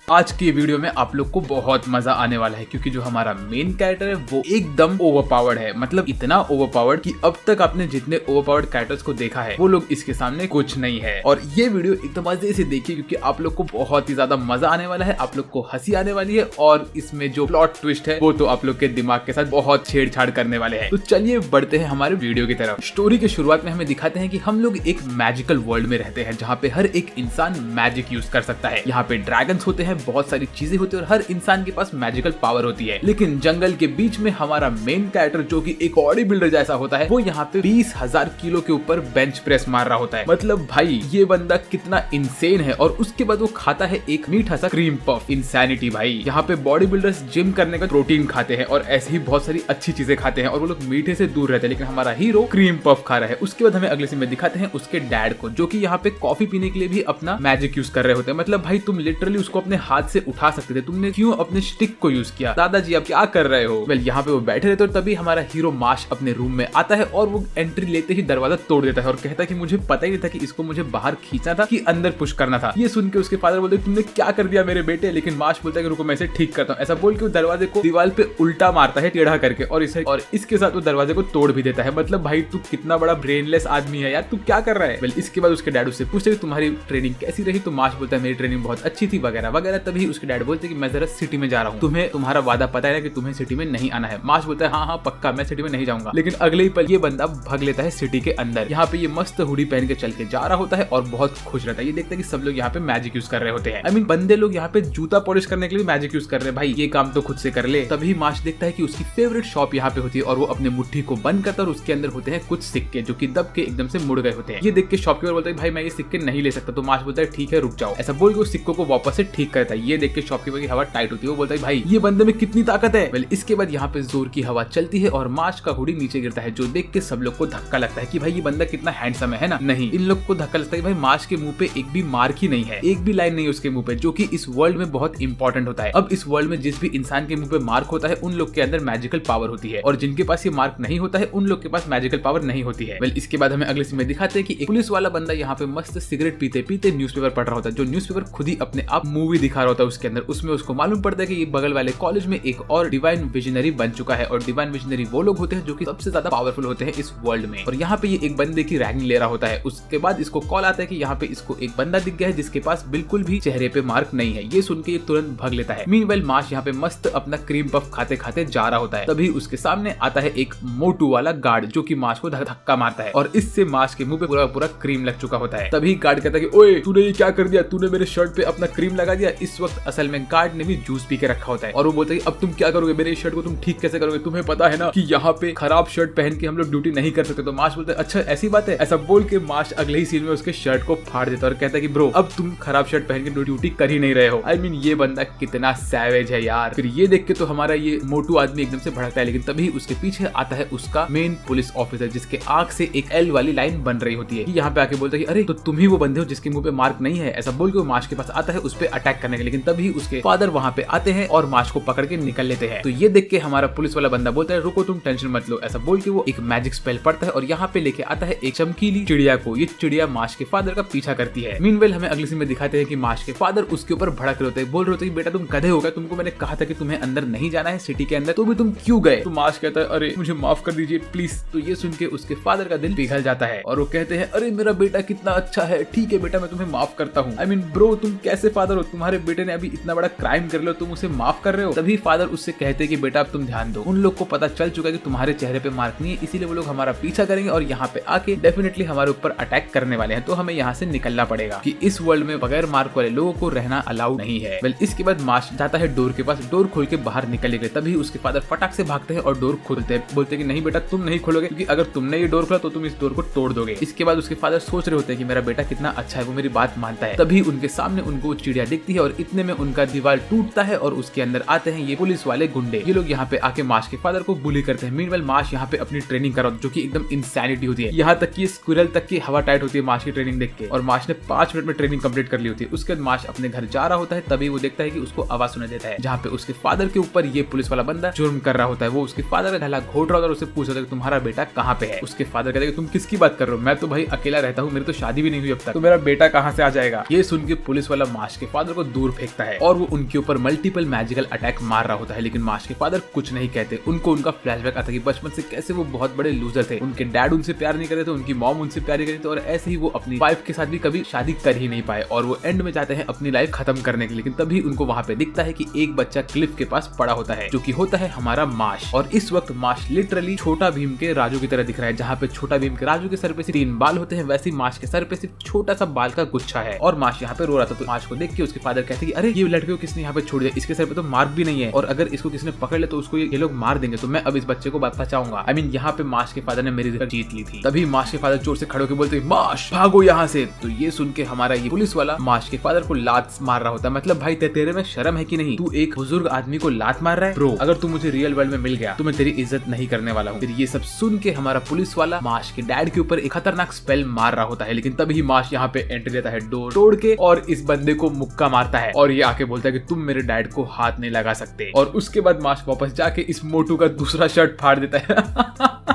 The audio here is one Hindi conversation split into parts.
आज की वीडियो में आप लोग को बहुत मजा आने वाला है क्योंकि जो हमारा मेन कैरेक्टर है वो एकदम ओवरपावर्ड है। मतलब इतना ओवरपावर्ड कि अब तक आपने जितने ओवरपावर्ड कैरेक्टर्स को देखा है वो लोग इसके सामने कुछ नहीं है। और ये वीडियो एकदम मजे से देखिए क्योंकि आप लोग को बहुत ही ज्यादा मजा आने वाला है, आप लोग को हंसी आने वाली है और इसमें जो प्लॉट ट्विस्ट है वो तो आप लोग के दिमाग के साथ बहुत छेड़छाड़ करने वाले हैं। तो चलिए बढ़ते हैं हमारे वीडियो की तरफ। स्टोरी के शुरुआत में हमें दिखाते हैं कि हम लोग एक मैजिकल वर्ल्ड में रहते हैं जहाँ पे हर एक इंसान मैजिक यूज कर सकता है। यहाँ पे ड्रैगन्स होते हैं, बहुत सारी चीजें होती है और हर इंसान के पास मैजिकल पावर होती है। लेकिन जंगल के बीच में हमारा मेन कैरेक्टर जो कि एक बॉडी बिल्डर जैसा होता है वो यहाँ पे 20,000 किलो के ऊपर बेंच प्रेस मार रहा होता है। मतलब भाई ये बंदा कितना इंसेन है। और उसके बाद वो खाता है एक मीठा सा क्रीम पफ। इंसैनिटी भाई। यहाँ पे बॉडी बिल्डर्स जिम करने का प्रोटीन खाते हैं और ऐसे ही बहुत सारी अच्छी चीजें खाते हैं और वो लोग मीठे से दूर रहते हैं। लेकिन हमारा हीरो क्रीम पफ खा रहा है। उसके बाद हमें अगले सीन में दिखाते हैं उसके डैड को जो कि यहाँ पे कॉफी पीने के लिए भी अपना मैजिक यूज कर रहे होते हैं। मतलब भाई तुम लिटरली उसको अपने हाथ से उठा सकते थे, तुमने क्यों अपने स्टिक को यूज किया? दादाजी आप क्या कर रहे हो? वेल यहाँ पे वो बैठे रहते और तभी हमारा हीरो माश अपने रूम में आता है और वो एंट्री लेते ही दरवाजा तोड़ देता है और कहता है कि मुझे पता ही नहीं था कि इसको मुझे बाहर खींचना था कि अंदर पुश करना था। ये सुन के उसके फादर बोलते तुमने क्या कर दिया मेरे बेटे? लेकिन माश बोलता है कि रुको मैं इसे ठीक करता हूँ। ऐसा बोल के वो दरवाजे को दीवार पे उल्टा मारता है टेढ़ा करके और इसके साथ वो दरवाजे को तोड़ भी देता है। मतलब भाई तू कितना बड़ा ब्रेनलेस आदमी है यार, तू क्या कर रहा है? वेल इसके बाद उसके डैड उससे पूछते कि तुम्हारी ट्रेनिंग कैसी रही? तो माश बोलता है मेरी ट्रेनिंग बहुत अच्छी थी वगैरह वगैरह। तभी उसके डैड बोलते कि मैं जरा सिटी में जा रहा हूँ, तुम्हें तुम्हारा वादा पता है कि तुम्हें सिटी में नहीं आना है। माश बोलता है हाँ हाँ पक्का मैं सिटी में नहीं जाऊंगा। लेकिन अगले ही पल ये बंदा भाग लेता है सिटी के अंदर। यहाँ पे ये मस्त हुडी पहन के चल के जा रहा होता है और बहुत खुश रहता है। ये देखता है कि सब लोग यहाँ पे मैजिक यूज कर रहे होते हैं। आई मीन बंदे लोग यहाँ पे जूता पॉलिश करने के लिए मैजिक यूज कर रहे हैं। भाई ये काम तो खुद से कर ले। तभी माश देखता है कि उसकी फेवरेट शॉप यहाँ पे होती है और वो अपने मुट्ठी को बंद करता है और उसके अंदर होते हैं कुछ सिक्के जो कि दब के एकदम से मुड़ गए होते हैं। ये देख के शॉपकीपर बोलता है भाई मैं ये सिक्के नहीं ले सकता। तो माश बोलता है ठीक है रुक जाओ। ऐसा बोल के उस सिक्कों को वापस से ठीक करता है। ये देख के शॉपकीपर की हवा टाइट होती है। वो बोलता है भाई ये बंदे में कितनी ताकत है। वेल इसके बाद यहाँ पे जोर की हवा चलती है और माश का हुडी नीचे गिरता है जो देख के सब लोग को धक्का लगता है कि भाई ये बंदा कितना हैंडसम है ना। नहीं, इन लोग को धक्का लगता है भाई माश के मुंह पे एक भी मार्क ही नहीं है, एक भी लाइन नहीं उसके मुंह पे, जो कि इस वर्ल्ड में बहुत इंपॉर्टेंट होता है। अब इस वर्ल्ड में जिस भी इंसान के मुंह पे मार्क होता है उन लोग के अंदर मैजिकल पावर होती है और जिनके पास ये मार्क नहीं होता है उन लोग के पास मैजिकल पावर नहीं होती है। वेल इसके बाद हमें अगले सीन में दिखाते हैं कि एक पुलिस वाला बंदा यहाँ पे मस्त सिगरेट पीते पीते न्यूज़पेपर पढ़ रहा होता है। जो न्यूज़पेपर खुद ही अपने आप मूवी दिखा रहा होता है उसके अंदर। उसमें उसको मालूम पड़ता है कि ये बगल वाले कॉलेज में एक और डिवाइन विजनरी बन चुका है और डिवाइन विजनरी वो लोग होते हैं जो कि सबसे ज्यादा पावरफुल होते हैं इस वर्ल्ड में। और यहाँ पे ये एक बंदे की रैगिंग ले रहा होता है। उसके बाद इसको कॉल आता है कि यहाँ पे इसको एक बंदा दिख गया है जिसके पास बिल्कुल भी चेहरे पे मार्क नहीं है। ये सुन के ये तुरंत भाग लेता है। मीनवाइल माश यहाँ पे मस्त अपना क्रीम पफ खाते खाते जा रहा होता है। तभी उसके सामने आता है एक मोटू वाला गार्ड जो कि माश को धक्का मारता है और इससे माश के मुंह पे पूरा पूरा क्रीम लग चुका होता है। तभी गार्ड कहता है कि ओए तूने ये क्या कर दिया? तूने मेरे शर्ट पे अपना क्रीम लगा दिया। इस वक्त असल में गार्ड ने भी जूस पी के रखा होता है और वो बोलता है अब तुम क्या करोगे? मेरे शर्ट को तुम ठीक कैसे करोगे? तुम्हें पता है ना कि यहाँ पे खराब शर्ट पहन के हम लोग ड्यूटी नहीं कर सकते। तो माश बोलता है अच्छा ऐसी बात है। ऐसा बोल के माश अगले ही सीन में उसके शर्ट को फाड़ देता है और कहता है कि ब्रो अब तुम खराब शर्ट पहन के ड्यूटी कर ही नहीं रहे हो। आई मीन ये बंदा कितना सैवेज है यार। फिर ये देख के तो हमारा ये मोटू आदमी एकदम से भड़कता है। लेकिन तभी उसके पीछे आता है उसका मेन पुलिस ऑफिसर जिसके आंख से एक एल वाली लाइन बन रही होती है। यहाँ पे आके बोलता है कि अरे तो तुम ही वो बंदे हो जिसके मुंह पे मार्क नहीं है। ऐसा बोल के वो माश के पास आता है उस पे अटैक करने के। लेकिन तभी उसके फादर वहाँ पे आते हैं और माश को पकड़ के निकल लेते हैं। तो ये देख के हमारा पुलिस वाला बंदा बोलता है रुको तुम टेंशन मत लो। ऐसा बोल के वो एक मैजिक स्पेल पढ़ता है और यहाँ पे लेके आता है एक चमकीली चिड़िया को। ये चिड़िया माश के फादर का पीछा करती है। मीनवेल हमें अगले सीन में दिखाते हैं कि माश के फादर उसके ऊपर भड़क रहे होते हैं, बोल रहे होते हैं बेटा तुम गधे हो गए, तुमको मैंने कहा था कि तुम्हें अंदर नहीं जाना है सिटी के अंदर, तो भी तुम क्यों गए? तो माश कहता है अरे मुझे माफ कर दीजिए प्लीज। तो ये सुन के उसके फादर का दिल पिघल जाता है और वो कहते हैं अरे मेरा बेटा कितना अच्छा है, ठीक है बेटा मैं तुम्हें माफ करता हूँ। आई मीन ब्रो तुम कैसे फादर हो? तुम्हारे बेटे ने अभी इतना बड़ा क्राइम कर लो, तुम उसे माफ कर रहे हो? तभी फादर उससे कहते हैं कि बेटा अब तुम ध्यान दो, उन लोग को पता चल चुका है कि तुम्हारे चेहरे पे मार्क नहीं है, इसीलिए वो लोग हमारा पीछा करेंगे और यहाँ पे आके डेफिनेटली हमारे ऊपर अटैक करने वाले हैं। तो हमें यहाँ से निकलना पड़ेगा कि इस वर्ल्ड में बगैर मार्क वाले लोगों को रहना अलाउड नहीं है। वेल इसके बाद माश जाता है डोर के पास, डोर खोल के बाहर निकलने के लिए। तभी उसके फादर फटाक से भागते हैं और डोर खोलते हैं। बोलते हैं कि नहीं बेटा तुम नहीं खोलोगे क्योंकि अगर तुमने ये डोर खोला तो तुम इस डोर को तोड़ दोगे। इसके बाद उसके फादर सोच रहे होते हैं कि मेरा बेटा कितना अच्छा है, वो मेरी बात मानता है। तभी उनके सामने उनको चिड़िया दिखती है और इतने में उनका दीवार टूटता है और उसके अंदर आते हैं ये पुलिस वाले गुंडे। ये लोग यहाँ पे आके माश के फादर को बुली करते हैं। मीनवाइल माश यहाँ पे अपनी ट्रेनिंग कर रहा होता है जो कि एकदम इंसैनिटी होती है। यहाँ तक कि स्क्विरल तक की हवा टाइट होती है माश की ट्रेनिंग देख के। और माश ने 5 मिनट में ट्रेनिंग कंप्लीट कर ली होती है। उसके बाद माश अपने घर जा रहा होता है। तभी वो देखता है कि उसको आवाज सुनाई देता है जहाँ पे उसके फादर के ऊपर ये पुलिस वाला बंदा जुर्म कर रहा होता है। वो उसके फादर का गला घोट रहा होता है और उसे पूछ रहा है तुम्हारा बेटा कहाँ पे है? उसके फादर कहते हैं तुम किसकी बात कर रहे हो? मैं तो भाई अकेला रहता हूँ, मेरी तो शादी भी नहीं हुई अब तक, तो मेरा बेटा कहाँ से आ जाएगा? ये सुन के पुलिस वाला माश के फादर को दूर फेंकता है और वो उनके ऊपर मल्टीपल मैजिकल अटैक मार रहा होता है। लेकिन मार्श के फादर कुछ नहीं कहते। उनको उनका फ्लैशबैक आता है कि बचपन से कैसे वो बहुत बड़े लूजर थे, उनके डैड उनसे प्यार नहीं करते थे, उनकी मॉम उनसे प्यार नहीं करती थी और ऐसे ही वो अपनी वाइफ के साथ भी कभी शादी कर ही नहीं पाए और वो एंड में जाते हैं अपनी लाइफ खत्म करने के। लेकिन तभी उनको वहाँ पे दिखता है कि एक बच्चा क्लिफ के पास पड़ा होता है जो कि होता है हमारा मार्श। और इस वक्त मार्श लिटरली छोटा भीम के राजू की तरह दिख रहा है। जहाँ पे छोटा भीम के राजू के सर पे सिर्फ 3 बाल होते हैं, वैसे ही मार्श के सर पे सिर्फ छोटा सा बाल का गुच्छा है। और मार्श यहाँ पे रो रहा था। तो मार्श को देख के उसके फादर कहते हैं कि अरे ये लड़के को किसने यहाँ पे छोड़ दिया, इसके सर पे तो मार्क भी नहीं है और अगर इसको किसने पकड़ ले तो उसको ये लोग मार देंगे, तो मैं अब इस बच्चे को बचाऊंगा। आई मीन यहाँ पे मार्श के फादर ने मेरी जीत ली थी। तभी मार्श के फादर जोर से खड़े होकर बोलते हैं मार्श भागो यहाँ से। तो ये सुन के हमारा ये पुलिस वाला मार्श के फादर को लात मार रहा होता है। मतलब भाई तेरे में शर्म है कि नहीं, तू एक बुजुर्ग आदमी को लात मार रहा है। ब्रो अगर तू मुझे रियल वर्ल्ड में मिल गया तो मैं तेरी इज्जत नहीं करने वाला हूँ। फिर ये सब सुन के हमारा पुलिस वाला मार्श के डैड के ऊपर एक खतरनाक स्पेल मार रहा होता है। लेकिन तभी मार्श यहाँ पे एंट्री देता है डोर तोड़ के और इस बंदे को मुक्का मारता है और ये आके बोलता है कि तुम मेरे डैड को हाथ नहीं लगा सकते। और उसके बाद मार्श वापस जाके इस मोटू का दूसरा शर्ट फाड़ देता है।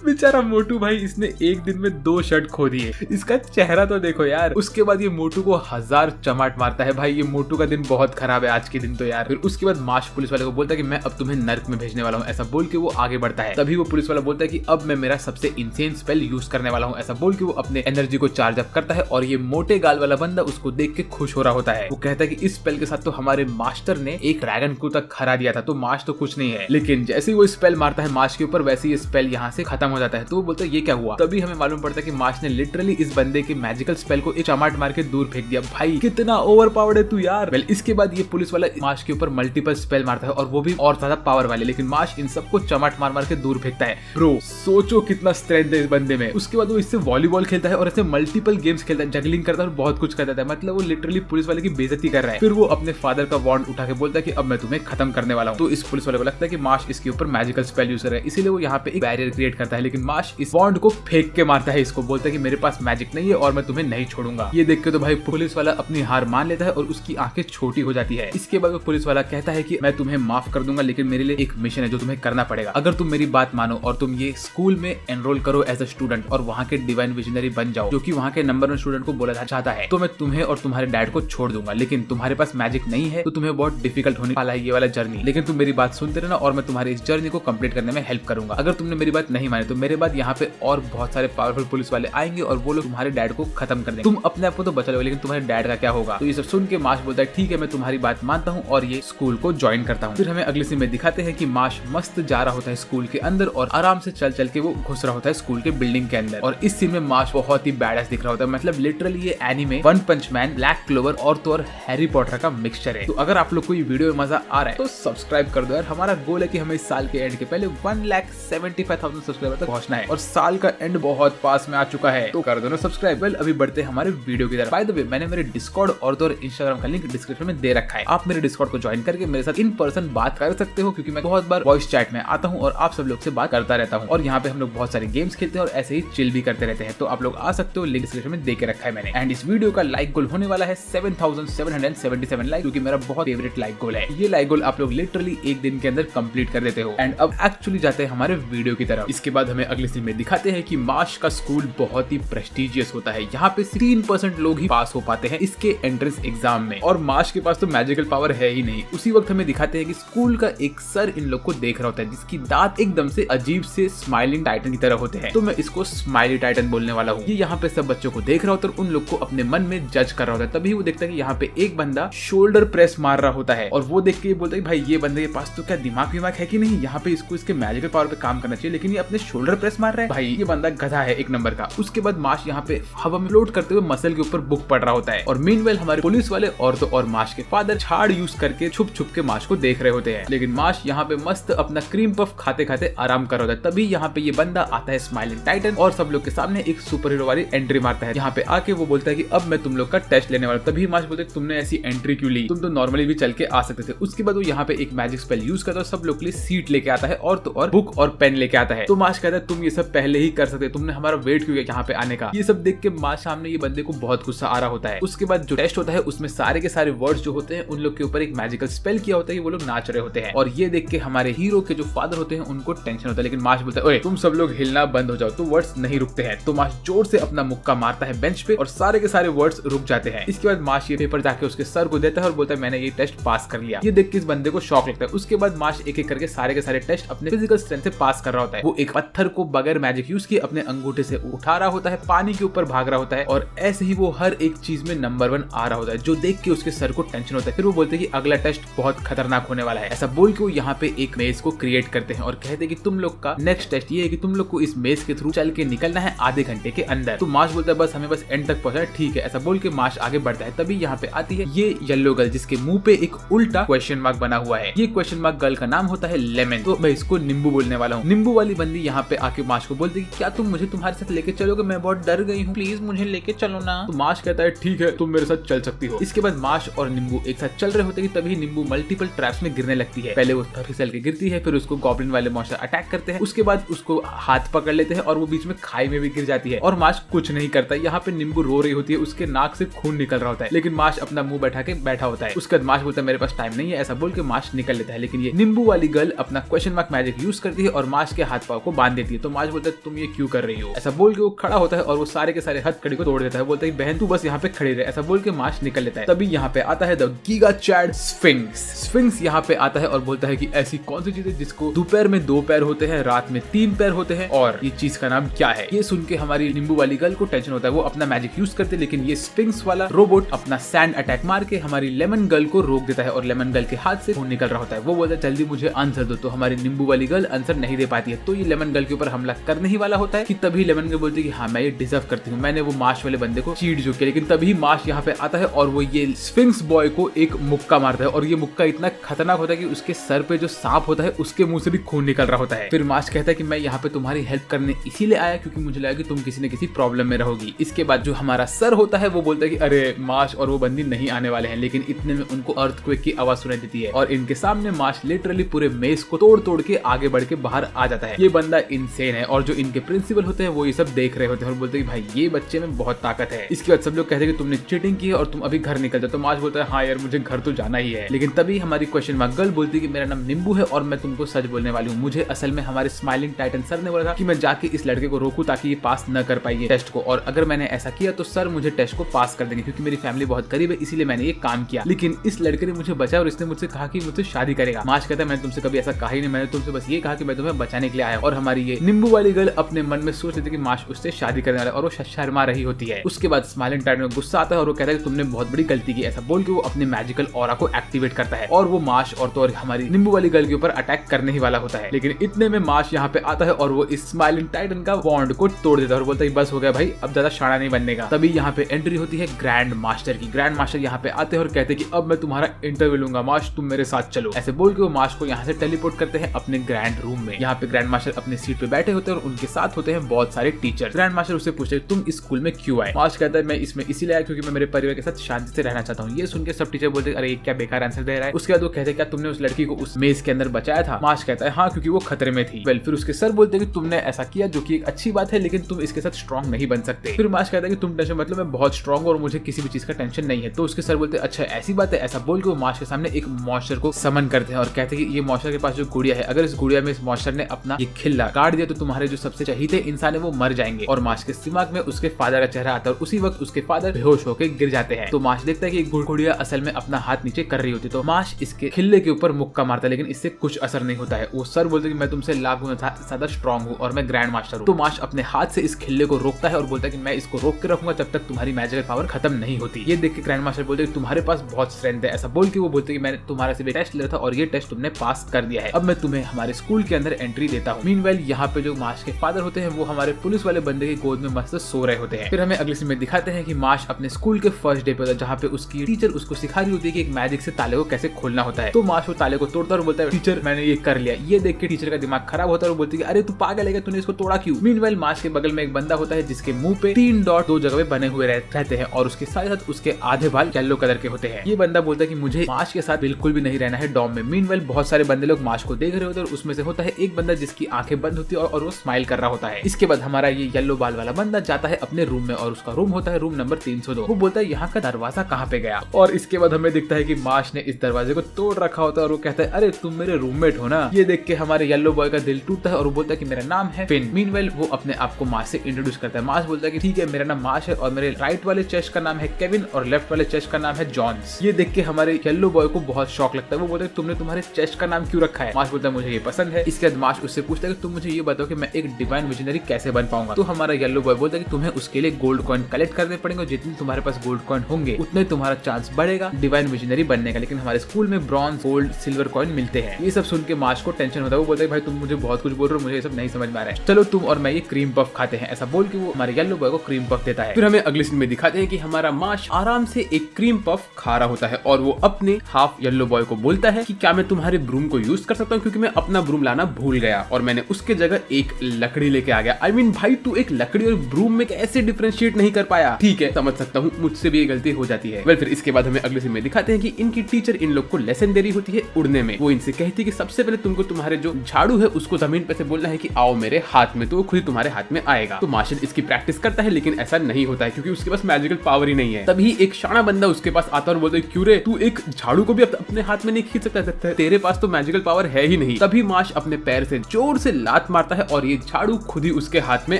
बेचारा मोटू भाई, इसने एक दिन में 2 शर्ट खो दिए। इसका चेहरा तो देखो यार। उसके बाद ये मोटू को 1000 चमाट मारता है। भाई ये मोटू का दिन बहुत खराब है आज के दिन तो यार। फिर उसके बाद मार्श पुलिस वाले को बोलता है कि मैं अब तुम्हें नर्क में भेजने वाला हूँ। ऐसा बोल के वो आगे बढ़ता है। तभी वो पुलिस वाला बोलता है कि अब मैं मेरा सबसे इंसेन स्पेल यूज करने वाला हूँ। ऐसा बोल के वो अपने एनर्जी को चार्ज अप करता है और ये मोटे गाल वाला बंदा उसको देख के खुश हो रहा होता है। वो कहता है कि इस स्पेल के साथ तो हमारे मास्टर ने एक ड्रैगन को तक हरा दिया था, तो मार्श तो कुछ नहीं है। लेकिन जैसे ही वो स्पेल मारता है मार्श के ऊपर, वैसे ही स्पेल यहाँ से खत्म हो जाता है। तो वो बोलता है ये क्या हुआ। तभी हमें मालूम पड़ता है कि मार्श ने लिटरली इस बंदे के मैजिकल स्पेल को एक चमाट मार के दूर फेंक दिया। भाई कितना ओवर पावर्ड है तू यार। वेल इसके बाद ये पुलिस वाला मार्श के ऊपर मल्टीपल स्पेल मारता है और वो भी और ज्यादा पावर वाले। लेकिन मार्श इन सबको चमाट मार मार के दूर फेंकता है। ब्रो सोचो कितना स्ट्रेंथ है इस बंदे में। उसके बाद वो इससे वॉलीबॉल खेलता है और ऐसे मल्टीपल गेम्स खेलता है, जगलिंग करता है और बहुत कुछ करता है। मतलब वो लिटरली पुलिस वाले की बेइज्जती कर रहा है। फिर वो अपने फादर का वॉन्ड उठा के बोलता है कि अब मैं तुम्हें खत्म करने वाला हूँ। तो इस पुलिस वाले को लगता है कि मार्श इसके ऊपर मैजिकल स्पेल यूज कर रहा है, इसीलिए वो यहाँ पे एक बैरियर क्रिएट करता है। लेकिन मार्श इस वॉन्ड को फेंक के मारता है इसको, बोलता है कि मेरे पास मैजिक नहीं है और मैं तुम्हें नहीं छोड़ूंगा। ये देख के तो भाई पुलिस वाला अपनी हार मान लेता है और उसकी आंखें छोटी हो जाती है। इसके बाद वो पुलिस वाला कहता है कि मैं तुम्हें माफ कर दूंगा, लेकिन मेरे लिए एक मिशन है जो तुम्हें करना पड़ेगा। अगर तुम मेरी बात मानो और तुम ये स्कूल में एनरोल करो एज अ स्टूडेंट और वहाँ के डिवाइन विजनरी बन जाओ, जो कि वहाँ के नंबर 1 स्टूडेंट को बोला चाहता है, तो मैं तुम्हें और तुम्हारे डैड को छोड़ दूंगा। लेकिन तुम्हारे पास मैजिक नहीं है तो तुम्हें बहुत डिफिकल्ट होने वाला है ये वाला जर्नी। लेकिन तुम मेरी बात सुनते रहना और मैं तुम्हारी इस जर्नी को कंप्लीट करने में हेल्प करूंगा। अगर तुमने मेरी बात नहीं मानी तो मेरे बाद यहाँ पे और बहुत सारे पावरफुल पुलिस वाले आएंगे और वो लोग तुम्हारे डैड को खत्म कर देंगे। तुम अपने आप को तो बचा लोगे, लेकिन तुम्हारे डैड का क्या होगा। तो ये सब सुन के मार्श बोलता है ठीक है मैं तुम्हारी बात मानता हूँ और ये स्कूल को ज्वाइन करता हूँ। फिर हमें अगले सीन में दिखाते हैं कि मार्श मस्त जा रहा होता है स्कूल के अंदर और आराम से चल चल के वो घुस रहा होता है स्कूल के बिल्डिंग के अंदर। और इस सीन में मार्श बहुत ही बैडएस दिख रहा होता है। मतलब लिटरली ये एनीमे वन पंच मैन, ब्लैक क्लोवर और तो और हैरी पॉटर का मिक्सचर है। तो अगर आप लोग को ये वीडियो में मजा आ रहा है तो सब्सक्राइब कर दो यार। हमारा गोल है कि हमें इस साल के एंड के पहले 1,75,000 सब्सक्राइबर तक पहुंचना है और साल का एंड बहुत पास में आ चुका है, तो कर दो ना सब्सक्राइब। वेल अभी बढ़ते हैं हमारे वीडियो की तरफ। बाय द वे मैंने मेरे डिस्कॉर्ड और तो इंस्टाग्राम का लिंक डिस्क्रिप्शन में दे रखा है। आप मेरे डिस्कॉर्ड को ज्वाइन करके मेरे साथ इन पर्सन बात कर सकते हो, क्योंकि मैं बहुत बार वॉइस चैट में आता हूँ और आप सब लोग से बात करता रहता हूँ। और यहाँ पे हम लोग बहुत सारे गेम्स खेलते हैं और ऐसे ही चिल भी करते रहते हैं। तो आप लोग आ सकते हो, लिंक डिस्क्रिप्शन में दे के रखा है मैंने। एंड इस वीडियो का लाइक गोल होने वाला है 7,777 लाइक, क्योंकि मेरा बहुत फेवरेट लाइक गोल है। ये लाइक गोल आप लोग लिटरली एक दिन के अंदर कंप्लीट कर देते हो। एंड अब एक्चुअली जाते हैं हमारे वीडियो की तरफ। इसके बाद हमें अगले सीन में दिखाते हैं कि मार्श का स्कूल बहुत ही प्रेस्टिजियस होता है। यहाँ पे 3% लोग ही पास हो पाते हैं इसके एंट्रेंस एग्जाम में और मार्श के पास तो मैजिकल पावर है ही नहीं। उसी वक्त हमें दिखाते हैं कि स्कूल का एक सर इन लोग को देख रहा होता है, जिसकी दांत एकदम से अजीब से स्माइलिंग टाइटन की तरह होते हैं। तो मैं इसको स्माइली टाइटन बोलने वाला हूँ। ये यहाँ पे सब बच्चों को देख रहा होता है और उन लोग को अपने मन में जज कर रहा होता है। तभी वो देखता है कि यहाँ पे एक बंदा शोल्डर प्रेस मार रहा होता है और वो देख के बोलता है भाई ये बंदे के पास तो क्या दिमाग है कि नहीं, यहाँ पे इसको इसके मैजिकल पावर पे काम करना चाहिए, लेकिन ये अपने शोल्डर प्रेस मार रहा है। भाई ये बंदा गधा है एक नंबर का। उसके बाद मार्श यहाँ पे हवा में फ्लोट करते हुए मसल के ऊपर बुक पड़ रहा होता है और मीनवेल हमारे पुलिस वाले और तो और मार्श के फादर झाड़ यूज करके छुप छुप के मार्श को देख रहे होते हैं। लेकिन मार्श यहाँ पे मस्त अपना क्रीम पफ खाते खाते आराम कर रहा होता है। तभी यहाँ पे ये बंदा आता है स्माइलिंग टाइटन और सब लोग के सामने एक सुपर हीरो वाली एंट्री मारता है। यहाँ पे आके वो बोलता है कि अब मैं तुम लोग का टेस्ट लेने वाला। तभी मार्श बोलते है तुमने ऐसी एंट्री क्यों ली, तुम तो नॉर्मली भी चल के आ सकते थे। उसके बाद वो यहाँ पे एक मैजिक स्पेल यूज करता है, सब लोग के लिए सीट लेके आता है और तो और बुक और पेन लेके आता है। तो मार्श कहता कहता है तुम ये सब पहले ही कर सकते, तुमने हमारा वेट क्यों किया यहाँ पे आने का। ये सब देख के माश सामने ये बंदे को बहुत गुस्सा आ रहा होता है। उसके बाद जो टेस्ट होता है उसमें सारे के सारे वर्ड्स जो होते हैं उन लोग के ऊपर एक मैजिकल स्पेल किया होता है, वो लोग नाच रहे होते हैं। और ये देख के हमारे हीरो के जो फादर होते हैं उनको टेंशन होता है, लेकिन माश बोलता है ओए तुम सब लोग हिलना बंद हो जाओ, तो वर्ड्स नहीं रुकते हैं। तो माश जोर से अपना मुक्का मारता है बेंच पे और सारे के सारे वर्ड्स रुक जाते हैं। इसके बाद माश ये पेपर जाके उसके सर को देता है और बोलता है मैंने ये टेस्ट पास कर लिया। ये देख के इस बंदे को शॉक लगता है। उसके बाद माश एक एक करके सारे के सारे टेस्ट अपने फिजिकल स्ट्रेंथ से पास कर रहा होता है। वो एक पत्थर को बगैर मैजिक यूज किए अपने अंगूठे से उठा रहा होता है, पानी के ऊपर भाग रहा होता है और ऐसे ही वो हर एक चीज में नंबर 1 आ रहा होता है, जो देख के उसके सर को टेंशन होता है। फिर वो बोलते हैं कि अगला टेस्ट बहुत खतरनाक होने वाला है। ऐसा बोल के वो यहाँ पे एक मेज को क्रिएट करते हैं और कहते हैं कि तुम लोग का नेक्स्ट टेस्ट ये है कि तुम लोग को इस मेज के थ्रू चल के निकलना है आधे घंटे के अंदर। तो माश बोलता है बस हमें बस एंड तक पहुंचना है, ठीक है। ऐसा बोल के माश आगे बढ़ता है। तभी यहाँ पे आती है ये येलो गर्ल जिसके मुंह पे एक उल्टा क्वेश्चन मार्क बना हुआ है। ये क्वेश्चन मार्क गर्ल का नाम होता है लेमन। तो मैं इसको नींबू बोलने वाला हूँ। नींबू वाली बंदी यहाँ पे आके माश को बोलती है कि क्या तुम मुझे तुम्हारे साथ लेके चलोगे, मैं बहुत डर गई हूँ, प्लीज मुझे लेके चलो ना। तो माश कहता है ठीक है तुम मेरे साथ चल सकती हो। इसके बाद माश और नींबू एक साथ चल रहे होते हैं, तभी नींबू मल्टीपल ट्रैप्स में गिरने लगती है। पहले वो फिसल के गिरती है, फिर उसको गॉब्लिन वाले मॉन्स्टर अटैक करते हैं। उसके बाद उसको हाथ पकड़ लेते हैं और वो बीच में खाई में भी गिर जाती है और माश कुछ नहीं करता। यहाँ पे नींबू रो रही होती है, उसके नाक से खून निकल रहा होता है, लेकिन माश अपना मुंह बैठा के बैठा होता है। उसके बाद माश बोलता है मेरे पास टाइम नहीं है, ऐसा बोल के माश निकल लेता है। लेकिन ये नींबू वाली गर्ल अपना क्वेश्चन मार्क मैजिक यूज करती है और माश के हाथ पाव को बांध देती है। तो माश बोलता है तुम ये क्यों कर रही हो। ऐसा बोल के वो खड़ा होता है और वो सारे के सारे हथकड़ी को तोड़ देता है। बोलता है बहन तू बस यहाँ पे खड़ी रहे, ऐसा बोल के माश निकल लेता है। तभी यहाँ पे आता है the giga Chad sphinx. Sphinx यहाँ पे आता है और बोलता है कि ऐसी कौन सी चीज है जिसको दोपहर में 2 पैर होते हैं, रात में 3 पैर होते हैं और ये चीज का नाम क्या है। ये सुन के हमारी नींबू वाली गर्ल को टेंशन होता है, वो अपना मैजिक यूज करते, लेकिन ये स्फिंक्स वाला रोबोट अपना सैंड अटैक मार के हमारी लेमन गर्ल को रोक देता है और लेमन गर्ल के हाथ से खून निकल रहा होता है। वो बोलता है जल्दी मुझे आंसर दो। तो हमारी नींबू वाली गर्ल आंसर नहीं दे पाती है, तो ये लेमन गर्ल के ऊपर हमला करने ही वाला होता है कि तभी लेमन गर्ल बोलती है कि हाँ मैं ये डिजर्व करती हूँ, मैंने वो माश वाले बंदे को चीट जो किया। लेकिन तभी माश यहाँ पे आता है और वो ये स्फिंक्स बॉय को एक मुक्का मारता है और ये मुक्का इतना खतरनाक होता है कि उसके सर पे जो सांप होता है उसके मुंह से भी खून निकल रहा होता है। फिर माश कहता है कि मैं यहाँ पे तुम्हारी हेल्प करने इसीलिए आया क्योंकि मुझे लगा कि तुम किसी न किसी प्रॉब्लम में रहोगी। इसके बाद जो हमारा सर होता है वो बोलता है कि अरे माश और वो बंदी नहीं आने वाले हैं, लेकिन इतने में उनको अर्थक्वेक की आवाज सुनाई देती है और इनके सामने माश लिटरली पूरे मेज को तोड़ तोड़ के आगे बढ़ के बाहर आ जाता है। ये बंदा इनसेन है और जो इनके प्रिंसिपल होते हैं वो ये सब देख रहे होते हैं और बोलते हैं भाई ये बच्चे में बहुत ताकत है। इसके बाद सब लोग कहते हैं कि तुमने चीटिंग की है और तुम अभी घर निकल जाओ। तो माश बोलता है हाँ यार मुझे घर तो जाना ही है। लेकिन तभी हमारी क्वेश्चन मार्क गर्ल बोलती है कि मेरा नाम नींबू है और मैं तुमको सच बोलने वाली हूँ। मुझे असल में हमारे स्माइलिंग टाइटन सर ने बोला था कि मैं जाके इस लड़के को रोकूं ताकि ये पास न कर पाए टेस्ट को, और अगर मैंने ऐसा किया तो सर मुझे टेस्ट को पास कर देंगे क्योंकि मेरी फैमिली बहुत करीब है, इसीलिए मैंने ये काम किया। लेकिन इस लड़के ने मुझे बचाया और इसने मुझसे कहा कि मुझसे शादी करेगा। माश कहता है मैंने तुमसे कभी ऐसा कहा ही नहीं, मैंने तुमसे बस ये कहा कि मैं तुम्हें बचाने के लिए आया। और हमारी ये नींबू वाली गर्ल अपने मन में सोच लेती है कि माश उससे शादी करने वाला है और वो शर्मा रही होती है। उसके बाद स्माइलिंग टाइटन को गुस्सा आता है और वो कहता है कि तुमने बहुत बड़ी गलती की। ऐसा बोल के वो अपने मैजिकल ऑरा को एक्टिवेट करता है और वो माश और तो और हमारी नींबू वाली गर्ल के ऊपर अटैक करने ही वाला होता है। लेकिन इतने में माश यहाँ पे आता है और वो इस स्माइलिंग टाइटन का बॉन्ड को तोड़ देता है और बोलता है बस हो गया भाई, अब ज्यादा शाना नहीं बनने का। तभी यहाँ पे एंट्री होती है ग्रैंड मास्टर की। ग्रैंड मास्टर यहाँ पे आते हैं और कहते हैं कि अब मैं तुम्हारा इंटरव्यू लूंगा, माश तुम मेरे साथ चलो। ऐसे बोल के वो माश को यहाँ से टेलीपोर्ट करते हैं अपने ग्रैंड रूम में। यहाँ पे ग्रैंड मास्टर अपने सीट पे बैठे होते हैं और उनके साथ होते हैं बहुत सारे टीचर। ग्रैंड मास्टर उससे पूछते हैं तुम इस स्कूल में क्यों आए। माश कहता है मैं इसमें इसीलिए आया क्योंकि मैं मेरे परिवार के साथ शांति से रहना चाहता हूँ। ये सुन के सब टीचर बोलते हैं अरे क्या बेकार आंसर दे रहा है। उसके बाद वो कहते हैं क्या तुमने उस लड़की को उस मेज के अंदर बचाया था। माश कहता है हाँ क्योंकि वो खतरे में थी। फिर उसके सर बोलते हैं कि तुमने ऐसा किया जो कि एक अच्छी बात है, लेकिन तुम इसके साथ स्ट्रॉन्ग नहीं बन सकते। फिर माश कहता है कि तुम टेंशन मतलब मैं बहुत स्ट्रॉन्ग और मुझे किसी भी चीज का टेंशन नहीं है। तो उसके सर बोलते हैं अच्छा ऐसी बात है। ऐसा बोल के वो माश के सामने एक मॉन्स्टर को समन करते हैं और कहते हैं कि ये मॉन्स्टर के पास जो गुड़िया है, अगर इस गुड़िया में इस मॉन्स्टर ने अपना ये खिल्ला काट दिया तो तुम्हारे जो सबसे चहीते इंसान है वो मर जाएंगे। और माश के दिमाग में उसके फादर का चेहरा आता है और उसी वक्त उसके फादर बेहोश होकर गिर जाते हैं। तो माश देखता है कि गुड़िया असल में अपना हाथ नीचे कर रही होती है। तो माश इसके खिल्ले के ऊपर मुक्का मारता है, लेकिन इससे कुछ असर नहीं होता है। वो सर बोलते हैं कि मैं तुमसे लाख गुना ज्यादा स्ट्रॉन्ग हूँ और मैं ग्रैंड मास्टर हूँ। तो माश अपने हाथ से इस खिल्ले को रोकता है और बोलता है कि मैं इसको रोक के रखूंगा जब तक तुम्हारी मैजिकल पावर खत्म नहीं होती। ये देख के ग्रैंड मास्टर बोलते हैं तुम्हारे पास बहुत स्ट्रेंथ है। ऐसा बोल के वो बोलते हैं कि मैंने तुम्हारे से भी टेस्ट लिया था और ये टेस्ट तुमने पास कर दिया है, अब मैं तुम्हें हमारे स्कूल के अंदर एंट्री देता हूँ। मीनवाइल यहाँ पे जो माश के फादर होते हैं वो हमारे पुलिस वाले बंदे की गोद में मस्त सो रहे होते हैं। फिर हमें अगले सीन में दिखाते हैं कि माश अपने स्कूल के फर्स्ट डे पे होता है जहाँ पे उसकी टीचर उसको सिखा रही होती है कि एक मैजिक से ताले को कैसे खोलना होता है। तो माश वो ताले को तोड़ता है और बोलता है टीचर मैंने ये कर लिया। ये देख के टीचर का दिमाग खराब होता है और बोलती है अरे तू पागल है क्या, तूने इसको तोड़ा क्यों। मीनवाइल माश के बगल में एक बंदा होता है जिसके मुंह पे 3 डॉट 2 जगह पे बने हुए रहते हैं और उसके साथ साथ उसके आधे बाल येलो कलर के होते हैं। ये बंदा बोलता है कि मुझे माश के साथ बिल्कुल भी नहीं रहना है डॉम में। मीनवाइल बहुत सारे बंदे लोग माश को देख रहे होते हैं और उसमें से होता है एक बंदा जिसकी आंखें बंद बंद होती है और वो स्माइल कर रहा होता है। इसके बाद हमारा ये येलो बाल वाला बंदा जाता है अपने रूम में और उसका रूम होता है रूम नंबर 302। वो बोलता है यहाँ का दरवाजा कहाँ पे गया, और इसके बाद हमें दिखता है कि मार्श ने इस दरवाजे को तोड़ रखा होता है और वो कहता है अरे तुम मेरे रूममेट हो ना। ये देख के हमारे येलो बॉय का दिल टूटता है और वो बोलता है कि मेरा नाम है फिन। मीनवेल वो अपने आप को मार्श से इंट्रोड्यूस करता है। मार्श बोलता है कि ठीक है मेरा नाम मार्श है और मेरे राइट वाले चेस्ट का नाम है केविन और लेफ्ट वाले चेस्ट का नाम है जॉन्स। ये देख के हमारे येलो बॉय को बहुत शौक लगता है। वो बोलता है तुमने तुम्हारे चेस्ट का नाम क्यों रखा है। मार्श बोलता है मुझे ये पसंद है। इसके बाद मार्श उससे पूछता है कि तुम मुझे ये बताओ कि मैं एक डिवाइन विजनरी कैसे बन पाऊंगा। तो हमारा येलो बॉय बोलता है कि तुम्हें उसके लिए गोल्ड कॉइन कलेक्ट करने पड़ेंगे, जितने तुम्हारे पास गोल्ड कॉइन होंगे उतने तुम्हारा चांस बढ़ेगा डिवाइन विजनरी बनने का। लेकिन हमारे स्कूल में ब्रॉन्ज गोल्ड सिल्वर कॉइन मिलते हैं। ये सब सुन के मार्श को टेंशन होता है। वो बोलता है भाई तुम मुझे बहुत कुछ बोल रहे हो, मुझे ये सब नहीं समझ में आ रहा है, चलो तुम और मैं ये क्रीम पफ खाते हैं। ऐसा बोल के वो हमारे येलो बॉय को क्रीम पफ देता है। फिर हमें अगले सीन में दिखाते हैं कि हमारा मार्श आराम से एक क्रीम पफ खा रहा होता है और वो अपने हाफ येलो बॉय को बोलता है कि क्या मैं तुम्हारे ब्रूम को यूज कर सकता हूँ, क्योंकि मैं अपना ब्रूम लाना भूल गया और मैंने उसके जगह एक लकड़ी लेके आ गया। आई मीन भाई तू एक लकड़ी और ब्रूम में कैसे डिफरेंशिएट नहीं कर पाया। ठीक है समझ सकता हूँ, मुझसे भी ये गलती हो जाती है। फिर इसके बाद हमें अगले सीन में दिखाते हैं कि इनकी टीचर इन लोग को लेसन दे रही होती है उड़ने में। वो इनसे कहती है कि सबसे पहले तुमको तुम्हारे जो झाड़ू है उसको जमीन पे से बोलना है कि आओ मेरे हाथ में, तो वो खुद ही तुम्हारे हाथ में आएगा। तो मार्शल इसकी प्रैक्टिस करता है लेकिन ऐसा नहीं होता है क्योंकि उसके पास मैजिकल पावर ही नहीं है। तभी एक शाना बंदा उसके पास आता है और बोलता है क्यों रे तू एक झाड़ू को भी अपने हाथ में नहीं खींच सकता, तेरे पास तो मैजिकल पावर है ही नहीं। तभी मार्श अपने पैर से जोर से लात मारता है और ये झाड़ू खुद ही उसके हाथ में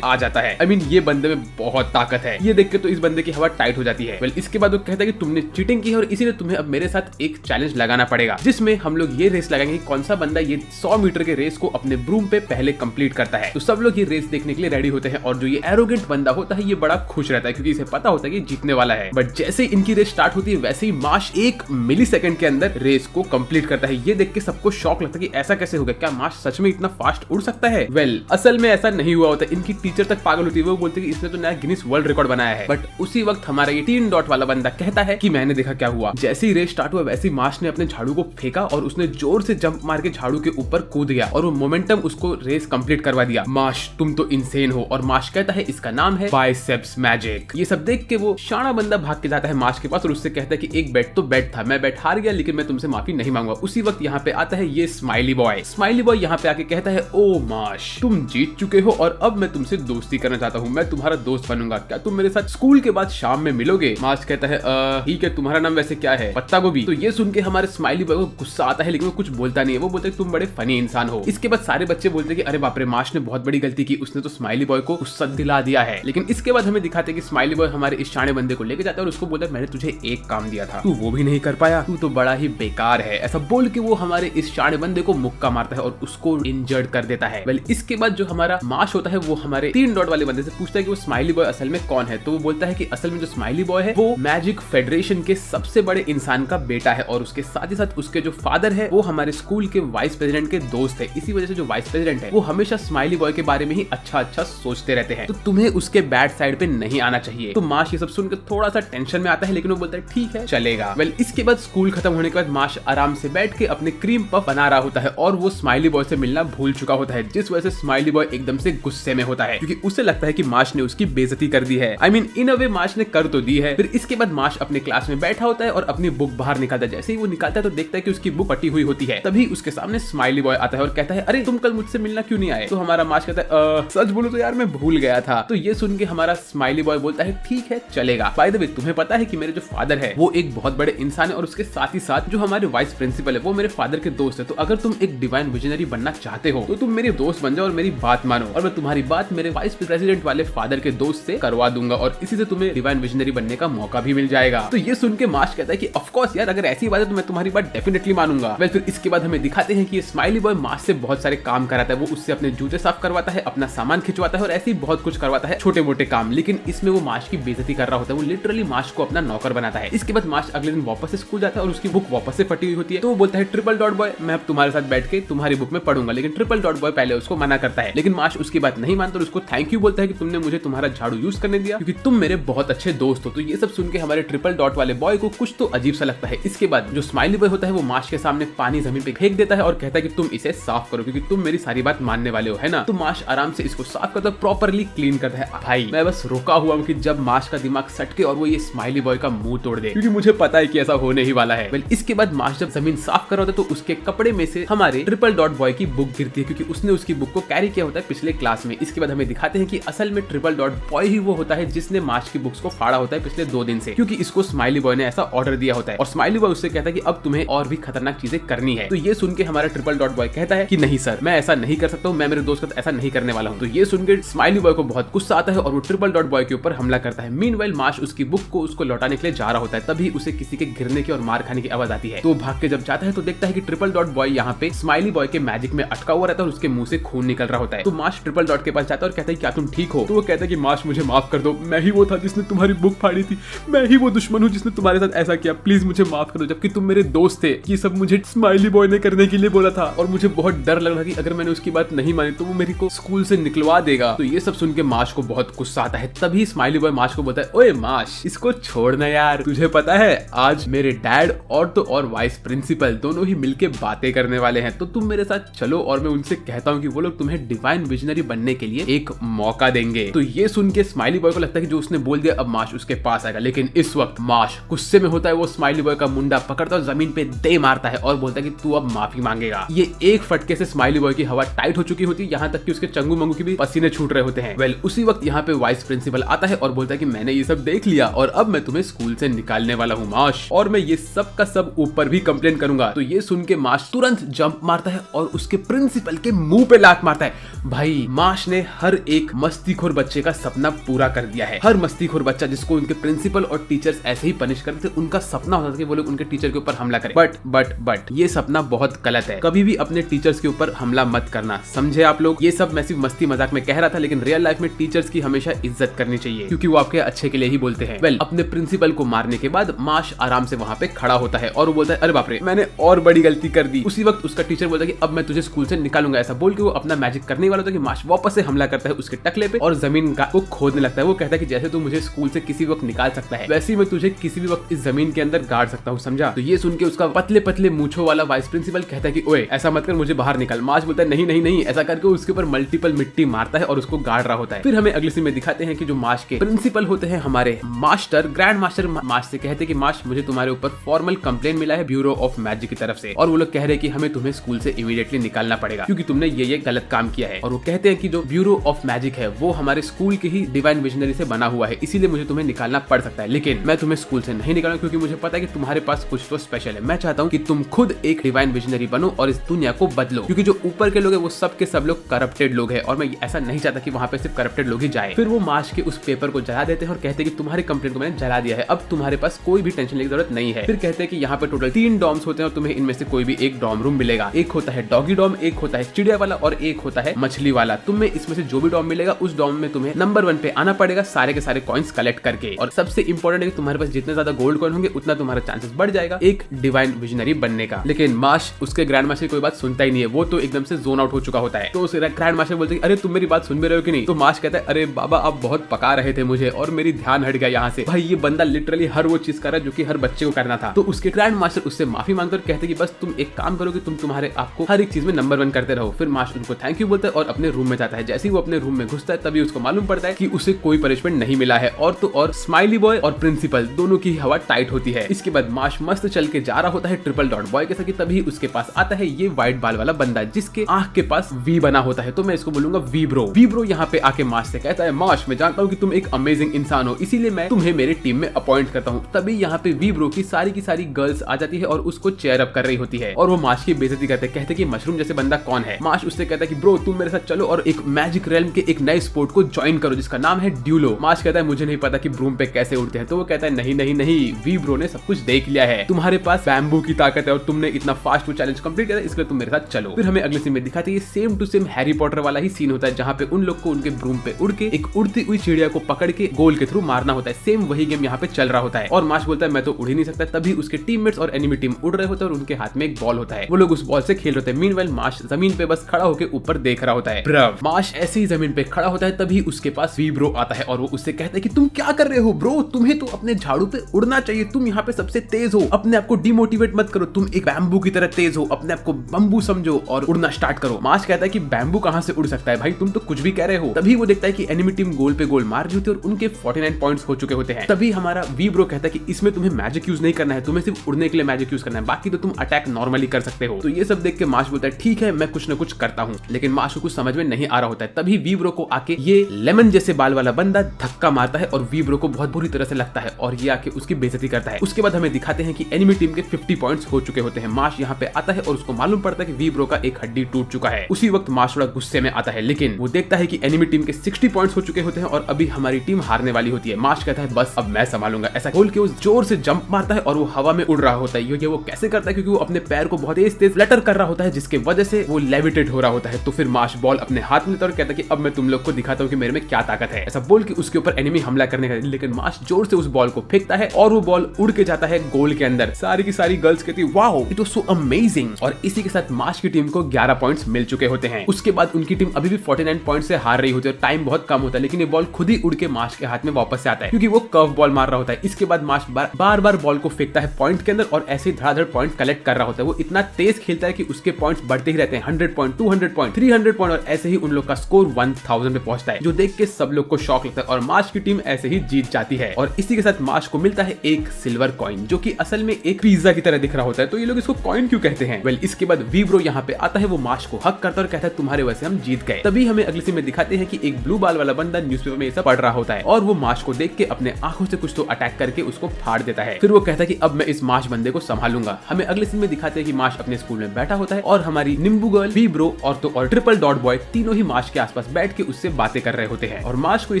आ जाता है। आई मीन ये बंदे में बहुत ताकत है। ये देख के तो इस बंदे की हवा टाइट हो जाती है। इसके बाद वो कहता है कि तुमने चीटिंग की है और इसीलिए तुम्हें अब मेरे साथ एक चैलेंज लगाना पड़ेगा, जिसमें हम लोग ये रेस लगाएंगे कि कौन सा बंदा ये 100 मीटर के रेस को अपने ब्रूम पे पहले कंप्लीट करता है। तो सब लोग ये रेस देखने के लिए रेडी होते हैं और जो ये एरोगेंट बंदा होता है ये बड़ा खुश रहता है क्योंकि इसे पता होता है कि जीतने वाला है। बट जैसे इनकी रेस स्टार्ट होती है वैसे ही मार्श 1 मिलीसेकंड के अंदर रेस को कंप्लीट करता है। ये देख के सबको शॉक लगता है कि ऐसा कैसे हो गया, क्या मार्श सच में इतना फास्ट उड़ सकता है। असल में ऐसा नहीं हुआ होता। इनकी टीचर तक पागल होती है, वो बोलती है कि इसने तो नया गिनीज वर्ल्ड रिकॉर्ड बनाया है। बट उसी वक्त हमारा ये 3 डॉट वाला बंदा कहता है कि मैंने देखा क्या हुआ। जैसे ही रेस स्टार्ट हुआ वैसे ही मार्श ने अपने झाड़ू को फेंका और उसने जोर से जंप मार के झाड़ू के ऊपर कूद गया और वो मोमेंटम उसको रेस कंप्लीट करवा दिया। मार्श तुम तो इंसेन हो। और मार्श कहता है इसका नाम है बाइसेप्स मैजिक। ये सब देख के वो शाना बंदा भाग के जाता है मार्श के पास और उससे कहता है कि एक बेट तो बेट था, मैं बेट हार गया लेकिन मैं तुमसे माफी नहीं मांगूंगा। उसी वक्त यहाँ पे आता है ये स्माइली बॉय। स्माइली बॉय यहाँ पे आके कहता है ओ मार्श तुम जीत चुके हो और अब मैं तुमसे दोस्ती करना चाहता हूँ, मैं तुम्हारा दोस्त बनूंगा, क्या तुम मेरे साथ स्कूल के बाद शाम में मिलोगे। मार्श कहता है ठीक है, तुम्हारा नाम वैसे क्या है? पत्ता गोभी। तो ये सुन के हमारे स्माइली बॉय को गुस्सा आता है लेकिन वो कुछ बोलता नहीं है। वो बोलता है तुम बड़े फनी इंसान हो। इसके बाद सारे बच्चे बोलते हैं कि अरे बाप रे मार्श ने बहुत बड़ी गलती की, उसने तो स्माइली बॉय को गुस्सा दिला दिया है। लेकिन इसके बाद हमें दिखाते हैं कि स्माइली बॉय हमारे इस शाने बंदे को लेके जाता है और उसको बोलता है मैंने तुझे एक काम दिया था, तू वो भी नहीं कर पाया, तू तो बड़ा ही बेकार है। ऐसा बोल के वो हमारे इस शाने बंदे को मुक्का मारता है और उसको इंजर्ड कर देता है। इसके बाद जो हमारा मार्श होता है वो हमारे 3 डॉट वाले बंदे से पूछता है कि वो स्माइली बॉय असल में कौन है। तो वो बोलता है कि असल में जो स्माइली बॉय है वो मैजिक फेडरेशन के सबसे बड़े इंसान का बेटा है और उसके साथ ही साथ उसके जो फादर है वो हमारे स्कूल के वाइस प्रेसिडेंट के दोस्त है। इसी वजह से जो वाइस प्रेसिडेंट है वो हमेशा स्माइली बॉय के बारे में ही अच्छा सोचते रहते हैं, तो तुम्हें उसके बैड साइड पे नहीं आना चाहिए। तो मार्श ये सब सुनकर थोड़ा सा टेंशन में आता है लेकिन वो बोलता है ठीक है चलेगा। इसके बाद स्कूल खत्म होने के बाद मार्श आराम से बैठ के अपने क्रीम पफ बना रहा होता है और वो स्माइली बॉय से मिलना भूल चुका होता है, जिस वजह से स्माइली बॉय एकदम से गुस्से में होता है क्योंकि उसे लगता है कि मार्श ने उसकी बेइज्जती कर दी है। I mean in a way Marsh ने कर तो दी है। फिर इसके बाद मार्श अपने क्लास में बैठा होता है और अपनी बुक बाहर निकालता है। जैसे ही वो निकालता है तो देखता है कि उसकी बुक पटी हुई होती है। तभी उसके सामने स्माइली बॉय आता है और कहता है अरे तुम कल मुझसे मिलना क्यों नहीं आए। तो हमारा मार्श कहता है सच बोलो तो यार मैं भूल गया था। तो ये सुन के हमारा स्माइली बॉय बोलता है ठीक है चलेगा। बाय द वे तुम्हें पता है कि मेरे जो फादर है वो एक बहुत बड़े इंसान है और उसके साथ ही साथ जो हमारे वाइस प्रिंसिपल है वो मेरे फादर के दोस्त है। तो अगर तुम एक डिवाइन विजनरी बनना चाहते हो तो तुम मेरे दोस्त बन जाओ और मेरी बात मानो और मैं तुम्हारी बात मेरे वाइस प्रेसिडेंट वाले फादर के दोस्त से करवा दूंगा और इसी से तुम्हें डिवाइन विजनरी बनने का मौका भी मिल जाएगा। तो ये सुन के मार्श कहता है कि ऑफ कोर्स यार अगर ऐसी बात है तो मैं तुम्हारी बात डेफिनेटली मानूंगा। फिर इसके बाद हमें दिखाते हैं कि ये स्माइली बॉय मार्श से बहुत सारे काम कराता है। वो उससे अपने जूते साफ करवाता है, अपना सामान खिंचवाता है और ऐसे ही बहुत कुछ करवाता है, छोटे मोटे काम। लेकिन इसमें वो मार्श की बेइज्जती कर रहा होता है। वो लिटरली मार्श को अपना नौकर बनाता है। इसके बाद मार्श अगले दिन वापस से स्कूल जाता है और उसकी बुक वापस से फटी हुई होती है। तो वो बोलता है ट्रिपल डॉट बॉय मैं अब तुम्हारे साथ बैठ के तुम्हारी बुक में पढ़ूंगा। लेकिन ट्रिपल डॉट बॉय पहले उसको मना करता है लेकिन मार्श उसकी बात नहीं मानता और उसको थैंक यू बोलता है कि तुमने मुझे तुम्हारा झाड़ू यूज करने दिया क्योंकि तुम मेरे बहुत अच्छे दोस्त हो। तो ये सब सुन के हमारे ट्रिपल डॉट वाले बॉय को कुछ तो अजीब सा लगता है। इसके बाद जो स्माइली बॉय होता है वो मार्श के सामने पानी जमीन पे फेंक देता है और कहता है कि तुम इसे साफ करो क्योंकि तुम मेरी सारी बात मानने वाले हो, है ना। तो मार्श आराम से इसको साफ करता है, प्रॉपर्ली क्लीन करता है। भाई मैं बस रुका हुआ हूँ कि जब मार्श का दिमाग सटके और वो ये स्माइली बॉय का मुंह तोड़ दे क्योंकि मुझे पता है कि ऐसा होने ही वाला है। इसके बाद मार्श जब जमीन साफ कर रहा होता है तो उसके कपड़े में से हमारे ट्रिपल डॉट बॉय की बुक गिरती है क्योंकि उसने उसकी बुक को कैरी किया होता है पिछले क्लास में। इसके बाद हमें दिखाते हैं कि असल में ट्रिपल डॉट बॉय ही वो होता है जिसने मार्श की बुक्स को फाड़ा होता है पिछले 2 दिन से, क्योंकि इसको स्माइली बॉय ने ऐसा ऑर्डर दिया होता है और स्माइली बॉय उससे कहता है कि अब तुम्हें और भी खतरनाक चीजें करनी है। तो ये सुन के हमारा ट्रिपल डॉट बॉय कहता है कि नहीं सर, मैं ऐसा नहीं कर सकता हूँ, मैं मेरे दोस्त का ऐसा नहीं करने वाला हूँ। तो ये सुन के स्माइली बॉय को बहुत गुस्सा आता है और वो ट्रिपल डॉट बॉय के ऊपर हमला करता है। मीनवाइल मार्श उसकी बुक को उसको लौटाने के लिए जा रहा होता है, तभी उसे किसी के गिरने की और मार खाने की आवाज आती है। तो भाग के जब जाता है तो देखता है कि ट्रिपल डॉट बॉय यहाँ पे स्माइली बॉय के मैजिक में अटका हुआ रहता है और उसके मुंह से खून निकल रहा होता है। तो मार्श ट्रिपल डॉट के पास जाता है और कहता है क्या तुम ठीक हो? तो वो कहता है कि मार्श मुझे माफ कर दो, मैं ही वो था जिसने तुम्हारी बुक फाड़ी थी, मैं ही वो दुश्मन हूँ जिसने तुम्हारे साथ ऐसा किया, प्लीज मुझे माफ कर दो, जबकि तुम मेरे दोस्त थे। ये सब मुझे स्माइली बॉय ने करने के लिए बोला था और मुझे बहुत डर लग रहा था कि अगर मैंने उसकी बात नहीं मानी तो वो मेरे को स्कूल से निकलवा देगा। तो ये सब सुन के मार्श को बहुत गुस्सा आता है। तभी स्माइली बॉय मार्श को बोलता है, ओए मार्श, इसको छोड़ना यार, तुझे पता है आज मेरे डैड और वाइस प्रिंसिपल दोनों ही मिलके बातें करने वाले हैं, तो तुम मेरे साथ चलो और मैं उनसे कहता हूँ कि वो लोग तुम्हें डिवाइन विजनरी बनने के लिए एक मौका देंगे। तो ये सुन के स्माइली बॉय को लगता है कि जो उसने बोल दिया अब मार्श उसके पास आएगा, लेकिन इस वक्त मार्श गुस्से में होता है। वो स्माइली बॉय का मुंडा पकड़ता है, जमीन पे दे मारता है और बोलता है कि तू अब माफी मांगेगा। ये एक फटके से स्माइली बॉय की हवा टाइट हो चुकी होती है, यहाँ तक कि उसके चंगू मंगू की भी पसीने छूट रहे होते हैं। वेल उसी वक्त यहाँ पे वाइस प्रिंसिपल आता है और बोलता है कि मैंने ये सब देख लिया और अब मैं तुम्हें स्कूल से निकालने वाला हूँ मार्श, और मैं ये सब का सब ऊपर भी कंप्लेन करूंगा। तो ये सुन के मार्श तुरंत जंप मारता है और उसके प्रिंसिपल के मुंह पे लात मारता है। भाई मार्श ने हर एक मस्तीखोर बच्चे का सपना पूरा कर दिया है। हर मस्तीखोर बच्चा जिसको उनके प्रिंसिपल और टीचर्स ऐसे ही पनिश करते थे, उनका सपना होता था कि वो लोग उनके टीचर के ऊपर हमला करें। बट ये सपना बहुत गलत है। कभी भी अपने टीचर्स के ऊपर हमला मत करना, समझे आप लोग? ये सब मैं सिर्फ मस्ती मजाक में कह रहा था, लेकिन रियल लाइफ में टीचर्स की हमेशा इज्जत करनी चाहिए क्योंकि वो आपके अच्छे के लिए ही बोलते हैं। वेल अपने प्रिंसिपल को मारने के बाद मार्श आराम से वहाँ पे खड़ा होता है और वो बोलता है अरे बाप रे, मैंने और बड़ी गलती कर दी। उसी वक्त उसका टीचर बोलता है कि अब मैं तुझे स्कूल से निकालूंगा। ऐसा बोल के वो अपना मैजिक करने वाला था कि मार्श वापस से हमला करता है उसके टकले पे और जमीन को खोदने लगता है। वो कहता है कि जैसे तू मुझे स्कूल से किसी वक्त निकाल सकता है, वैसे ही मैं तुझे किसी भी वक्त इस जमीन के अंदर गाड़ सकता हूँ, समझा? तो ये सुन के उसका पतले पतले मूंछों वाला वाइस प्रिंसिपल कहता है कि ओए ऐसा मत कर, मुझे बाहर निकाल। मार्श बोलता है नहीं नहीं नहीं, ऐसा करके उसके ऊपर मल्टीपल मिट्टी मारता है और उसको गाड़ रहा होता है। फिर हमें अगले सीन में दिखाते हैं कि जो मार्श के प्रिंसिपल होते हैं हमारे मास्टर, ग्रैंड मास्टर, मार्श से कहते हैं कि मार्श मुझे तुम्हारे ऊपर फॉर्मल कंप्लेन मिला है ब्यूरो ऑफ मैजिक की तरफ से, और वो लोग कह रहे हैं कि हमें तुम्हें स्कूल से इमीडिएटली निकालना पड़ेगा क्योंकि तुमने ये गलत काम किया है। और वो कहते हैं कि जो ब्यूरो ऑफ मैजिक है वो हमारे स्कूल के ही डिवाइन विजनरी से बना हुआ है, इसीलिए मुझे तुम्हें निकालना पड़ सकता है, लेकिन मैं तुम्हें स्कूल से नहीं निकालूंगा क्योंकि मुझे पता है कि तुम्हारे पास कुछ तो स्पेशल है। मैं चाहता हूँ कि तुम खुद एक डिवाइन विजनरी बनो और इस दुनिया को बदलो, क्योंकि जो ऊपर के लोग हैं वो सब के सब लोग करप्टेड लोग हैं और मैं ऐसा नहीं चाहता कि वहाँ पे सिर्फ करप्टेड लोग ही जाए। फिर वो मार्श के उस पेपर को जला देते हैं और कहते हैं कि तुम्हारी कंप्लेंट को मैंने जला दिया है, अब तुम्हारे पास कोई भी टेंशन लेने की जरूरत नहीं है। फिर कहते हैं कि यहाँ पे टोटल 3 डॉम्स होते हैं और तुम्हें इनमें से कोई भी एक डॉम रूम मिलेगा। एक होता है डॉगी डॉम, एक होता है चिड़िया वाला और एक होता है मछली वाला। तुम्हें इसमें से जो भी डॉम मिलेगा उस डॉम में तुम्हें नंबर 1 पे आना पड़ेगा सारे के सारे कॉइन्स कलेक्ट करके, और सबसे इंपॉर्टेंट है कि तुम्हारे पास जितने ज्यादा गोल्ड कॉइन होंगे उतना तुम्हारा चांसेस बढ़ जाएगा एक डिवाइन विजनरी बनने का। लेकिन मार्श उसके ग्रैंड मास्टर की कोई बात सुनता ही नहीं है, वो तो एकदम से जोन आउट हो चुका होता है। तो उस ग्रैंड मास्टर बोलते हैं अरे तुम मेरी बात सुन भी रहे हो कि नहीं? तो मार्श कहता है अरे बाबा आप बहुत पका रहे थे मुझे और मेरी ध्यान हट गया यहाँ से। भाई ये बंदा लिटरली हर वो चीज कर रहा है जो कि हर बच्चे को करना था। तो उसके ग्रैंड मास्टर उससे माफी मांगते और कहते कि बस तुम एक काम करो कि तुम तुम्हारे आपको हर एक चीज में नंबर 1 करते रहो। फिर मार्श उनको थैंक यू बोलता है और अपने रूम में जाता है। जैसे ही वो अपने रूम में घुसता है तभी उसको मालूम पड़ता है कि उसे कोई पनिशमेंट नहीं मिला है, और तो और स्माइली बॉय और प्रिंसिपल दोनों की हवा टाइट होती है। इसके बाद मार्श मस्त चल के जा रहा होता है ट्रिपल डॉट बॉय के साथ, तभी उसके पास आता है ये व्हाइट बाल वाला बंदा जिसके आंख के पास वी बना होता है। तो मैं इसको बोलूंगा वी ब्रो। वी ब्रो यहाँ पे आके मार्श से कहता है मार्श मैं जानता हूँ कि तुम एक अमेजिंग इंसान हो, इसीलिए मैं तुम्हें मेरे टीम में अपॉइंट करता हूँ। तभी यहाँ पे वी ब्रो की सारी गर्ल्स आ जाती है और उसको चेयर अप कर रही होती है और वो मार्श की बेइज्जती करते कहते कि मशरूम जैसे बंदा कौन है। मार्श उससे कहता है कि ब्रो तुम मेरे साथ चलो और एक मैजिक रेल्म के एक नए स्पोर्ट को ज्वाइन करो जिसका नाम है ड्यूलो। मार्श कहता है मुझे नहीं पता कि ब्रूम पे कैसे उड़ते हैं। तो वो कहता है नहीं नहीं नहीं, वी ब्रो ने सब कुछ देख लिया है, तुम्हारे पास बैम्बू की ताकत है और तुमने इतना फास्ट वो चैलेंज कंप्लीट किया, इसलिए तुम मेरे साथ चलो। फिर हमें अगले सीन में दिखाते हैं same to same Harry Potter वाला ही सीन होता है जहाँ पे उन लोग को उनके ब्रूम पे उड़ के एक उड़ती हुई चिड़िया को पकड़ के गोल के थ्रू मारना होता है। सेम वही गेम यहाँ पे चल रहा होता है और मार्श बोलता है मैं तो उड़ ही नहीं सकता। तभी उसके टीममेट्स और एनिमी टीम उड़ रहे होते हैं और उनके हाथ में एक बॉल होता है, वो लोग उस बॉल से खेल रहे होते हैं। मीनवाइल मार्श जमीन पे बस खड़ा होकर ऊपर देख रहा होता है। ब्रव मार्श ऐसे ही जमीन पे खड़ा होता है तभी उसके पास वी ब्रो आता है और वो उससे कहता है कि तुम क्या कर रहे हो ब्रो, तुम्हें तो अपने झाड़ू पे उड़ना चाहिए, तुम यहाँ पे सबसे तेज हो, अपने आप को डिमोटिवेट मत करो, तुम एक बैम्बू की तरह तेज हो, अपने आप को बम्बू समझो और उड़ना स्टार्ट करो। मार्श कहता है कि बैम्बू कहाँ से उड़ सकता है भाई, तुम तो कुछ भी कह रहे हो। तभी वो देखता है कि एनिमी टीम गोल पे गोल मार रही होती है और उनके 49 पॉइंट्स हो चुके होते हैं। तभी हमारा वी ब्रो कहता है कि इसमें तुम्हें मैजिक यूज नहीं करना है, तुम्हें सिर्फ उड़ने के लिए मैजिक यूज करना है, बाकी तो तुम अटैक नॉर्मली कर सकते हो। तो ये सब देख के मार्श बोलता है ठीक है मैं कुछ न कुछ करता हूँ। लेकिन माश को कुछ समझ में नहीं आ रहा होता है। तभी वीब्रो को आके ये लेमन जैसे बाल वाला बंदा धक्का मारता है और वीब्रो को बहुत बुरी तरह से लगता है और ये आके उसकी बेइज्जती करता है। उसके बाद हमें दिखाते हैं कि एनिमी टीम के 50 पॉइंट्स हो चुके होते हैं। माश यहाँ पे आता है और उसको मालूम पड़ता है कि वीब्रो का एक हड्डी टूट चुका है। उसी वक्त माश थोड़ा गुस्से में आता है, लेकिन वो देखता है कि एनिमी टीम के 60 पॉइंट्स हो चुके होते हैं और अभी हमारी टीम हारने वाली होती है। माश कहता है बस अब मैं संभालूंगा। ऐसा बोल के वो जोर से जंप मारता है और वो हवा में उड़ रहा होता है। ये वो कैसे करता है? क्योंकि वो अपने पैर को बहुत तेज फ्लटर कर रहा होता है, जिसके वजह से वो लेविटेट हो रहा होता है। तो फिर माश बॉल अपने हाथ में लेता है और कहता है कि अब मैं तुम लोग को दिखाता हूँ कि मेरे में क्या ताकत है। ऐसा बोल के उसके ऊपर एनिमी हमला करने का, लेकिन माश जोर से उस बॉल को फेंकता है और वो बॉल उड़ के जाता है गोल के अंदर। सारी की सारी गर्ल्स कहती है wow it was so amazing. और इसी के साथ माश की टीम को 11 पॉइंट्स मिल चुके होते हैं। उसके बाद उनकी टीम अभी भी 49 पॉइंट से हार रही होती है। टाइम बहुत कम होता है, लेकिन ये बॉल खुद ही उड़ के माश के हाथ में वापस से आता है क्योंकि वो कर्व बॉल मार रहा होता है। इसके बाद माश बार बार बॉल को फेंकता है पॉइंट के अंदर और ऐसे ही धड़ाधड़ पॉइंट कलेक्ट कर रहा होता है। वो इतना तेज खेलता है कि उसके पॉइंट्स बढ़ते ही रहते हैं, 100 पॉइंट, 200 पॉइंट, 300 पॉइंट और ऐसे ही उन लोग का स्कोर 1000 पे पहुंचता है, जो देख के सब लोग को शॉक लगता है और माश की टीम ऐसे ही जीत जाती है। और इसी के साथ माश को मिलता है एक सिल्वर कॉइन, जो कि असल में एक पिज्जा की तरह दिख रहा होता है। तो ये लोग इसको कॉइन क्यों कहते हैं? वेल, इसके बाद वीब्रो यहाँ पे आता है, वो माश को हक करता है और कहता है तुम्हारे वजह से हम जीत गए। तभी हमें अगली सीन में दिखाते हैं कि एक ब्लू बाल वाला बंदा न्यूज़पेपर में ये सब पढ़ रहा होता है और वो माश को देख के अपने आंखों से कुछ तो अटैक करके उसको फाड़ देता है। फिर वो कहता है कि अब मैं इस माश बंदे को संभालूंगा। हमें अगले सीन में दिखाते हैं कि माश अपने स्कूल में बैठा होता है और हमारी नींबू गर्ल, वीब्रो और ट्रिपल डॉट बॉय तीनों ही माश के आसपास बैठ के उससे बातें कर रहे होते हैं और माश को ये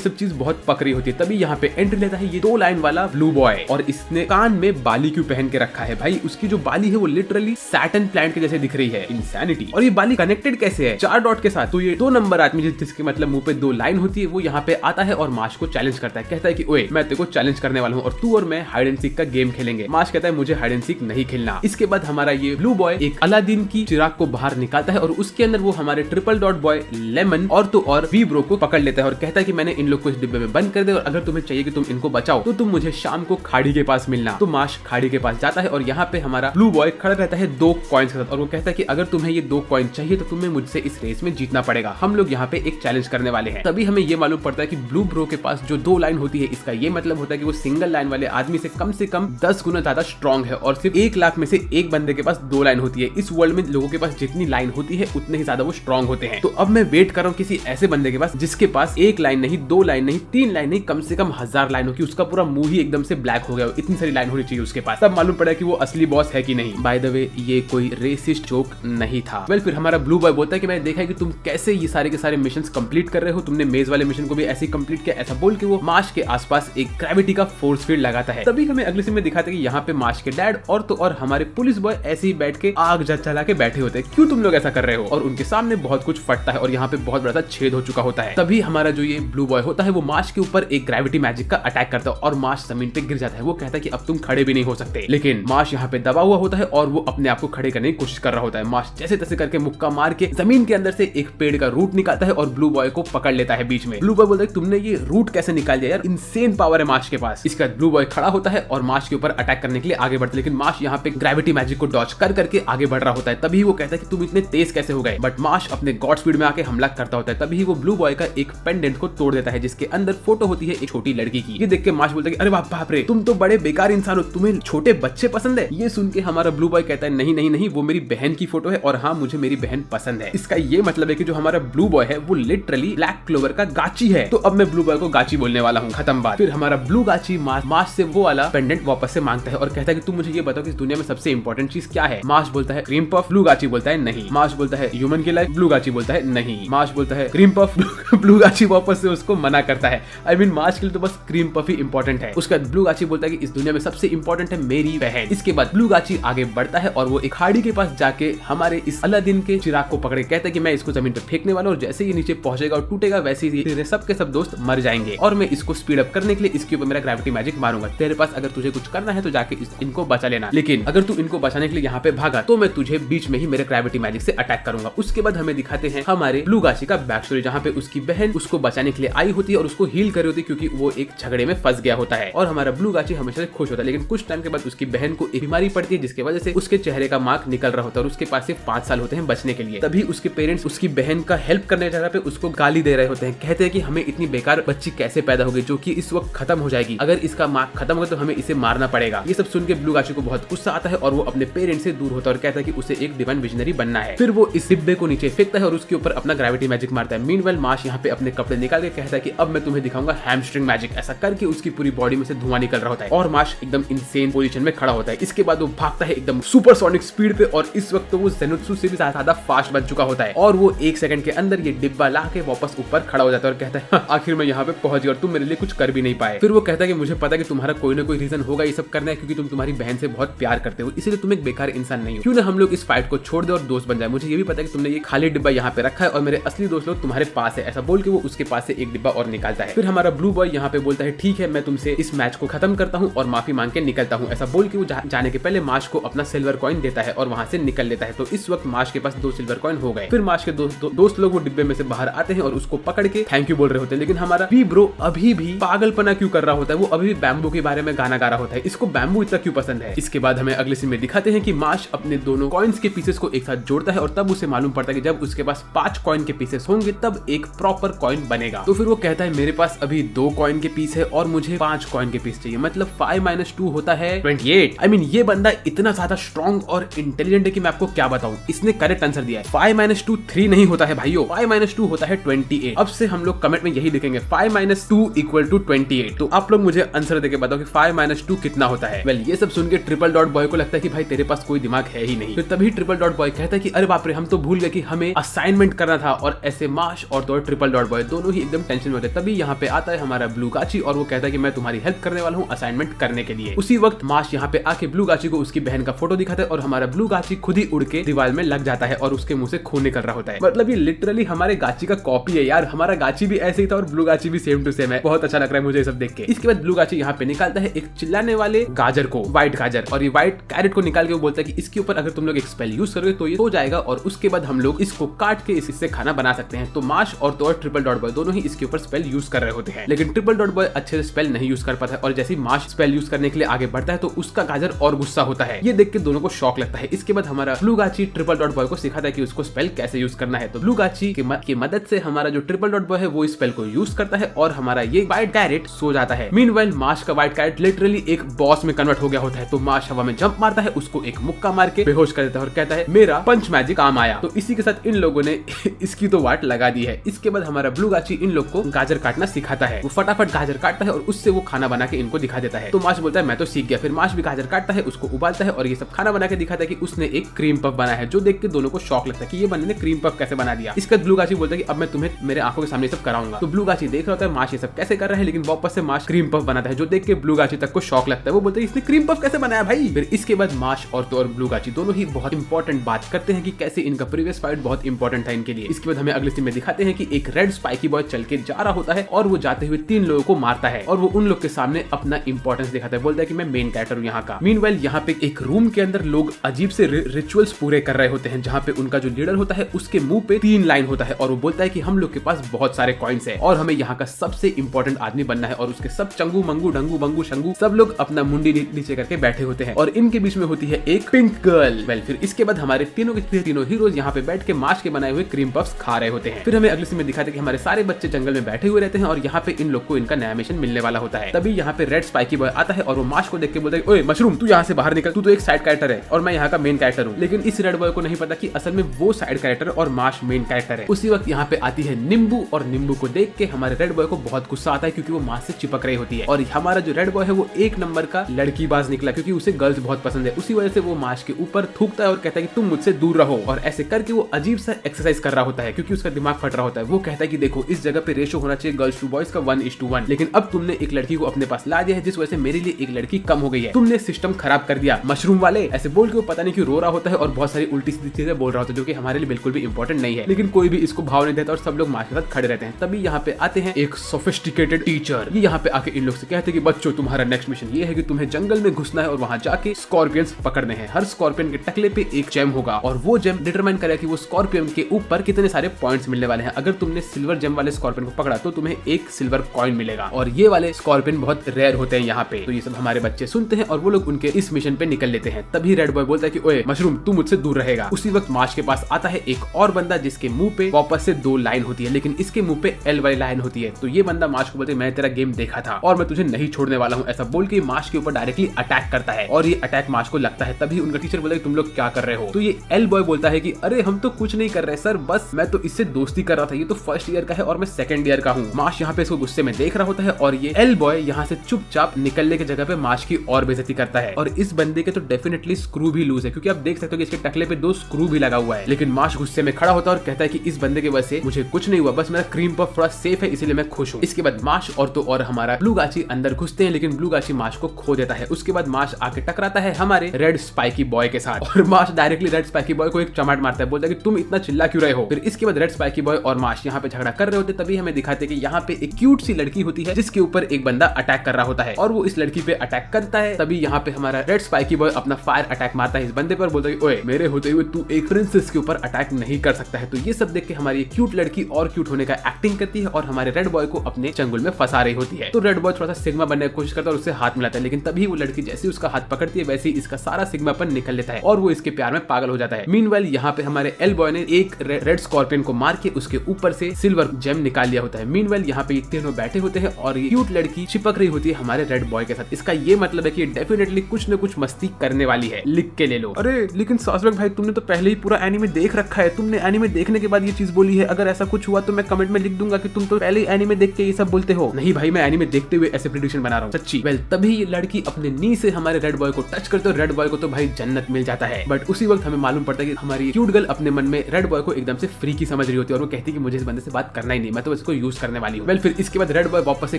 सब चीज बहुत पक रही होती है। तभी यहाँ पे एंट्री लेता है ये 2 लाइन वाला ब्लू बॉय और इसने कान में बाली क्यों पहन के रखा है? भाई उसकी जो बाली है वो लिटरली सैटर्न प्लैनेट के जैसे दिख रही है। इंसैनिटी। और ये बाली कनेक्टेड कैसे है 4 डॉट के साथ? तो ये 2 नंबर आदमी जिसके मतलब मुंह पे 2 लाइन होती है, वो यहाँ पे आता है और माश को चैलेंज करता है। कहता है कि ओए मैं तेरे को चैलेंज करने वाला हूँ और तू और मैं हाइड एंड सीक का गेम खेलेंगे। माश कहता है मुझे हाइड एंड सीक नहीं खेलना। इसके बाद हमारा ये ब्लू बॉय एक अलादीन की चिराग को बाहर निकालता है और उसके अंदर वो हमारे ट्रिपल डॉट बॉय, लेमन और वीब्रो को पकड़ लेता है और कहता है कि मैंने इन लोग को इस डिब्बे में बंद कर दे और अगर तुम्हें चाहिए कि तुम इनको बचाओ तो तुम मुझे शाम को खाड़ी के पास मिलना। तो माश खाड़ी के पास जाता है और यहाँ पे हमारा ब्लू बॉय खड़ा रहता है 2 कॉइन्स के साथ और वो कहता है कि अगर तुम्हें ये 2 कॉइन चाहिए तो तुम्हें मुझसे इस रेस में जीतना पड़ेगा। हम लोग यहाँ पे एक चैलेंज करने वाले हैं। तभी हमें ये मालूम पड़ता है कि ब्लू ब्रो के पास जो 2 लाइन होती है, इसका ये मतलब होता है कि वो सिंगल लाइन वाले आदमी से कम 10 गुना ज्यादा स्ट्रॉन्ग है और सिर्फ 1 लाख में से एक बंदे के पास 2 लाइन होती है। इस वर्ल्ड में लोगों के पास जितनी लाइन होती है उतने ही ज्यादा वो स्ट्रॉन्ग होते हैं। तो अब मैं वेट कर रहा हूँ किसी ऐसे बंदे के पास जिसके पास 1 लाइन नहीं, 2 लाइन नहीं, 3 लाइन नहीं, कम से कम 1000 लाइन हो कि उसका पूरा मुंह ही एकदम से ब्लैक हो गया हो, इतनी सारी लाइन होनी चाहिए उसके पास। तब मालूम पड़ा कि वो असली बॉस है कि नहीं। बाय द वे ये कोई रेसिस्ट जोक नहीं था। वेल, फिर हमारा ब्लू बॉय बोलता है कि मैंने देखा है कि तुम कैसे ये सारे के सारे मिशंस कंप्लीट कर रहे हो, तुमने मेज वाले मिशन को भी ऐसे ही कंप्लीट किया। ऐसा बोल के वो माश के आसपास एक ग्रेविटी का फोर्स फील्ड लगाता है। तभी हमें अगले सीन में दिखाते हैं कि यहाँ पे माश के डैड और हमारे पुलिस बॉय ऐसे ही बैठ के आग जला के बैठे होते हैं। क्यों तुम लोग ऐसा कर रहे हो? और उनके सामने बहुत कुछ फटता है और यहाँ पे बहुत बड़ा छेद हो चुका होता है। तभी हमारा जो ये ब्लू बॉय होता है वो माश के ऊपर एक ग्रेविटी मैजिक का अटैक करता है और माश जमीन पे गिर जाता है। वो कहता है कि अब तुम खड़े भी नहीं हो सकते, लेकिन माश यहाँ पे दबा हुआ होता है और वो अपने आप को खड़े करने की कोशिश कर रहा होता है। माश जैसे तैसे करके मुक्का मार के जमीन के अंदर से एक पेड़ का रूट निकालता है और ब्लू बॉय को पकड़ लेता है बीच में। ब्लू बॉय बोलता है तुमने ये रूट कैसे निकाल दिया यार, इंसेन पावर है माश के पास। इसके बाद ब्लू बॉय खड़ा होता है और माश के ऊपर अटैक करने के लिए आगे बढ़ता है, लेकिन माश यहाँ पे ग्रेविटी मैजिक को डॉज करके आगे बढ़ रहा होता है। तभी वो कहता है कि तुम इतने तेज कैसे हो गए, बट माश अपने गॉड स्पीड में आके हमला करता होता है। तभी वो ब्लू बॉय का एक पेंडेंट को तोड़ देता है जिसके अंदर फोटो होती है एक छोटी लड़की की। ये देख के माश बोलता है कि अरे बाप रे, तुम तो बड़े बेकार इंसान हो, तुम्हें छोटे बच्चे पसंद है। ये सुन के हमारा ब्लू बॉय कहता है नहीं, वो मेरी बहन की फोटो है और हाँ मुझे मेरी बहन पसंद है। इसका ये मतलब है कि जो हमारा ब्लू बॉय है वो लिटरली ब्लैक क्लोवर का गाची है। तो अब मैं ब्लू बॉय को गाची बोलने वाला हूँ, खत्म बात। फिर हमारा ब्लू गाची माश से वो वाला पेंडेंट वापस से मांगता है और कहता है कि तुम मुझे ये बताओ कि इस दुनिया में सबसे इंपॉर्टेंट चीज क्या है। माश बोलता है क्रीम पफ, ब्लू गाची बोलता है नहीं। माश बोलता है ह्यूमन की लाइफ, ब्लू गाची बोलता है नहीं। माश बोलता है क्रीम पफ, ब्लू गाची वापस से उसको मना करता है। आई मीन माश के लिए तो बस क्रीम पफ ही इंपॉर्टेंट है। उसके बाद ब्लू गाची बोलता है कि इस दुनिया में सबसे इंपॉर्टेंट है मेरी बहन। इसके बाद ब्लू गाची आगे बढ़ता है और वो एक खाड़ी के पास जाके हमारे इस अलादीन के चिराग को पकड़े कहता है कि मैं इसको जमीन पर फेंकने वाला हूं और जैसे ये नीचे पहुंचेगा और टूटेगा वैसे ही तेरे सब के सब दोस्त मर जाएंगे और मैं इसको स्पीड अप करने के लिए इसके ऊपर मेरा ग्रेविटी मैजिक मारूंगा। तेरे पास अगर तुझे कुछ करना है तो जाके इनको बचा लेना, लेकिन अगर तू इनको बचाने के लिए यहाँ पे भागा तो मैं तुझे बीच में ही मेरे ग्रेविटी मैजिक से अटैक करूंगा। उसके बाद हमें दिखाते हैं हमारे ब्लू गाची का बैक स्टोरी, जहाँ पे उसकी बहन उसको बचाने के लिए आई होती है और उसको हील कर रही होती है क्योंकि वो एक झगड़े में फंस गया होता है। और हमारा ब्लू गाची हमेशा से खुश होता है, लेकिन कुछ टाइम के बाद उसकी बहन को एक बीमारी पड़ती है जिसकी वजह से उसके चेहरे का मार्क निकल रहा होता है और उसके पास सिर्फ 5 साल होते हैं बचने के लिए। तभी उसके पेरेंट्स उसकी बहन का हेल्प करने की जगह पे उसको गाली दे रहे होते हैं, कहते हैं कि हमें इतनी बेकार बच्ची कैसे पैदा हो गई जो कि इस वक्त खत्म हो जाएगी, अगर इसका मार्क खत्म हो तो हमें इसे मारना पड़ेगा। ये सब सुन के ब्लू गाची को बहुत गुस्सा आता है और वो अपने पेरेंट्स से दूर होता है और कहता है कि उसे एक डिवाइन विजनरी बनना है। फिर वो इस डिब्बे को नीचे फेंकता है और उसके ऊपर अपना ग्रेविटी मैजिक मारता है। मीनवाइल मार्श यहाँ पे अपने कपड़े निकाल के कहता है कि अब मैं तुम्हें दिखाऊंगा हैमस्ट्रिंग मैजिक। ऐसा करके उसकी पूरी बॉडी में से धुआं निकल रहा होता है और मार्श एकदम इनसेन पोजीशन में खड़ा होता है। इसके बाद वो भागता है एकदम सुपरसोनिक स्पीड पे और इस वक्त तो वो ज़ेनोत्सु से भी ज्यादा फास्ट बन चुका होता है और वो 1 सेकंड के अंदर ये डिब्बा ला के वापस ऊपर खड़ा हो जाता है और कहता है आखिर मैं यहाँ पे पहुंच गया और तुम मेरे लिए कुछ कर भी नहीं पाए। फिर वो कहता है कि मुझे पता है कि तुम्हारा कोई ना कोई रीजन होगा ये सब करना है, क्योंकि तुम तुम्हारी बहन से बहुत प्यार करते हो, इसलिए तुम एक बेकार इंसान नहीं हो। क्यों ना हम लोग इस फाइट को छोड़ दे और दोस्त बन जाए। मुझे ये भी पता है कि तुमने ये खाली डिब्बा यहाँ पे रखा है और मेरे असली दोस्त लोग तुम्हारे पास है। ऐसा बोल के वो उसके पास से एक डिब्बा और निकालता है। फिर हमारा ब्लू बॉय यहाँ पे बोलता है ठीक है मैं तुमसे इस मैच को खत्म करता हूँ और माफी मांग के निकलता हूँ। ऐसा बोल के वो जाने के पहले मार्श को अपना सिल्वर कॉइन देता है और वहां से निकल लेता है। तो इस वक्त मार्श के पास 2 सिल्वर कॉइन हो गए। फिर मार्श के दोस्त लोग वो डिब्बे में से बाहर आते हैं और उसको पकड़ के थैंक यू बोल रहे होते हैं। लेकिन हमारा बी ब्रो अभी भी पागलपना क्यों कर रहा होता है, वो अभी भी बैम्बू के बारे में गाना गा रहा होता है। इसको बैम्बू इतना क्यों पसंद है। इसके बाद हमें अगले सीन में दिखाते हैं कि मार्श अपने दोनों कॉइन्स के पीसेस को एक साथ जोड़ता है और तब उसे मालूम पड़ता है कि जब उसके पास 5 कॉइन के पीसेस होंगे तब एक प्रॉपर कॉइन बनेगा। तो फिर वो कहता है मेरे पास अभी 2 कॉइन के पीस है और मुझे 5 कॉइन के पीस चाहिए, मतलब 5 - 2 होता है 28। आई मीन ये बंदा इतना ज्यादा स्ट्रॉन्ग और इंटेलिजेंट है कि मैं आपको क्या बताऊं। इसने करेक्ट आंसर दिया है। 5 - 2 3 नहीं होता है भाइयों, 5 - 2 होता है 28। अब से हम लोग कमेंट में यही लिखेंगे 5 - 2 = 28। तो आप लोग मुझे आंसर देके बताओ कि 5 - 2 कितना होता है। वेल ये सब सुन के ट्रिपल डॉट बॉय को लगता है कि भाई तेरे पास कोई दिमाग है ही नहीं। फिर तभी ट्रिपल डॉट बॉय कहता है कि अरे बाप रे हम तो भूल गए कि हमें असाइनमेंट करना था। और ऐसे मार्श और तो ट्रिपल डॉट बॉय दोनों ही एकदम टेंशन में होते हैं। तभी यहाँ पे आता है हमारा ब्लू गाची और वो कहता है कि मैं तुम्हारी हेल्प करने वाला हूँ असाइनमेंट करने के लिए। उसी वक्त मार्श यहाँ पे आके ब्लू गाची को उसकी बहन का फोटो दिखाता है और हमारा ब्लू गाची खुद ही उड़ के दीवार में लग जाता है और उसके मुंह से खून निकल रहा होता है। मतलब ये लिटरली हमारे गाची का कॉपी है यार। हमारा गाची भी ऐसे ही था और ब्लू गाची भी सेम टू सेम है। बहुत अच्छा लग रहा है मुझे ये सब देख के। इसके बाद ब्लू गाची यहाँ पे निकालता है एक चिल्लाने वाले गाजर को, व्हाइट गाजर, और ये व्हाइट कैरेट को निकाल के वो बोलता है कि इसके ऊपर अगर तुम लोग एक स्पेल यूज करोगे तो ये हो जाएगा और उसके बाद हम लोग इसको काट के इससे खाना बना सकते हैं। तो मार्श और तो ट्रिपल डॉट बॉय दोनों ही इसके ऊपर स्पेल यूज कर रहे होते हैं, लेकिन ट्रिपल डॉट बॉय अच्छे से स्पेल नहीं यूज कर पाता है और जैसे ही मार्श स्पेल यूज करने के लिए आगे बढ़ता है तो उसका गाजर और गुस्सा होता है। ये देख के दोनों को शॉक लगता है। इसके बाद हमारा ब्लू गाची ट्रिपल डॉट बॉय को सिखाता है कि उसको स्पेल कैसे यूज करना है। तो ब्लू गाची की मदद से हमारा जो ट्रिपल डॉट बॉय है वो इस स्पेल को यूज करता है और हमारा ये व्हाइट कैरेट सो जाता है। मीनवाइल मार्श का व्हाइट कैरेट लिटरली एक बॉस में कन्वर्ट हो गया होता है। तो मार्श हवा में जंप मारता है, उसको एक मुक्का मार के बेहोश कर देता है और कहता है मेरा पंच मैजिक काम आया। तो इसी के साथ इन लोगों ने इसकी तो वाट लगा दी है। इसके बाद हमारा ब्लू गाची इन लोग को गाजर काटना सिखाता है। वो फटाफट गाजर काटता है और उससे वो खाना बना के इनको दिखा देता है। तो मार्श बोलता है मैं तो सीख गया। फिर मार्श भी गाजर काटता है, उसको उबालता है और ये सब खाना बना के दिखाता है कि उसने एक क्रीम पफ बनाया है, जो देख के दोनों को शॉक लगता है कि ये बंदे ने क्रीम पफ कैसे बना दिया। इसके बाद ब्लू गाची बोलता है कि अब मैं तुम्हें मेरे आंखों के सामने सब कराऊंगा। तो ब्लू गाची देख रहा होता है मार्श ये सब कैसे कर रहा है, लेकिन वापस से मार्श क्रीम पफ बनाता है, जो देख के ब्लू गाची तक को शॉक लगता है। वो बोलते हैं इसने क्रीम पफ कैसे बनाया भाई। फिर इसके बाद मार्श और तो और ब्लू गाची दोनों ही बहुत इंपॉर्टेंट बात करते हैं कि कैसे इनका प्रीवियस फाइट बहुत इंपॉर्टेंट था इनके लिए। इसके बाद हमें अगले सीन में दिखाते हैं कि एक रेड स्पाइकी बॉय चल के जा रहा होता है और वो जाते हुए 3 लोगों को मारता है और वो उन लोग के सामने अपना इंपॉर्टेंस दिखाता है। बोलता है कि मैं मेन कैरेक्टर हूँ यहाँ का। मीनवाइल यहाँ पे एक रूम के अंदर लोग अजीब से रिचुअल्स पूरे कर रहे होते हैं, जहाँ पे उनका जो लीडर होता है उसके मुंह पे 3 लाइन होता है और वो बोलता है कि हम लोग के पास बहुत सारे कॉइन्स है और हमें यहाँ का सबसे इंपॉर्टेंट आदमी बनना है। और उसके सब चंगू मंगू डंगू बंगू शंगू सब लोग अपना मुंडी नीचे करके बैठे होते हैं और इनके बीच में होती है एक पिंक गर्ल। वेल फिर इसके बाद हमारे तीनों के तीनों हीरोज यहाँ पे बैठ के मार्श के बनाए हुए क्रीम पफ्स खा रहे होते हैं। फिर हमें अगले सीन में दिखाते हैं कि हमारे सारे बच्चे जंगल में बैठे हुए रहते हैं और यहाँ पे इन लोग को इनका नया मिशन मिलने वाला होता है। तभी यहाँ पे रेड स्पाइकी बॉय आता है और वो मार्श को देख के बोलता है ओए मशरूम तू यहाँ से बाहर निकल, तू तो एक साइड कैरेक्टर है और मैं यहाँ का मेन कैरेक्टर हूँ। लेकिन इस रेड बॉय को नहीं पता कि असल में वो साइड कैरेक्टर और मार्श मेन कैरेक्टर है। उसी वक्त यहाँ पे आती है नींबू और नींबू को देख के हमारे रेड बॉय को बहुत गुस्सा आता है क्योंकि वो मार्श से चिपक रही होती है और हमारा जो रेड बॉय है वो 1 नंबर का लड़कीबाज निकला क्योंकि उसे गर्ल्स बहुत पसंद है। उसी वजह से वो मार्श के ऊपर थूकता है और कहता है कि तुम मुझसे दूर रहो और ऐसे करके वो अजीब सा एक्सरसाइज कर रहा होता है क्योंकि उसका दिमाग फट रहा होता है। वो कहता है कि देखो इस जगह पे रेशो होना चाहिए गर्ल्स टू बॉयज का 1:1, लेकिन अब तुमने एक लड़की को अपने पास ला दिया है जिस वजह से मेरे लिए एक लड़की कम हो गई है। तुमने सिस्टम खराब कर दिया मशरूम वाले। ऐसे बोल के वो पता नहीं क्यों रो रहा होता है और बहुत सारी उल्टी सीधी चीजें बोल रहा होता है जो कि हमारे लिए बिल्कुल भी इंपॉर्टेंट नहीं है, लेकिन कोई भी इसको भाव नहीं देता और सब लोग मार्श के साथ खड़े रहते हैं। तभी यहाँ पे आते हैं एक सोफिस्टिकेटेड टीचर। ये यहाँ पे आके इन लोग से कहते हैं कि बच्चों तुम्हारा नेक्स्ट मिशन ये है कि तुम्हें जंगल में घुसना है और वहां जाके स्कॉर्पियंस पकड़ने हैं। हर स्कॉर्पियन के टकले पे एक जेम होगा और वो जेम डिटरमाइन करेगा कि वो स्कॉर्पियन के ऊपर कितने सारे पॉइंट्स मिलने वाले हैं। अगर तुमने सिल्वर जेम वाले स्कॉर्पियन को पकड़ा तो तुम्हें एक सिल्वर कॉइन मिलेगा और ये वाले स्कॉर्पियन बहुत रेयर होते हैं यहाँ पे। तो ये सब हमारे बच्चे सुनते हैं और वो लोग उनके इस मिशन पे निकल लेते हैं। तभी रेड बॉय बोलता है कि ओए मशरूम तू मुझसे दूर रहेगा। उसी वक्त मार्श के पास आता है एक और बंदा जिसके मुंह पे वापस से 2 लाइन होती है, लेकिन इसके मुंह पे L वाली लाइन होती है। तो ये बंदा मार्श को बोलते है मैं तेरा गेम देखा था और मैं तुझे नहीं छोड़ने वाला हूँ। ऐसा बोल के मार्श के ऊपर डायरेक्टली अटैक करता है और ये अटैक मार्श को लगता है। तभी उनका टीचर बोलता है तुम लोग क्या कर रहे हो। तो ये L बॉय बोलता है कि अरे हम तो कुछ नहीं कर रहे सर, बस मैं तो इससे दोस्ती कर रहा था, ये तो फर्स्ट ईयर का है और मैं सेकंड ईयर का हूँ। मार्श यहाँ पे इसको गुस्से में देख रहा होता है और ये एल बॉय यहाँ से चुपचाप निकलने की जगह पे मार्श की और बेइज्जती करता है। और इस बंदे के तो डेफिनेटली स्क्रू भी लूज है, क्योंकि आप देख सकते हो कि इसके टकले पे 2 स्क्रू भी लगा हुआ है। लेकिन मार्श गुस्से में खड़ा होता है और कहता है कि इस बंदे की वजह से मुझे कुछ नहीं हुआ, बस मेरा क्रीम पफ थोड़ा सेफ है इसलिए मैं खुश हूँ। इसके बाद मार्श और तो और हमारा ब्लू गाची अंदर घुसते हैं, लेकिन ब्लू गाची मार्श को खो देता है। उसके बाद मार्श आके टकराता है हमारे रेड स्पाइकी बॉय के साथ और Marsh directly red spiky boy को एक चमाट मारता है, बोलता है कि तुम इतना चिल्ला क्यों रहे हो। फिर इसके बाद रेड स्पाइकी बॉय और मार्श यहाँ पे झगड़ा कर रहे होते, तभी हमें दिखाते कि यहाँ पे एक क्यूट सी लड़की होती है जिसके ऊपर एक बंदा अटैक कर रहा होता है और वो इस लड़की पे अटैक करता है। तभी यहाँ पे हमारा रेड स्पाइकी बॉय अपना फायर अटैक मारता है इस बंदे पर, बोलता है ओए मेरे होते हुए तू एक प्रिंसेस के ऊपर अटैक नहीं कर सकता है। तो ये सब देख के हमारी क्यूट लड़की और क्यूट होने का एक्टिंग करती है और हमारे रेड बॉय को अपने चंगुल में फंसा रही होती है। तो रेड बॉय थोड़ा सा सिग्मा बनने की कोशिश करता है और उससे हाथ मिलाता है, लेकिन तभी वो लड़की जैसे उसका हाथ पकड़ती है वैसे ही इसका सारा सिग्मापन निकल लेता है और वो इसके प्यार में पागल हो जाता है। मीनवाइल यहाँ पे हमारे एल बॉय ने एक रेड स्कॉर्पियन को मार के उसके ऊपर से सिल्वर जेम निकाल लिया होता है। मीनवाइल यहाँ पे तीनों बैठे होते हैं और ये क्यूट लड़की चिपक रही होती है हमारे रेड बॉय के साथ। इसका ये मतलब है कि डेफिनेटली कुछ न कुछ मस्ती करने वाली है, लिख के ले लो। अरे लेकिन सासबक भाई तुमने तो पहले ही पूरा एनीमे देख रखा है, तुमने एनीमे देखने के बाद ये चीज बोली है। अगर ऐसा कुछ हुआ तो मैं कमेंट में लिख दूंगा कि तुम तो पहले ही एनीमे देख के ये सब बोलते हो। नहीं भाई, मैं एनीमे देखते हुए ऐसे प्रेडिक्शन बना रहा हूँ सच्ची। वेल तभी ये लड़की अपने नी से हमारे रेड बॉय को टच करते हो, रेड बॉय को तो भाई जन्नत मिल जाता है। बट उसी वक्त हमें मालूम पड़ता है कि हमारी क्यूट गर्ल अपने मन में रेड बॉय को एकदम से फ्री की समझ रही होती है और वो कहती है कि मुझे इस बंदे से बात करना ही नहीं, मैं तो इसको यूज करने वाली हूँ। वेल फिर इसके बाद रेड बॉय वापस से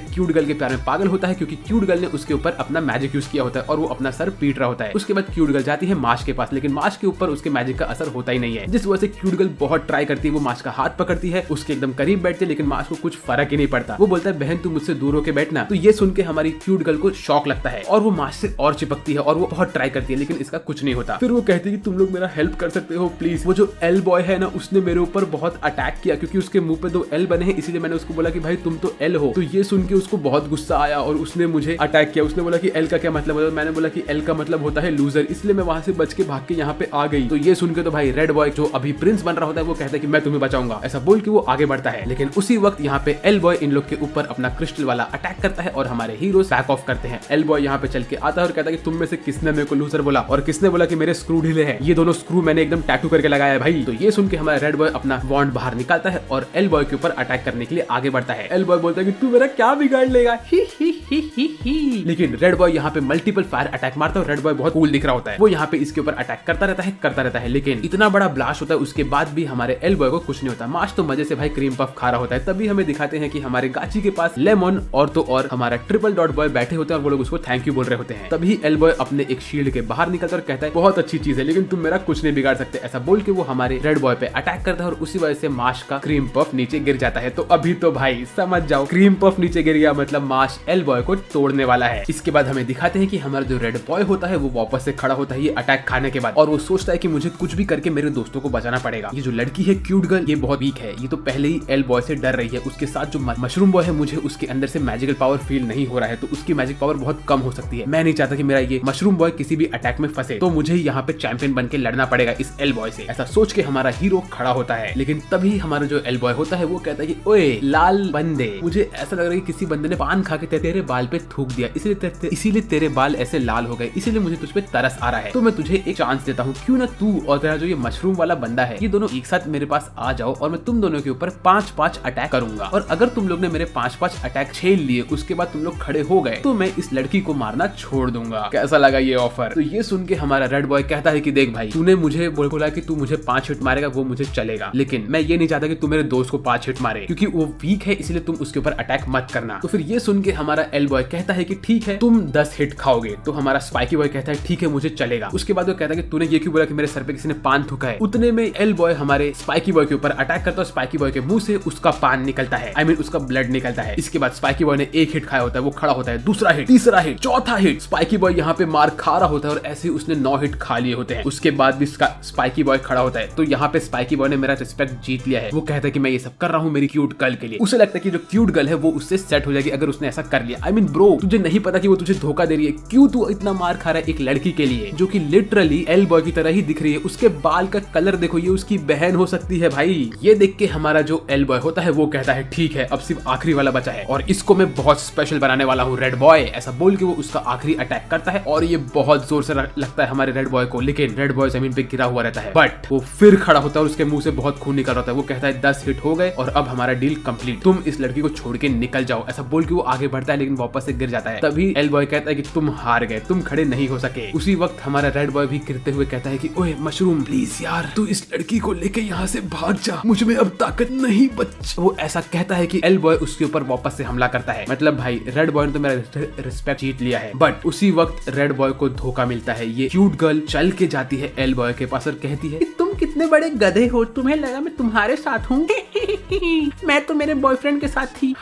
क्यूट गर्ल के प्यार में पागल होता है, क्योंकि क्यूट गर्ल ने उसके ऊपर अपना मैजिक यूज किया होता है और वो अपना सर पीट रहा होता है। उसके बाद क्यूट गर्ल जाती है मार्श के पास, लेकिन मार्श के ऊपर उसके मैजिक का असर होता ही नहीं है, जिस वजह से क्यूट गर्ल बहुत ट्राई करती है। वो मार्श का हाथ पकड़ती है, उसके एकदम करीब बैठती है, लेकिन मार्श को कुछ फर्क ही नहीं पड़ता। वो बोलता है बहन तू मुझसे दूर होकर बैठना। तो ये सुन के हमारी क्यूट गर्ल को शॉक लगता है और वो मार्श से और चिपकती है और वो बहुत ट्राई करती है, लेकिन इसका कुछ नहीं होता। फिर वो कहती है कि तुम लोग मेरा हेल्प कर सकते हो प्लीज। वो जो एल बॉय है ना, उसने मेरे ऊपर बहुत अटैक किया, क्योंकि उसके मुंह पे 2 एल बने हैं, इसीलिए मैंने उसको बोला कि भाई तुम तो एल हो। तो ये सुन के उसको बहुत गुस्सा आया और उसने मुझे अटैक किया। उसने बोला कि एल का क्या मतलब होता है, मैंने बोला कि एल का मतलब होता है लूजर, इसलिए मैं वहां से बच के भाग के यहाँ पे आ गई। तो ये सुन के तो भाई रेड बॉय जो अभी प्रिंस बन रहा होता है वो कहता है कि मैं तुम्हें बचाऊंगा, ऐसा बोल के वो आगे बढ़ता है। लेकिन उसी वक्त यहाँ पे एल बॉय इन लोग के ऊपर अपना क्रिस्टल वाला अटैक करता है और हमारे हीरो बैक ऑफ करते हैं। एल बॉय यहाँ पे चल के आता है और कहता है कि तुम में से किसने मेरे को लूजर बोला और किसने बोला कि मेरे स्क्रू ढीले हैं, ये दोनों स्क्रू मैंने एकदम टैटू करके लगाया है भाई। तो ये सुन के हमारा रेड बॉय अपना वॉन्ड बाहर निकालता है और एल बॉय के ऊपर अटैक करने के लिए आगे बढ़ता है। एल बॉय बोलता है कि तू मेरा क्या बिगाड़ लेगा, ही ही ही ही ही। लेकिन रेड बॉय यहाँ पे मल्टीपल फायर अटैक मारता है और रेड बॉय बहुत कूल दिख रहा होता है। वो यहाँ पे इसके ऊपर अटैक करता रहता है, लेकिन इतना बड़ा ब्लास्ट होता है उसके बाद भी हमारे एल बॉय को कुछ नहीं होता। मार्श तो मजे से भाई क्रीम पफ खा रहा होता है। तभी हमें दिखाते हैं कि हमारे गाची के पास लेमन और तो और हमारा ट्रिपल डॉट बॉय बैठे होते हैं और वो लोग उसको थैंक यू बोल रहे होते हैं। तभी एल बॉय अपने एक शील्ड के बाहर निकलता है और कहता है बहुत अच्छी चीज है, लेकिन तुम मेरा कुछ नहीं बिगाड़ सकते, ऐसा बोल के वो हमारे रेड बॉय पे अटैक करता है और उसी वजह से मार्श का क्रीम पफ नीचे गिर जाता है। तो अभी तो भाई समझ जाओ, क्रीम पफ नीचे गिर गया मतलब मार्श एल बॉय को तोड़ने वाला है। इसके बाद हमें दिखाते हैं कि हमारा जो रेड बॉय होता है वो वापस से खड़ा होता है ये अटैक खाने के बाद, और वो सोचता है कि मुझे कुछ भी करके मेरे दोस्तों को बचाना पड़ेगा। ये जो लड़की है क्यूट गर्ल, ये बहुत वीक है, ये तो पहले ही एल बॉय से डर रही है। उसके साथ जो मशरूम बॉय है, मुझे उसके अंदर से मैजिकल पावर फील नहीं हो रहा है, तो उसकी मैजिक पावर बहुत कम हो सकती है। मैं नहीं चाहता कि मेरा ये मशरूम बॉय किसी भी अटैक में फंसे, तो मुझे यहाँ पे चैंपियन बन के लड़ना पड़ेगा इस एल बॉय से। ऐसा सोच के हमारा हीरो खड़ा होता है, लेकिन तभी हमारा जो एल बॉय होता है वो कहता है कि ओए लाल बंदे, मुझे ऐसा लग रहा है कि किसी बंदे ने पान खा के तेरे बाल पे थूक दिया, इसीलिए तेरे बाल ऐसे लाल हो गए, इसीलिए मुझे तुझ पे तरस आ रहा है। तो मैं तुझे एक चांस देता हूँ, क्यों ना तू और तेरा जो ये मशरूम वाला बंदा है, ये दोनों एक साथ मेरे पास आ जाओ और मैं तुम दोनों के ऊपर 5-5 अटैक करूंगा, और अगर तुम लोग ने मेरे 5-5 अटैक झेल लिए उसके बाद तुम लोग खड़े हो गए तो मैं इस लड़की को मारना छोड़ दूंगा। कैसा लगा ये ऑफर? तो ये सुन के हमारा रेड बॉय कहता है कि देख भाई, तूने मुझे बोला कि तू मुझे 5 हिट मारेगा, वो मुझे चलेगा, लेकिन मैं ये नहीं चाहता कि तू मेरे दोस्त को 5 हिट मारे, क्योंकि वो वीक है, इसलिए तुम उसके ऊपर अटैक मत करना। तो फिर ये सुन के हमारा एल बॉय कहता है कि ठीक है तुम 10 हिट खाओगे। तो हमारा स्पाइकी बॉय कहता है ठीक है मुझे चलेगा। उसके बाद वो कहता है कि तूने ये क्यों बोला कि मेरे सर पे किसी ने पान थूका है। उतने में एल बॉय हमारे स्पाइकी बॉय के ऊपर अटैक करता है, स्पाइकी बॉय के मुंह से उसका पान निकलता है, I mean, उसका ब्लड निकलता है। इसके बाद स्पाइकी बॉय ने 1 हिट खाया होता है, वो खड़ा होता है, दूसरा हिट, तीसरा हिट, चौथा हिट, स्पाइकी बॉय यहाँ पे मार खा रहा होता है और ऐसे उसने 9 हिट खा लिए होते हैं। उसके बाद भी स्पाइकी बॉय खड़ा होता है, तो यहाँ पे स्पाइकी बॉय ने मेरा रिस्पेक्ट जीत लिया है। वो कहता है कि मैं ये सब कर रहा हूँ मेरी क्यूट गर्ल के लिए। उसे लगता है कि जो क्यूट गर्ल है वो उससे सेट हो जाएगी अगर उसने ऐसा कर लिया। I mean ब्रो, तुझे नहीं पता कि वो तुझे धोखा दे रही है, क्यों तू इतना मार खा रहा है एक लड़की के लिए जो कि लिटरली एल बॉय की तरह ही दिख रही है। उसके बाल का कलर देखो, ये उसकी बहन हो सकती है भाई। ये देख के हमारा जो एल बॉय होता है वो कहता है ठीक है अब सिर्फ आखिरी वाला बचा है और इसको मैं बहुत स्पेशल बनाने वाला हूँ रेड बॉय। ऐसा बोल के वो उसका आखिरी अटैक करता है और ये बहुत जोर से लगता है हमारे रेड बॉय को, लेकिन रेड बॉय जमीन पे गिरा हुआ रहता है। बट बट वो फिर खड़ा होता है और उसके मुंह से बहुत खून निकल रहा है। वो कहता है 10 हिट हो गए और अब हमारा डील कंप्लीट, तुम इस लड़की को छोड़ के निकल जाओ। ऐसा बोल के वो आगे बढ़ता है लेकिन वापस से गिर जाता है। तभी एल बॉय कहता है कि तुम हार गए, तुम खड़े नहीं हो सके। उसी वक्त हमारा रेड बॉय भी गिरते हुए कहता है कि ओए मशरूम प्लीज यार तू इस लड़की को लेके यहाँ से भाग जा, मुझ में अब ताकत नहीं बच। वो ऐसा कहता है कि एल बॉय उसके ऊपर वापस से हमला करता है। मतलब भाई रेड बॉय ने तो मेरा रिस्पेक्ट जीत लिया है। बट उसी वक्त रेड बॉय को धोखा मिलता है। ये क्यूट गर्ल चल के जाती है एल बॉय के पास और कहती है तुम कितने बड़े गधे हो, तुम्हें लगा मैं तुम्हारे साथ हूँ? मैं तो मेरे बॉयफ्रेंड के साथ थी।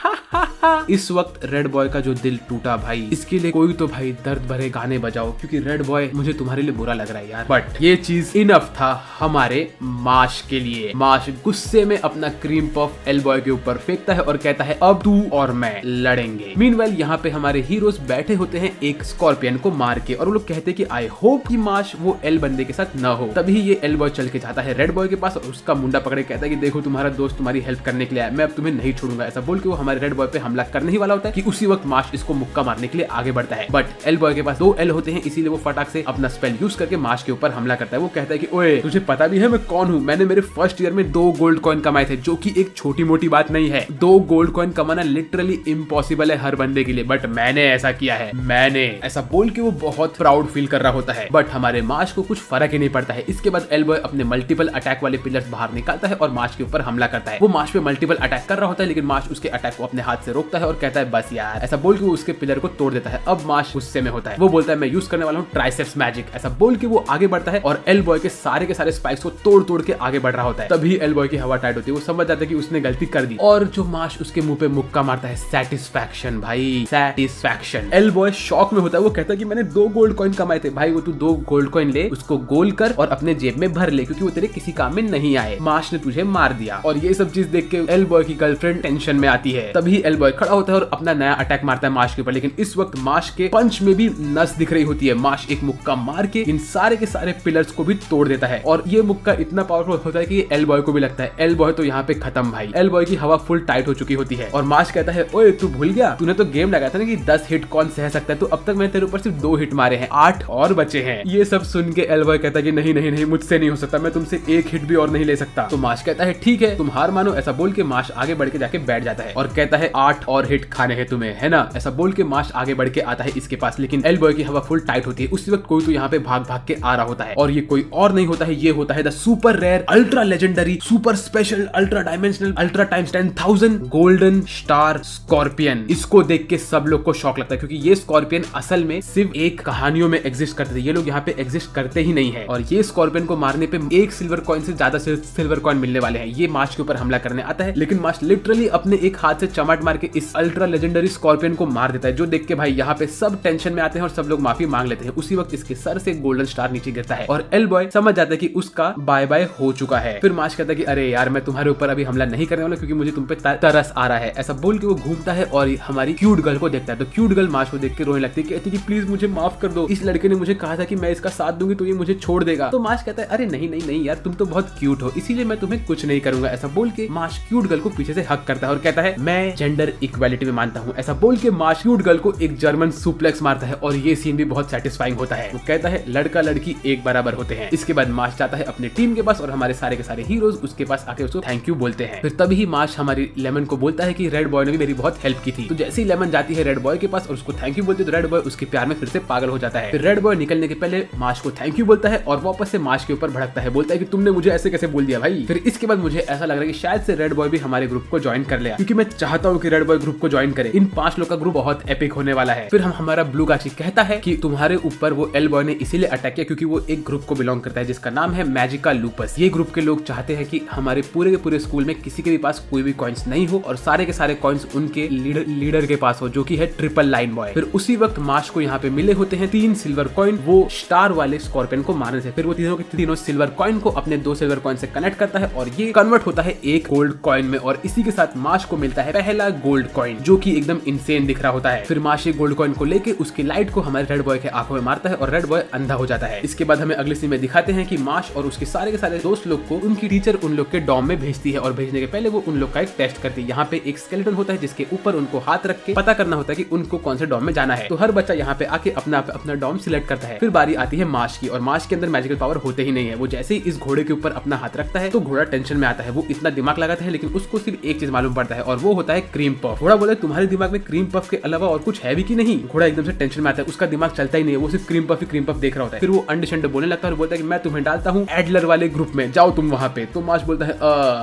इस वक्त रेड बॉय का जो दिल टूटा भाई, इसके लिए कोई तो भाई दर्द भरे गाने बजाओ क्योंकि रेड बॉय मुझे तुम्हारे लिए बुरा लग रहा है यार। बट ये चीज इनफ था हमारे माश के लिए। माश गुस्से में अपना क्रीम पफ एल बॉय के ऊपर फेंकता है और कहता है अब तू और मैं लड़ेंगे। मीनवाइल यहाँ पे हमारे हीरोज बैठे होते हैं एक स्कॉर्पियन को मार के और वो लोग कहते हैं कि आई होप कि माश वो एल बंदे के साथ न हो। तभी ये एल बॉय चल के जाता है रेड बॉय के पास और उसका मुंडा पकड़े कहता है कि देखो तुम्हारा दोस्त तुम्हारी हेल्प करने के लिए आया, मैं अब तुम्हें नहीं छोड़ूंगा। ऐसा बोल के वो हमारे रेड बॉय पे हमला करने ही वाला होता है कि उसी वक्त माश इसको मुक्का मारने के लिए आगे बढ़ता है। बट एल बॉय के पास 2 एल होते हैं, इसीलिए वो फटाक से अपना स्पेल यूज करके माश के ऊपर हमला करता है। वो कहता है कि ओए तुझे पता भी है मैं कौन हूँ? मैंने मेरे फर्स्ट ईयर में 2 गोल्ड कॉइन कमाए थे, जो कि एक छोटी मोटी बात नहीं है। 2 गोल्ड कॉइन कमाना लिटरली इम्पॉसिबल है हर बंदे के लिए, बट मैंने ऐसा किया है, मैंने। ऐसा बोल के वो बहुत प्राउड फील कर रहा होता है। बट हमारे माश को कुछ फर्क ही नहीं पड़ता है। इसके बाद एल बॉय अपने मल्टीपल अटैक वाले पिलर्स बाहर निकालता है और माश के ऊपर हमला करता है। वो माश पे मल्टीपल अटैक कर रहा होता है लेकिन माश उसके अटैक को अपने हाथ से रोकता है और कहता है बस यार। ऐसा बोल के वो उसके पिलर को तोड़ देता है। अब माश गुस्से में होता है, वो बोलता है मैं यूज करने वाला हूँ ट्राइसेप्स मैजिक। ऐसा बोल के वो आगे बढ़ता है और एल बॉय के सारे स्पाइक्स को तोड़ तोड़ के आगे बढ़ रहा होता है। तभी एल बॉय की हवा टाइट होती है, वो समझ जाता है कि उसने गलती कर दी और जो माश उसके मुंह पे मुक्का मारता है, सैटिस्फैक्शन भाई, सैटिस्फैक्शन। एल बॉय शॉक में होता है, वो कहता है कि मैंने 2 गोल्ड कॉइन कमाए थे। भाई वो तू 2 गोल्ड कॉइन ले, उसको गोल कर और अपने जेब में भर ले क्योंकि वो तेरे किसी काम में नहीं आए, माश ने तुझे मार दिया। और ये सब चीज देख के एल बॉय की गर्लफ्रेंड टेंशन में आती है। तभी एल बॉय खड़ा होता है और अपना नया अटैक मारता है माश के ऊपर, लेकिन इस वक्त माश के पंच में भी नस दिख रही होती है। माश एक मुक्का मार के इन सारे के सारे पिलर्स को भी तोड़ देता है और ये मुक्का इतना पावरफुल होता है कि एल बॉय को भी लगता है एल बॉय तो यहाँ पे खत्म भाई। एल बॉय की हवा फुल टाइट हो चुकी होती है और माश कहता है ओए तू भूल गया, तूने तो गेम लगाया था ना कि 10 हिट कौन सह सकता है, तो अब तक मैंने तेरे ऊपर सिर्फ 2 हिट मारे हैं, 8 और बचे हैं। ये सब सुन के एल बॉय कहता है कि नहीं नहीं नहीं मुझसे नहीं हो सकता, मैं तुमसे 1 हिट भी और नहीं ले सकता। तो माश कहता है ठीक है तुम हार मानो। ऐसा बोल के माश आगे बढ़ के जाके बैठ जाता है और कहता है 8 और हिट खाने हैं तुम्हें, है ना? ऐसा बोल के माश आगे बढ़ के आता है इसके पास, लेकिन एल बॉय की हवा फुल टाइट होती है। उसी वक्त कोई तो यहाँ पे भाग भाग के आ रहा होता है और ये कोई और नहीं होता है, ये होता है the super rare ultra legendary super special ultra dimensional ultra times 10,000 golden star scorpion. इसको देख के सब लोग को शॉक लगता है क्योंकि ये स्कॉर्पियन असल में सिर्फ एक कहानियों में एग्जिस्ट करते थे, ये लोग यहाँ पे एग्जिस्ट करते ही नहीं है। और ये स्कॉर्पियन को मारने पे 1 सिल्वर कॉइन से ज्यादा सिल्वर कॉइन मिलने वाले हैं। ये माश के ऊपर हमला करने आता है लेकिन माश लिटरली अपने एक हाथ से चमाट मार के इस अल्ट्रा लेजेंडरी स्कॉर्पियन को मार देता है, जो देख के भाई यहाँ पे सब टेंशन में आते हैं और सब लोग माफी मांग लेते हैं। उसी वक्त इसके सर से गोल्डन स्टार नीचे गिरता है और एल बॉय समझ जाता है कि उसका बाय बाय हो चुका है। फिर माश कहता है कि अरे यार मैं तुम्हारे ऊपर अभी हमला नहीं करने वाला क्योंकि मुझे तुम पे तरस आ रहा है। ऐसा बोल के वो घूमता है और हमारी क्यूट गर्ल को देखता है, तो क्यूट गर्ल माश को देख के रोने लगती है, कहती है कि प्लीज मुझे माफ कर दो, इस लड़के ने मुझे कहा था कि मैं इसका साथ दूंगी तो ये मुझे छोड़ देगा। तो माश कहता है अरे नहीं नहीं नहीं यार तुम तो बहुत क्यूट हो, इसीलिए मैं तुम्हें कुछ नहीं करूंगा। ऐसा बोल के माश क्यूट गर्ल को पीछे से हक करता है और कहता है मैं जेंडर इक्वालिटी में मानता हूँ। ऐसा बोल के माश क्यूट गर्ल को एक जर्मन सुप्लेक्स मारता है और ये सीन भी बहुत सेटिस्फाइंग होता है। वो कहता है लड़का लड़की एक बराबर होते हैं। इसके बाद माश जाता है अपने टीम के पास और हमारे सारे के सारे हीरोज उसके पास आके उसको थैंक यू बोलते हैं। फिर तभी माश हमारी लेमन को बोलता है कि रेड बॉय ने भी मेरी बहुत हेल्प की थी। तो जैसे ही लेमन जाती है रेड बॉय के पास और उसको थैंक यू बोलती है तो रेड बॉय उसके प्यार में फिर से पागल हो जाता है। फिर रेड बॉय निकलने के पहले माश को थैंक यू बोलता है और वापस से माश के ऊपर भड़कता है, बोलता है कि तुमने मुझे ऐसे कैसे बोल दिया भाई। फिर इसके बाद मुझे ऐसा लग रहा है कि शायद से रेड बॉय भी हमारे ग्रुप को ज्वाइन कर लिया, क्योंकि मैं चाहता हूँ कि रेड बॉय ग्रुप को ज्वाइन करे। इन 5 लोग का ग्रुप बहुत एपिक होने वाला है। फिर हमारा ब्लू गाची कहता है कि तुम्हारे ऊपर वो एल बॉय ने इसीलिए अटैक किया क्योंकि वो एक ग्रुप को बिलोंग करता है जिसका नाम है मैजिका लूपस। ये ग्रुप के लोग चाहते हैं कि हमारे पूरे के पूरे स्कूल में किसी के भी पास कोई भी कॉइन्स नहीं हो और सारे के सारे कॉइन्स उनके लीडर के पास हो, जो कि है ट्रिपल लाइन बॉय। फिर उसी वक्त माश को यहाँ पे मिले होते हैं 3 सिल्वर कॉइन वो स्टार वाले स्कॉर्पियन को मारने से। फिर वो तीनों के तीनों सिल्वर कॉइन को अपने 2 सिल्वर कॉइन से कनेक्ट करता है और ये कन्वर्ट होता है एक गोल्ड कॉइन में, और इसी के साथ माश को मिलता है पहला गोल्ड कॉइन जो कि एकदम इंसेन दिख रहा होता है। फिर माश ये गोल्ड कॉइन को लेके उसकी लाइट को हमारे रेड बॉय के आंखों में मारता है और रेड बॉय अंधा हो जाता है। इसके बाद हमें अगले सीन में दिखाते हैं कि माश और उसके सारे दोस्त लोग को उनकी टीचर उन लोग के डॉम में भेजती है और भेजने के पहले वो उन लोग का एक टेस्ट करती है। यहाँ पे एक स्केलेटन होता है जिसके ऊपर उनको हाथ रख के पता करना होता है कि उनको कौन से डॉम में जाना है। तो हर बच्चा यहाँ पे आके अपना डॉम सिलेक्ट करता है। फिर बारी आती है माश की, और माश के अंदर मैजिकल पावर होते ही नहीं है। वो जैसे ही इस घोड़े के ऊपर अपना हाथ रखता है तो घोड़ा टेंशन में आता है। वो इतना दिमाग लगाता है लेकिन उसको सिर्फ एक चीज मालूम पड़ता है और वो होता है क्रीम पफ। घोड़ा बोले तुम्हारे दिमाग में क्रीम पफ के अलावा और कुछ है भी कि नहीं। घोड़ा एकदम से टेंशन में आता है, उसका दिमाग चलता ही नहीं है, वो सिर्फ क्रीम पफ देख रहा होता है। फिर वो अंडशंड बोलने लगता है और बोलता है कि मैं तुम्हें डालता हूँ एडलर वाले ग्रुप में, जाओ तुम वहाँ पे। तो माश बोलता है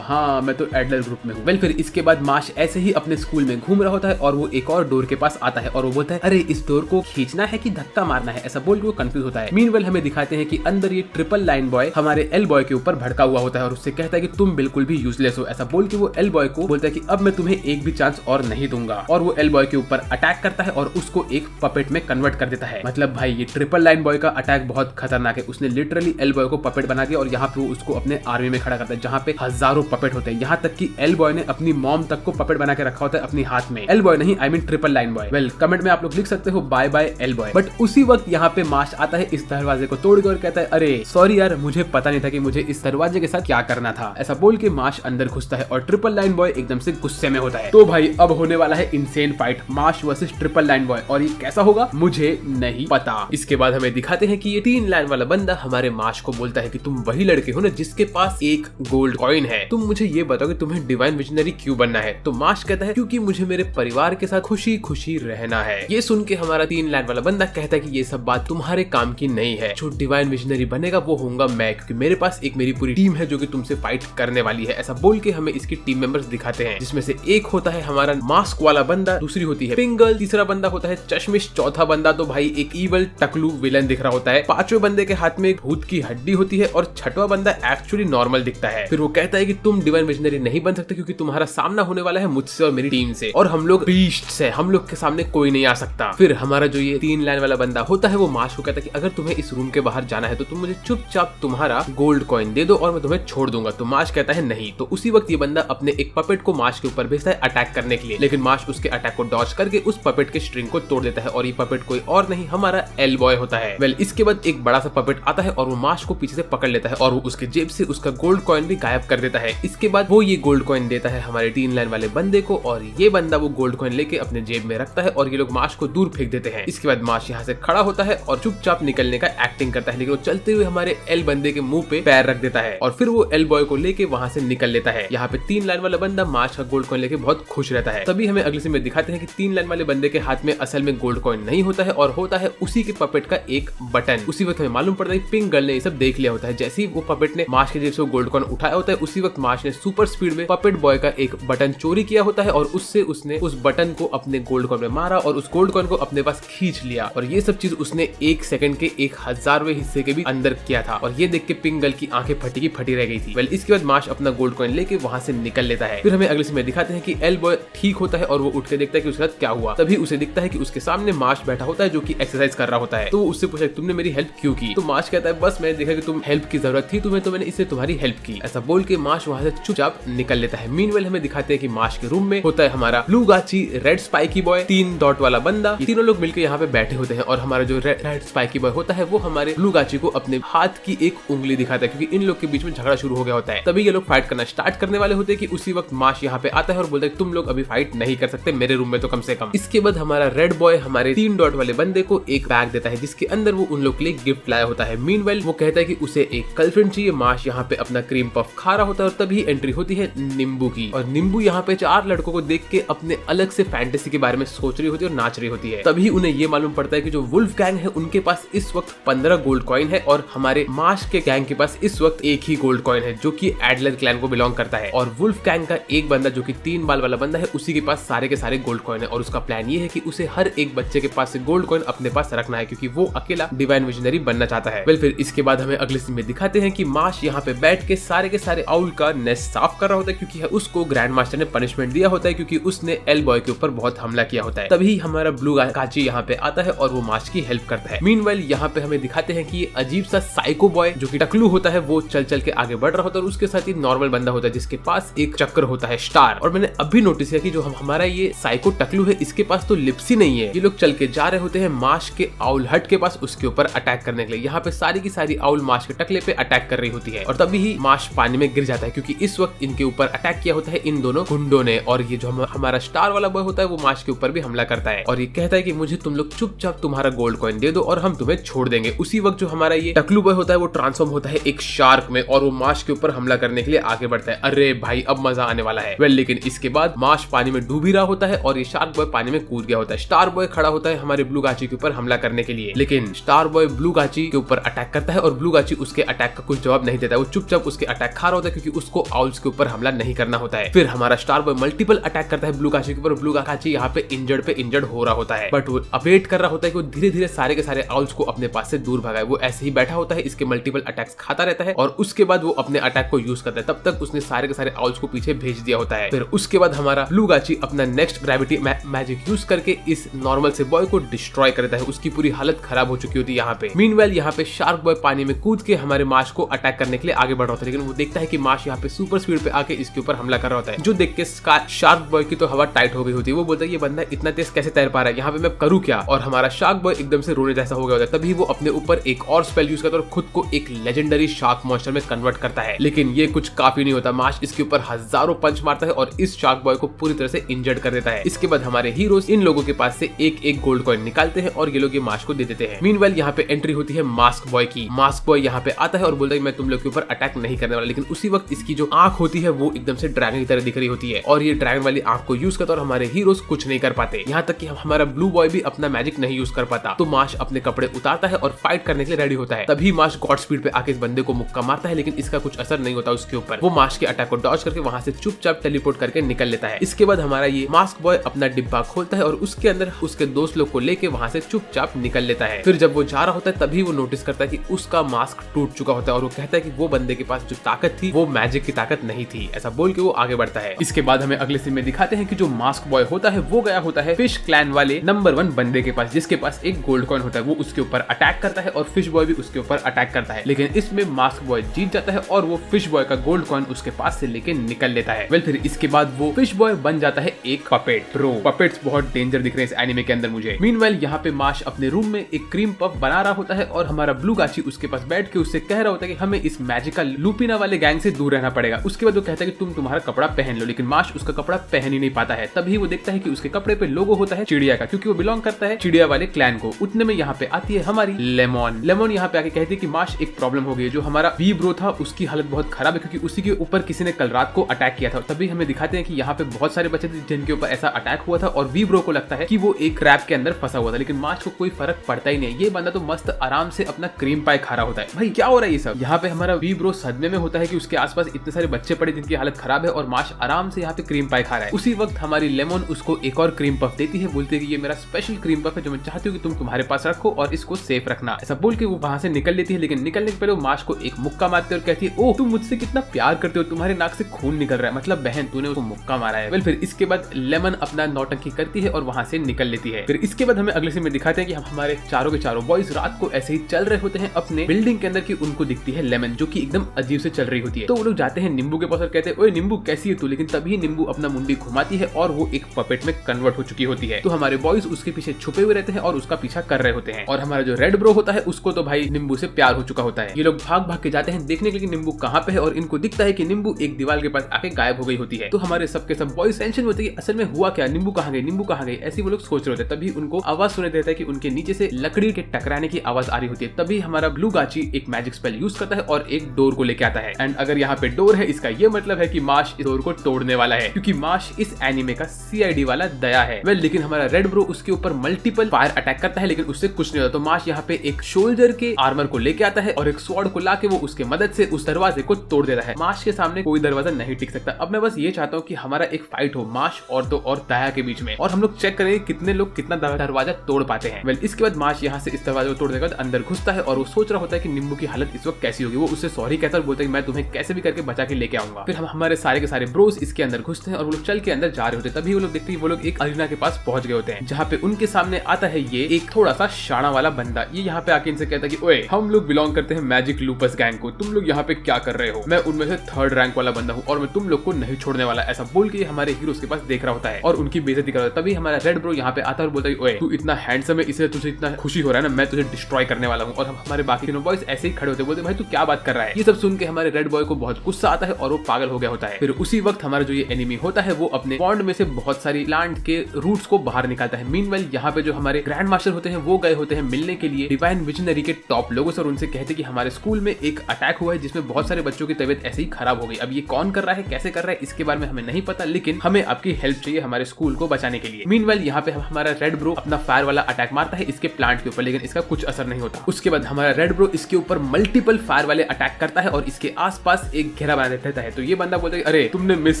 हाँ मैं तो एडलर ग्रुप में हूँ। वेल फिर इसके बाद माश ऐसे ही अपने स्कूल में घूम रहा होता है और वो एक और डोर के पास आता है और वो बोलता है अरे इस डोर को खींचना है कि धक्का मारना है, ऐसा बोल के वो कंफ्यूज होता है। मीनवेल हमें दिखाते हैं कि अंदर ये ट्रिपल लाइन बॉय हमारे एल बॉय के ऊपर भड़का हुआ होता है और उससे कहता है कि तुम बिल्कुल भी यूजलेस हो, ऐसा बोल के वो एल बॉय को बोलता है कि अब मैं तुम्हें एक भी चांस और नहीं दूंगा। और वो एल बॉय के ऊपर अटैक करता है और उसको एक पपेट में कन्वर्ट कर देता है। मतलब भाई ये ट्रिपल लाइन बॉय का अटैक बहुत खतरनाक है। उसने लिटरली एल बॉय को पपेट बना दिया और यहाँ पे वो उसको अपने आर्मी में खड़ा करता है जहाँ पे हजारों पपेट होते हैं। यहाँ तक कि एल बॉय ने अपनी मॉम तक को पपेट बना के रखा होता है अपने हाथ में। एल बॉय नहीं, I mean triple line boy. Well comment में आप लोग लिख सकते हो bye bye L boy. But उसी वक्त यहाँ पे माश आता है इस दरवाजे को तोड़ के और कहता है अरे सॉरी यार, मुझे पता नहीं था कि मुझे इस दरवाजे के साथ क्या करना था, ऐसा बोल के माश अंदर घुसता है और ट्रिपल लाइन बॉय एकदम से गुस्से में होता है। तो भाई अब होने वाला है इंसेन फाइट, माश वर्सेस ट्रिपल लाइन बॉय, और ये कैसा होगा मुझे नहीं पता। इसके बाद हमें दिखाते हैं कि ये 3 लाइन वाला बंदा हमारे माश को बोलता है कि तुम वही लड़के हो ना जिसके पास एक गोल्ड कॉइन है, तुम मुझे ये बताओ कि तुम्हें डिवाइन विजनरी क्यों बनना है। तो माश कहता है क्योंकि मुझे मेरे परिवार के साथ खुशी खुशी रहना है। ये सुन के हमारा 3 लाइन वाला बंदा कहता है कि ये सब बात तुम्हारे काम की नहीं है, जो डिवाइन विजनरी बनेगा वो होऊंगा मैं, क्योंकि मेरे पास एक मेरी पूरी टीम है जो कि तुमसे फाइट करने वाली है, ऐसा बोल के हमें इसकी टीम मेंबर्स दिखाते हैं जिसमें से एक होता है हमारा मास्क वाला बंदा, दूसरी होती है पिंगल, तीसरा बंदा होता है चश्मिश, चौथा बंदा तो भाई एक ईवल टकलू विलन दिख रहा होता है, पांचवें बंदे के हाथ में एक भूत की हड्डी होती है और छठवां बंदा एक्चुअली नॉर्मल दिखता है। फिर वो कहता है कि तुम डिवाइन विजनरी नहीं बन सकते क्योंकि तुम्हारा सामना होने वाला है मुझसे और मेरी टीम से, और हम लोग बीस्ट्स हैं, हम लोग के सामने कोई नहीं आ सकता। फिर हमारा जो ये 3 लाइन वाला बंदा होता है वो माश को कहता है कि अगर तुम्हें इस रूम के बाहर जाना है तो तुम मुझे चुपचाप तुम्हारा गोल्ड कॉइन दे दो और मैं तुम्हें छोड़ दूंगा। तो माश कहता है नहीं। तो उसी वक्त ये बंदा अपने एक पपेट को माश के ऊपर भेजता है अटैक करने के लिए, लेकिन माश उसके अटैक को डॉज करके उस पपेट के स्ट्रिंग को तोड़ देता है और ये पपेट कोई और नहीं हमारा एल बॉय होता है। वेल इसके बाद एक बड़ा सा पपेट आता है और वो माश को पीछे से पकड़ लेता है और वो उसके जेब से उसका गोल्ड कॉइन भी गायब कर देता है। इसके बाद वो ये गोल्ड कॉइन देता है हमारे 3 लाइन वाले बंदे को और ये बंदा वो गोल्ड कॉइन लेके अपने जेब में रखता है और ये लोग माश को दूर फेंक देते हैं। इसके बाद माश यहाँ से खड़ा होता है और चुपचाप निकलने का एक्टिंग करता है, लेकिन वो चलते हुए हमारे एल बंदे के मुंह पे पैर रख देता है और फिर वो एल बॉय को लेके वहां से निकल लेता है। यहाँ पे 3 लाइन वाला बंदा माश का गोल्ड कॉइन लेके बहुत खुश रहता है। तभी हमें अगले सीन में दिखाते हैं कि 3 लाइन वाले बंदे के हाथ में असल में गोल्ड कॉइन नहीं होता है और होता है उसी के पपेट का एक बटन। उसी वक्त हमें मालूम पड़ता है पिंक गर्ल ने ये सब देख लिया होता है। जैसे ही वो पपेट ने माश के जेब से गोल्ड कॉइन उठाया होता है उसी वक्त माश ने सुपर स्पीड में पपेट बॉय का एक बटन चोरी किया होता है और उससे उसने उस बटन को अपने गोल्ड कॉइन में मारा और उस गोल्ड कॉइन को अपने पास खींच लिया। और ये सब चीज उसने 1 सेकंड के 1000वें हिस्से के भी अंदर किया था और ये देख के पिंक गर्ल की आंखें फटी की फटी रह गई थी। वेल इसके बाद माश अपना गोल्ड कॉइन लेके वहां से निकल लेता है। फिर हमें अगले सीन में दिखाते हैं कि एल बॉय ठीक होता है और वो उठ के देखता है कि उसके साथ क्या हुआ। तभी उसे दिखता है कि उसके सामने माश बैठा होता है जो कि एक्सरसाइज कर रहा होता है। तो वो उससे पूछा तुमने मेरी हेल्प क्यों की। तो माश कहता है बस मैंने देखा कि तुम हेल्प की जरूरत थी तुम्हें, तो मैंने इससे तुम्हारी हेल्प की, ऐसा बोल के माश वहां से चुपचाप निकल लेता है। मीनवेल हमें दिखाते हैं कि माश के रूम में होता है हमारा ब्लू गाची, रेड स्पाइकी बॉय, 3 डॉट वाला बंदा। ये तीनों लोग मिलकर यहाँ पे बैठे होते हैं और हमारा जो रेड स्पाइकी बॉय होता है वो हमारे ब्लू गाची को अपने हाथ की एक उंगली दिखाता है क्योंकि इन लोग के बीच में झगड़ा शुरू हो गया होता है। तभी ये लोग फाइट करना स्टार्ट करने वाले होते हैं कि उसी वक्त माश यहाँ पे आता है और बोलता है तुम लोग अभी फाइट नहीं कर सकते मेरे रूम में तो कम से कम। इसके बाद हमारा रेड बॉय हमारे 3 डॉट वाले बंदे को एक बैग देता है जिसके अंदर वो उन लोग के लिए गिफ्ट लाया होता है। मीनवेल वो कहता है कि उसे एक गर्लफ्रेंड चाहिए। माश यहाँ पे अपना क्रीम पफ खा रहा होता है और तभी एंट्री होती है नींबू की और नींबू यहाँ पे 4 लड़कों को देख के अपने अलग से फैंटेसी के बारे में सोच रही होती है और नाच रही होती है। तभी उन्हें ये मालूम पड़ता है कि जो वुल्फ गैंग है उनके पास इस वक्त 15 गोल्ड कॉइन है और हमारे माश के गैंग के पास इस वक्त एक ही गोल्ड कॉइन है जो कि एडलर क्लैन को बिलोंग करता है। और वुल्फ गैंग का एक बंदा जो कि 3 बाल वाला बंदा है उसी के पास सारे के सारे गोल्ड कॉइन है और उसका प्लान ये है कि उसे हर एक बच्चे के पास से गोल्ड कॉइन अपने पास रखना है क्योंकि वो अकेला डिवाइन विजनरी बनना चाहता है। वेल फिर इसके बाद हमें अगले सीन में दिखाते हैं कि माश यहाँ पे बैठ के सारे आउल का नेस्ट साफ कर रहा होता है क्योंकि उसको ग्रैंड मास्टर ने पनिशमेंट दिया होता है क्योंकि उसने एल बॉय के ऊपर बहुत हमला किया होता है। तभी हमारा ब्लू गाची यहाँ पे आता है और वो माश की हेल्प करता है। मीनवाइल यहाँ पे हमें दिखाते हैं कि ये अजीब सा साइको बॉय जो कि टकलू होता है वो चल के आगे बढ़ रहा होता है और उसके साथ ही नॉर्मल बंदा होता है जिसके पास एक चक्र होता है स्टार। और मैंने अभी नोटिस किया कि जो हमारा ये साइको टकलू है इसके पास तो लिप्स ही नहीं है। ये लोग चल के जा रहे होते हैं माश के आउल हट के पास उसके ऊपर अटैक करने के लिए। यहाँ पे सारी की सारी आउल माश के टकले पे अटैक कर रही होती है और तभी ही माश पानी में गिर जाता है क्योंकि इस वक्त इनके ऊपर अटैक किया होता है इन दोनों गुंडों ने। और ये जो हमारा स्टार वाला बॉय होता है वो माश के ऊपर भी हमला करता है और ये कहता है कि मुझे तुम लोग चुपचाप तुम्हारा गोल्ड कॉइन दे दो और हम तुम्हें छोड़ देंगे। उसी वक्त जो हमारा ये टकलू बॉय होता है वो ट्रांसफॉर्म होता है एक शार्क में और वो माश के ऊपर हमला करने के लिए आगे बढ़ता है। अरे भाई अब मजा आने वाला है। लेकिन इसके बाद माश पानी में डूब ही रहा होता है और ये शार्क बॉय पानी में कूद गया होता है। स्टार बॉय खड़ा होता है हमारे ब्लू गाची के ऊपर हमला करने के लिए, लेकिन स्टार बॉय ब्लू गाची के ऊपर अटैक करता है और ब्लू गाची उसके अटैक का कुछ जवाब नहीं देता। वो चुपचाप उसके अटैक खा रहा होता है क्योंकि उसको आउल्स के ऊपर हमला नहीं करना होता है। फिर हमारा स्टार बॉय मल्टीपल अटैक करता है ब्लू गाची के ऊपर। ब्लू गाची यहाँ पे इंजर्ड हो रहा होता है बट वो अवेट कर रहा होता है कि वो धीरे धीरे सारे के सारे आउल्स को अपने पास से दूर भगाए। वो ऐसे ही बैठा होता है, इसके मल्टीपल अटैक्स खाता रहता है और उसके बाद वो अपने अटैक को यूज करता है। तब तक उसने सारे के सारे आउल्स को पीछे भेज दिया होता है। फिर उसके बाद हमारा ब्लू गाची अपना नेक्स्ट ग्रेविटी मैजिक यूज करके इस नॉर्मल से बॉय को डिस्ट्रॉय करता है। उसकी पूरी हालत खराब हो चुकी होती है यहाँ पे। मीनवेल यहाँ पे शार्क बॉय पानी में कूद के हमारे माश को अटैक करने के लिए आगे बढ़ रहा होता है, लेकिन वो देखता है कि माश यहाँ पे सुपर स्पीड पे आके इसके ऊपर हमला कर रहा होता है। जो देख के शार्क बॉय की तो हवा टाइट हो गई होती है। वो बोलता है ये बंदा इतना तेज कैसे तैर पा रहा है, यहाँ पे मैं करूँ क्या। और हमारा शार्क बॉय एकदम से रोने जैसा हो गया होता है। तभी वो अपने ऊपर एक और स्पेल यूज करता है और खुद को एक लेजेंडरी शार्क मॉन्स्टर में कन्वर्ट करता है। लेकिन ये कुछ काफी नहीं होता। माश इसके ऊपर हजारों पंच मारता है और इस शार्क बॉय को पूरी तरह से इंजर्ड कर देता है। इसके बाद हमारे हीरोज इन लोगों के पास से एक एक गोल्ड कॉइन निकालते हैं और ये लोग ये माश को दे देते हैं। मीनवेल यहाँ पे एंट्री होती है मास्क बॉय की। मास्क बॉय यहाँ पे आता है और बोलता है मैं तुम लोग के ऊपर अटैक नहीं करने वाला। लेकिन उसी वक्त इसकी जो आंख होती है वो एकदम से ड्रैगन की तरह दिख रही होती है और ये ड्रैगन वाली आंख को यूज करता है और हमारे हीरोज कुछ नहीं कर पाते। यहाँ तक कि हमारा ब्लू बॉय भी अपना मैजिक नहीं यूज कर पाता। तो माश अपने कपड़े उतारता है और फाइट करने के लिए रेडी होता है। तभी माश गॉड स्पीड पे आके इस बंदे को मुक्का मारता है, लेकिन इसका कुछ असर नहीं होता उसके ऊपर। वो माश के अटैक को डॉज करके वहां से चुपचाप टेलीपोर्ट करके निकल लेता है। इसके बाद हमारा ये मास्क बॉय अपना डिब्बा खोलता है और उसके अंदर उसके दोस्त लोग को लेके वहां से चुपचाप निकल लेता है। फिर जब वो जा रहा होता है तभी वो नोटिस करता है कि उसका मास्क टूट चुका होता है और वो कहता है कि वो बंदे के पास जो ताकत थी वो मैजिक की ताकत नहीं थी। ऐसा बोल के वो आगे बढ़ता है। इसके बाद हमें अगले सीन में दिखाते हैं कि जो मास्क बॉय होता है वो गया होता है फिश क्लैन वाले नंबर 1 बंदे के पास जिसके पास एक गोल्ड कॉइन होता है। वो उसके ऊपर अटैक करता है और फिश बॉय भी उसके ऊपर अटैक करता है, लेकिन इसमें मास्क बॉय जीत जाता है और वो फिश बॉय का गोल्ड कॉइन उसके पास से लेके निकल लेता है। फिर इसके बाद वो फिश बॉय बन जाता है एक पपेट। ब्रो पपेट्स बहुत डेंजर दिख रहे हैं इस एनिमे के अंदर मुझे। मीनवेल यहाँ पे माश अपने रूम में एक क्रीम पफ बना रहा होता है और हमारा ब्लू गाची उसके पास बैठ के उससे कह रहा होता है कि हमें इस मैजिकल लूपिना वाले गैंग से दूर रहना पड़ेगा। उसके बाद वो कहता है कि तुम तुम्हारा कपड़ा पहन लो, लेकिन माश उसका कपड़ा पहन ही नहीं पाता है। तभी वो देखता है कि उसके कपड़े पे लोगो होता है चिड़िया का, क्योंकि वो बिलोंग करता है चिड़िया वाले क्लैन को। उतने में यहाँ पे आती है हमारी लेमन यहाँ पे आके कहती है कि माश एक प्रॉब्लम हो गई। जो हमारा वी ब्रो था उसकी हालत बहुत खराब है क्योंकि उसी के ऊपर किसी ने कल रात को अटैक किया था। तभी हमें दिखाते हैं कि यहाँ पे बहुत सारे बच्चे थे जिनके ऊपर ऐसा अटैक हुआ था और वी ब्रो को लगता है कि वो एक क्रैब के अंदर फंसा हुआ था, लेकिन माश को कोई फर्क पड़ता ही नहीं। ये बंदा तो मस्त आराम से अपना क्रीम पाई खा रहा होता है। भाई क्या हो रहा है ये सब। यहाँ पे हमारा वी ब्रो सदमे में होता है कि उसके आसपास इतने सारे बच्चे पड़े जिनकी हालत खराब है और माश आराम से यहाँ पे क्रीम पाई खा रहा है। उसी वक्त हमारी लेमन उसको एक और क्रीम पफ देती है, बोलती है कि ये मेरा स्पेशल क्रीम पफ है जो मैं चाहती हूँ कि तुम तुम्हारे पास रखो और इसको सेफ रखना। ऐसा बोल के वो वहां से निकल लेती है, लेकिन निकलने के पहले वो माश को एक मुक्का मारती है और कहती है ओह तुम मुझसे कितना प्यार करते हो, तुम्हारे नाक से खून निकल रहा है, मतलब बहन तूने उसको मुक्का मारा है। फिर इसके बाद लेमन अपना नौटंकी करती है और वहां से निकल लेती है। फिर इसके बाद हमें अगले सीन में दिखाते हैं कि हम हमारे चारों के चारों बॉयज रात को ऐसे ही चल रहे होते हैं अपने बिल्डिंग के अंदर की उनको दिखती है लेमन जो कि एकदम अजीब से चल रही होती है। तो वो लोग जाते हैं नींबू के पास और कहते हैं ओए नींबू कैसी है तू, लेकिन तभी नींबू अपना मुंडी घुमाती है और वो एक पपेट में कन्वर्ट हो चुकी होती है। तो हमारे बॉयज उसके पीछे छुपे हुए रहते हैं और उसका पीछा कर रहे होते हैं। और हमारा जो रेड ब्रो होता है उसको तो भाई नींबू से प्यार हो चुका होता है। ये लोग भाग भाग के जाते हैं देखने के लिए नींबू कहाँ पे है और इनको दिखता है कि नींबू एक दीवार के पास आके गायब हो गई होती है। तो हमारे सबके सब बॉयज टेंशन होते हैं कि असल में हुआ क्या, नींबू कहाँ गई, नींबू कहाँ गई, ऐसी वो लोग सोच रहे होते हैं। तभी उनको आवाज सुनाई देता है कि उनके नीचे से लकड़ी के टकराने की आवाज आ रही होती है। तभी हमारा ब्लू गाची एक मैजिक स्पेल यूज करता है और एक डोर को लेके आता है। एंड अगर यहाँ पे डोर है इसका ये मतलब है कि माश इस डोर को तोड़ने वाला है, क्योंकि माश इस एनिमे का CID वाला दया है। लेकिन हमारा रेड ब्रो उसके ऊपर मल्टीपल फायर अटैक करता है लेकिन उससे कुछ नहीं होता। तो माश यहाँ पे एक शोल्जर के आर्मर को लेके आता है और एक स्वॉर्ड को लाके वो उसके मदद से उस दरवाजे को तोड़ देता है। माश के सामने कोई दरवाजा नहीं टिक सकता। अब मैं बस ये चाहता हूँ कि हमारा एक फाइट हो माश और तो और दया के बीच में, और हम लोग चेक करेंगे कितने लोग कितना दरवाजा तोड़ पाते हैं। इसके बाद माश यहाँ से इस दरवाजे को तोड़ने के बाद अंदर घुसता है और वो सोच रहा होता है कि नींबू की हालत इस वक्त कैसी होगी। वो उससे सॉरी कहता है और बोलता है कि मैं तुम्हें कैसे भी करके बचा के लेके आऊंगा। फिर हम हमारे सारे के सारे ब्रोस इसके अंदर घुसते हैं और वो लोग चल के अंदर जा रहे होते हैं। तभी वो लोग देखते हैं वो लोग एक अरीना के पास पहुंच गए होते हैं जहाँ पे उनके सामने आता है ये एक थोड़ा सा शाना वाला बंदा। ये यहाँ पे आके इनसे कहता है कि ओए हम लोग बिलोंग करते हैं मैजिक लूपस गैंग को, तुम लोग यहाँ पे क्या कर रहे हो। मैं उनमें से 3rd 3rd रैंक वाला बंदा हूँ और मैं तुम लोग को नहीं छोड़ने वाला, ऐसा बोल के हमारे हीरोज के पास देख रहा होता है और उनकी बेइज्जती कर रहा है। तभी हमारा रेड ब्रो यहाँ पे आता है और बोलता है ओए तू इतना हैंडसम है, इसलिए तुझे इतना खुशी हो रहा है ना, मैं तुझे डिस्ट्रॉय करने वाला हूँ। और हमारे बाकी तीनों बॉयज ऐसे ही खड़े होते बोलते भाई तू क्या बात कर रहा है। ये सब सुन के हमारे रेड बॉय को बहुत गुस्सा आता है और वो पागल हो गया होता है। फिर उसी वक्त हमारा जो ये एनिमी होता है वो अपने पॉन्ड में से बहुत सारी प्लांट के रूट्स को बाहर निकालता है। मीनवाइल यहाँ पे जो हमारे ग्रैंड मास्टर होते हैं वो गए होते हैं मिलने के लिए डिवाइन विजनरी के टॉप लोगों से और उनसे कहते कि हमारे स्कूल में एक अटैक हुआ है जिसमें बहुत सारे बच्चों की तबीयत ऐसे ही खराब हो गई। अब ये कौन कर रहा है, कैसे कर रहा है, इसके बारे में हमें नहीं पता, लेकिन हमें आपकी हेल्प चाहिए हमारे स्कूल को बचाने के लिए। मीनवाइल यहाँ पे हमारा रेड ब्रो अपना फायर वाला अटैक मारता है इसके प्लांट के ऊपर, लेकिन इसका कुछ असर नहीं होता। उसके बाद हमारा रेड ब्रो इसके ऊपर मल्टीपल फायर वाले अटैक करता है और इसके आसपास एक घेरा बना देता है। तो ये बंदा बोलता है अरे तुमने मिस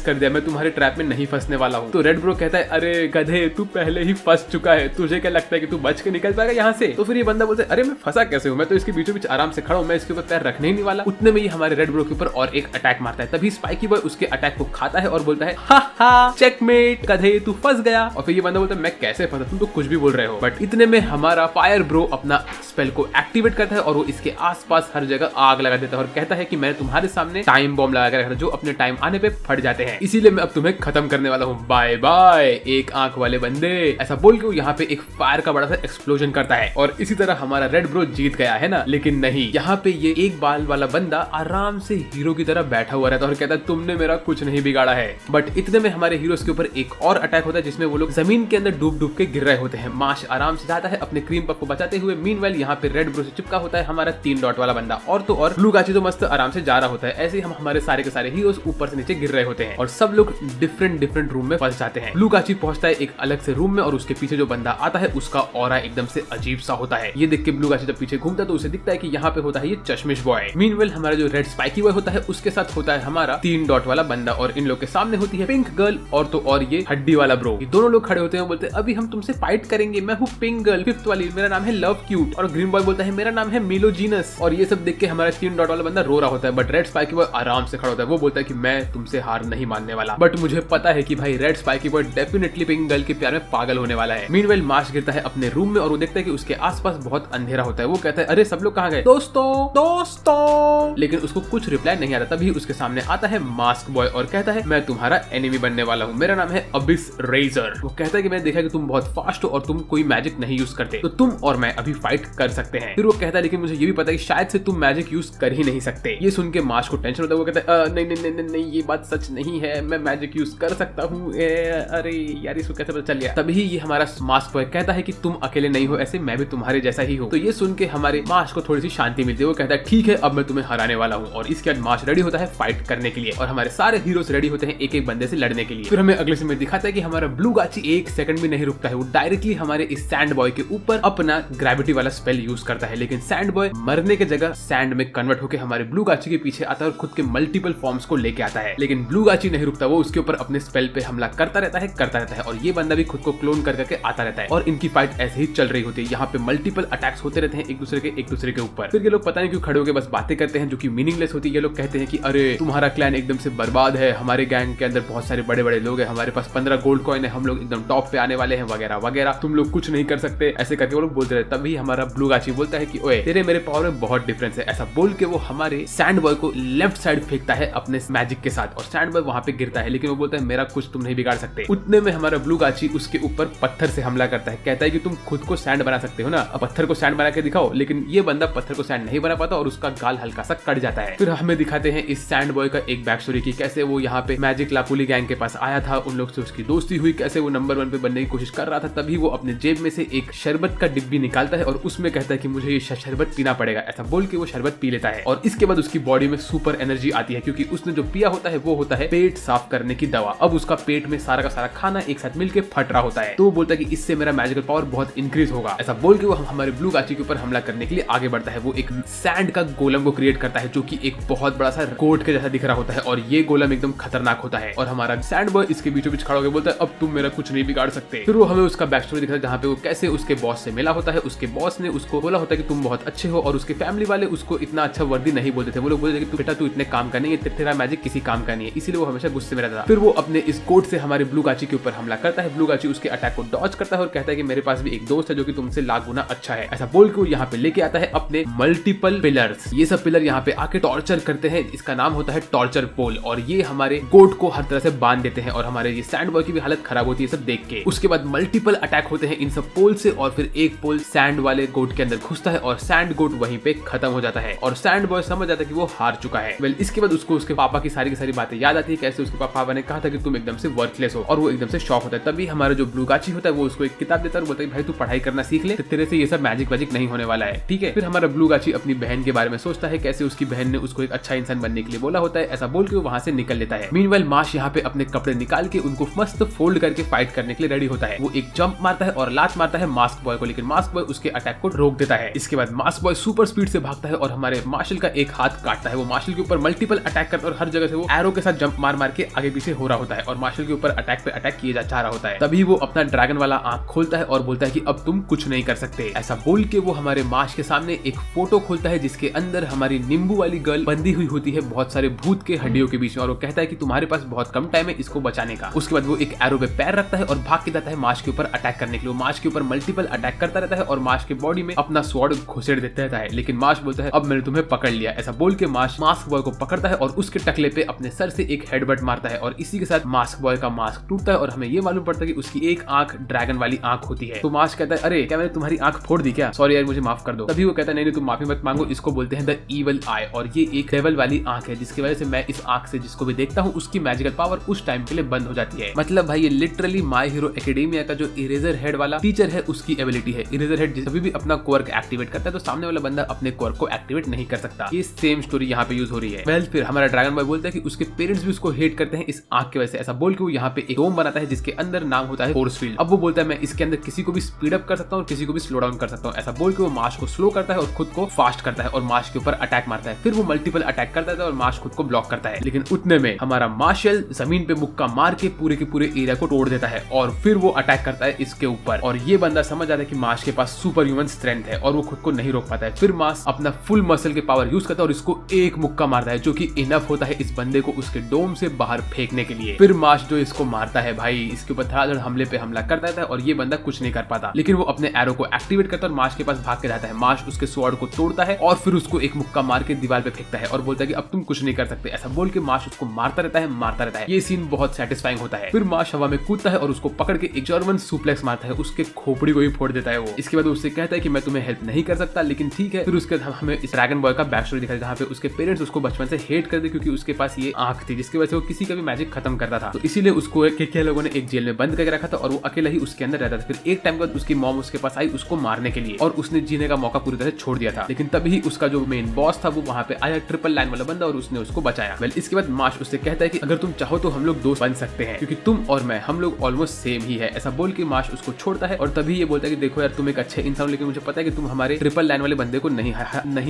कर दिया, मैं तुम्हारे ट्रैप में नहीं फंसने वाला हूँ। तो रेड ब्रो कहता है अरे गधे तू पहले ही फंस चुका है, तुझे क्या लगता है कि तू बच के निकल पाएगा यहाँ से। तो फिर ये बंदा बोलता है अरे मैं फंसा कैसे हूँ, मैं तो इसके बीचों बीच आराम से खड़ा हूँ, मैं इसके ऊपर पैर रखने ही नहीं वाला। उतने में ही हमारे रेड ब्रो के ऊपर और एक अटैक मारता है। तभी स्पाइकी बॉय उसके अटैक को खाता है और बोलता है हा हा चेकमेट गधे तू फंस गया। और फिर ये बंदा बोलता है मैं कैसे फंसा, तुम तो कुछ भी बोल रहे हो। बट इतने में हमारा फायर ब्रो अपना स्पेल को एक्टिवेट करता है और वो इसके आसपास हर जगह आग लगा देता है और कहता है कि मैंने तुम्हारे सामने टाइम बॉम्ब लगा के रखा था जो अपने टाइम आने पे फट जाते हैं, इसीलिए मैं अब तुम्हें खत्म करने वाला हूँ, बाय बाय एक आंख वाले बंदे। ऐसा बोल के वो यहाँ पे एक फायर का बड़ा सा एक्सप्लोजन करता है और इसी तरह हमारा रेड ब्रो जीत गया है ना। लेकिन नहीं, यहाँ पे ये एक बाल वाला बंदा आराम से हीरो की तरह बैठा हुआ रहता है और कहता है तुमने मेरा कुछ नहीं बिगाड़ा है। बट इतने में हमारे हीरोज के ऊपर एक और अटैक होता है जिसमें वो लोग जमीन के अंदर डूब डूब के गिर रहे होते हैं। माश आराम से जाता है अपने क्रीम पफ को बचाते हुए। मीनवाइल यहाँ पे रेड ब्रो से चिपका होता है हमारा 3 डॉट वाला बंदा और तो और ब्लू गाची तो मस्त आराम से जा रहा होता है। ऐसे ही हम हमारे सारे के सारे हीरोज ऊपर से नीचे गिर रहे होते हैं और सब लोग डिफरेंट रूम में फंस जाते हैं। ब्लू गाची पहुंचता है एक अलग से रूम में और उसके पीछे जो बंदा आता है उसका ऑरा एकदम से अजीब सा होता है। ये देख के ब्लू गाची जब पीछे घूमता है तो उसे दिखता है कि यहाँ पे होता है ये चश्मिश बॉय। मीनवाइल हमारा जो रेड स्पाइकी बॉय होता है उसके साथ होता है हमारा 3 डॉट वाला बंदा और इन लोग के सामने होती है पिंक गर्ल और तो और ये हड्डी वाला ब्रो। ये दोनों लोग खड़े होते हैं, बोलते हैं अभी हम तुमसे फाइट करेंगे, मैं हूँ पिंक गर्ल 5th वाली, मेरा नाम है लव क्यूट। और ग्रीन बॉय बोलता है मेरा नाम है मिलोजीनस। और ये सब देख के हमारा 3 डॉट वाला बंदा रो रहा होता है। बट रेड स्पाइकी बॉय आराम से खड़ा होता है, वो बोलता है कि मैं तुमसे हार नहीं मानने वाला। बट मुझे पता है कि भाई red spiky boy definitely pink girl के प्यार में पागल होने वाला है। मीनवाइल मार्श गिरता है अपने रूम में और वो देखता है कि उसके आसपास बहुत अंधेरा होता है। वो कहता है अरे सब लोग कहाँ गए दोस्तों, लेकिन उसको कुछ रिप्लाई नहीं आता। तभी उसके सामने आता है मास्क बॉय और कहता है मैं तुम्हारा एनिमी बनने वाला हूँ, मेरा नाम है अबिस रेजर। वो कहता है कि मैंने देखा कि तुम बहुत फास्ट हो और तुम कोई मैजिक नहीं यूज करते, तो तुम और मैं अभी फाइट कर सकते हैं। फिर वो कहता है लेकिन मुझे ये भी पता है कि शायद से तुम मैजिक यूज कर ही नहीं सकते। ये सुन के मास्क को टेंशन होता है। वो कहता है नहीं नहीं नहीं नहीं ये बात सच नहीं है, मैं मैजिक यूज कर सकता हूँ। अरे यार इसको कैसे पता चल गया। तभी ये हमारा मास्क बॉय कहता है कि तुम अकेले नहीं हो, ऐसे मैं भी तुम्हारे जैसा ही हूँ। तो ये सुन के हमारे मास्क को थोड़ी सी शांति मिलती है। वो कहता है ठीक है अब मैं तुम्हें हराने वाला हूँ। और इसके बाद मास्क रेडी होता है फाइट करने के लिए और हमारे सारे हीरोज रेडी होते हैं एक एक बंदे से लड़ने के लिए। फिर हमें अगले सीन में दिखाता है कि हमारा ब्लू गाची 1 सेकंड भी नहीं रुकता है, वो डायरेक्टली हमारे इस सैंड बॉय के ऊपर अपना ग्रेविटी वाला स्पेल यूज करता है। लेकिन सैंड बॉय मरने के जगह सैंड में कन्वर्ट होकर हमारे ब्लू गाची के पीछे आता है और खुद के मल्टीपल फॉर्म्स को लेके आता है। लेकिन ब्लू गाची नहीं रुकता, वो उसके ऊपर अपने स्पेल पे हमला करता रहता है और ये बंदा भी खुद को क्लोन करके आता रहता है और इनकी फाइट ऐसे ही चल रही होती है। यहाँ पे मल्टीपल अटैक्स होते रहते हैं एक दूसरे के ऊपर। फिर ये लोग पता नहीं क्यों खड़े होकर बस बातें करते हैं जो कि मीनिंगलेस होती है। ये लोग कहते हैं कि अरे तुम्हारा क्लैन एकदम से बर्बाद है, हमारे गैंग के अंदर बहुत सारे बड़े बड़े लोग हैं, हमारे पास 15 गोल्ड कॉइन है, हम लोग एकदम टॉप पे आने वाले हैं वगैरह वगैरह, तुम लोग कुछ नहीं कर सकते, ऐसे करके वो लोग बोलते रहे। तभी हमारा ब्लू गाची बोलता है कि ओए तेरे मेरे पावर में बहुत डिफरेंस है। ऐसा बोल के वो हमारे सैंड बॉय को लेफ्ट साइड फेंकता है अपने मैजिक के साथ और सैंड बॉय वहां पे गिरता है। लेकिन वो बोलता है मेरा कुछ तुम नहीं बिगाड़ सकते। उतने में हमारा ब्लू गाची उसके ऊपर पत्थर से हमला करता है, कहता है कि तुम खुद को सैंड बना सकते हो ना, अब पत्थर को सैंड बना के दिखाओ। लेकिन ये बंदा पत्थर को सैंड नहीं बना पाता और उसका गाल हल्का सा कट जाता है। फिर हमें दिखाते हैं इस सैंड बॉय का एक बैक स्टोरी की कैसे वो यहाँ पे मैजिक लापुली गैंग के पास आया था, उन लोग से उसकी दोस्ती हुई, कैसे वो नंबर 1 पे बनने की कोशिश कर रहा था। तभी वो अपने जेब में से एक शरबत का डिब्बी निकालता है और उसमें कहता है कि मुझे ये शरबत पीना पड़ेगा। ऐसा बोल के वो शरबत पी लेता है और इसके बाद उसकी बॉडी में सुपर एनर्जी आती है क्योंकि उसने जो पिया होता है वो होता है पेट साफ करने की दवा। अब उसका पेट में सारा का सारा खाना एक साथ मिलके फट रहा होता है। तो वो बोलता है कि इससे मेरा मैजिकल पावर बहुत इंक्रीज होगा। ऐसा बोल के वो हमारे ब्लू गाची के ऊपर हमला करने के लिए आगे बढ़ता है। वो एक सैंड का गोलम को क्रिएट करता है जो कि एक बहुत बड़ा सा कोट के जैसा दिख रहा होता है और ये गोलम एकदम खतरनाक होता है और हमारा सैंड बॉय इसके बीचों बीच खड़ा होकर बोलता है अब तुम मेरा कुछ नहीं बिगाड़ सकते। फिर वो हमें उसका बैक स्टोरी दिखता है जहाँ पे वो कैसे उसके बॉस से मिला होता है। उसके बॉस ने उसको बोला होता है कि तुम बहुत अच्छे हो और उसके फैमिली वाले उसको इतना अच्छा वर्दी नहीं बोलते थे। वो लोग बोलते थे कि बेटा तू इतने काम का नहीं है, तेरा मैजिक किसी काम का नहीं है, इसीलिए वो हमेशा गुस्से में रहता था। फिर वो अपने इस कोट से हमारे ब्लू गाची के ऊपर हमला करता है। ब्लू गाची उसके अटैक को डॉज करता है और कहता है कि मेरे पास भी एक दोस्त है जो कि तुमसे लाख गुना अच्छा है। ऐसा बोल के वो यहाँ पे लेके आता है अपने मल्टीपल पिलर्स। ये सब पिलर यहाँ पे आके टॉर्चर करते हैं। इसका नाम होता है टॉर्चर पोल, और ये हमारे गोट को हर तरह से बांध देते हैं और हमारे ये सैंड बॉय की भी हालत खराब होती है सब देख के। उसके बाद मल्टीपल अटैक होते हैं इन सब पोल से, और फिर एक पोल सैंड वाले गोट के अंदर घुसता है और सैंड गोट वहीं पे खत्म हो जाता है और सैंड बॉय समझ जाता है कि वो हार चुका है। वेल इसके बाद उसको उसके पापा की सारी बातें याद आती है, कैसे उसके पापा ने कहा था कि तुम एकदम से वर्थलेस हो, और वो एकदम से शॉक होता है। तभी हमारा जो ब्लूगाची होता है वो उसको एक किताब देता है और बोलता है भाई तू पढ़ाई करना सीख ले, तेरे से ये सब मैजिक वैजिक नहीं होने वाला है, ठीक है। फिर हमारा ब्लूगाची अपनी बहन के बारे में सोचता है, कैसे उसकी बहन ने उसको एक अच्छा इंसान बनने के लिए बोला होता है, ऐसा बोल के वो वहां से निकल लेता है। मीनवाइल माश यहाँ पे अपने कपड़े निकाल के उनको मस्त फोल्ड करके फाइट करने के लिए रेडी होता है। वो एक जंप मारता है और लात मारता है मास्क बॉय को, लेकिन मास्क बॉय उसके अटैक को रोक देता है। इसके बाद मास्क बॉय सुपर स्पीड से भागता है और हमारे मार्शल का एक हाथ काटता है। वो मार्शल के ऊपर मल्टीपल अटैक करता है और हर जगह से वो एरो के साथ जंप मार मार के आगे पीछे हो रहा होता है और मार्शल के ऊपर अटैक पे अटैक किए जा रहा होता है। तभी वो अपना ड्रैगन वाला आंख खोलता है और बोलता है कि अब तुम कुछ नहीं कर सकते। ऐसा बोल के वो हमारे माश के सामने एक फोटो खोलता है जिसके अंदर हमारी नींबू वाली गर्ल बंधी हुई होती है बहुत सारे भूत के हड्डियों के बीच में, और वो कहता है कि तुम्हारे पास बहुत कम टाइम है इसको बचाने का। उसके बाद वो एक एरो पे पैर रखता है और भाग के जाता है माश के ऊपर अटैक करने के लिए। माश के ऊपर मल्टीपल अटैक करता रहता है और माश के बॉडी में अपना स्वॉर्ड घुसेड़ देता रहता है, लेकिन माश बोलता है अब मैंने तुम्हें पकड़ लिया। ऐसा बोल के माश मास्क बॉय को पकड़ता है और उसके टकले पे अपने सर से एक हेडबट मारता है और इसी के साथ मास्क बॉय का मास्क टूटता है और हमें ये मालूम पड़ता है कि उसकी एक आंख ड्रैगन वाली आंख होती है। तो मास्क कहता है अरे क्या मैंने तुम्हारी आंख फोड़ दी क्या, सॉरी यार मुझे माफ कर दो। तभी वो कहता है नहीं तुम माफी मत मांगो, इसको बोलते हैं द इविल आई, और ये एक डेविल वाली आंख है जिसकी वजह से मैं इस आंख से जिसको भी देखता हूँ उसकी मैजिकल पावर उस टाइम के लिए बंद हो जाती है। मतलब भाई ये लिटरली माय हीरो एकेडेमिया का जो इरेजर हेड वाला टीचर है उसकी एबिलिटी है। इरेजर हेड जब भी अपना क्वर्क एक्टिवेट करता है तो सामने वाला बंदा अपने क्वर्क को एक्टिवेट नहीं कर सकता। ये सेम स्टोरी यहाँ पे यूज हो रही है। वेल फिर हमारा ड्रैगन बॉय बोलता है कि उसके पेरेंट्स भी उसको हेट करते हैं इस आंख की वजह से। ऐसा बोल के वो यहाँ पे एक डोम बनाता है जिसके अंदर नाम होता है फोर्स फील्ड। अब वो बोलता है मैं इसके अंदर किसी को भी स्पीड अप कर सकता हूँ और किसी को भी स्लो डाउन कर सकता हूँ। ऐसा बोल के वो माश को स्लो करता है और खुद को फास्ट करता है और माश के ऊपर अटैक मारता है। फिर वो मल्टीपल अटैक करता है और माश खुद को ब्लॉक करता है, लेकिन उतने में हमारा मार्शल जमीन पे मुक्का मार के पूरे के पूरे एरिया को तोड़ देता है और फिर वो अटैक करता है इसके ऊपर। और ये बंदा समझ जाता है कि माश के पास सुपर ह्यूमन स्ट्रेंथ है और वो खुद को नहीं रोक पाता है। फिर माश अपना फुल मसल के पावर यूज करता है और इसको एक मुक्का मारता है जो कि इनफ होता है इस बंदे को उसके डोम से बाहर फेंकने के लिए। फिर माश जो इसको मारता है भाई इसके ऊपर धड़ाधड़ हमले पे हमला करता है और ये बंदा कुछ नहीं कर पाता, लेकिन वो अपने एरो को एक्टिवेट करता है और माश के पास भाग के जाता है। माश उसके स्वॉर्ड को तोड़ता है और फिर उसको एक मुक्का मार के दीवार पे फेंकता है और बोलता है कि अब तुम कुछ नहीं कर सकते। ऐसा बोल के माश उसको मारता रहता है। ये सीन बहुत सेटिस्फाइंग होता है। फिर माश हवा में कूदता है और उसको पकड़ के एक जर्मन सुप्लेक्स मारता है, उसके खोपड़ी को ही फोड़ देता है वो। इसके बाद उससे कहता है कि मैं तुम्हें हेल्प नहीं कर सकता, लेकिन ठीक है। फिर उसके बाद हमें इस ड्रैगन बॉय का बैक स्टोरी दिखाया जहाँ पे उसके पेरेंट्स उसको बचपन से हेट करते क्योंकि उसके पास ये आंख थी जिसकी वजह से वो किसी का भी मैजिक खत्म करता था। तो इसीलिए उसको के लोगों ने एक जेल में बंद करके रखा था और वो अकेला ही उसके अंदर रहता था। फिर एक टाइम बाद उसकी मॉम उसके पास आई उसको मारने के लिए और उसने जीने का मौका पूरी तरह छोड़ दिया था, लेकिन तभी उसका जो मेन बॉस था वो वहाँ पे आया, ट्रिपल लाइन वाला बंदा, और उसने उसको बचाया। वेल इसके बाद माश उससे कहता है कि अगर तुम चाहो तो हम लोग दोस्त बन सकते हैं क्योंकि तुम और मैं हम लोग ऑलमोस्ट सेम ही है। ऐसा बोल के माश उसको छोड़ता है और तभी ये बोलता है कि देखो यार तुम एक अच्छे इंसान हो लेकिन मुझे पता है कि तुम हमारे ट्रिपल लाइन वाले बंदे को नहीं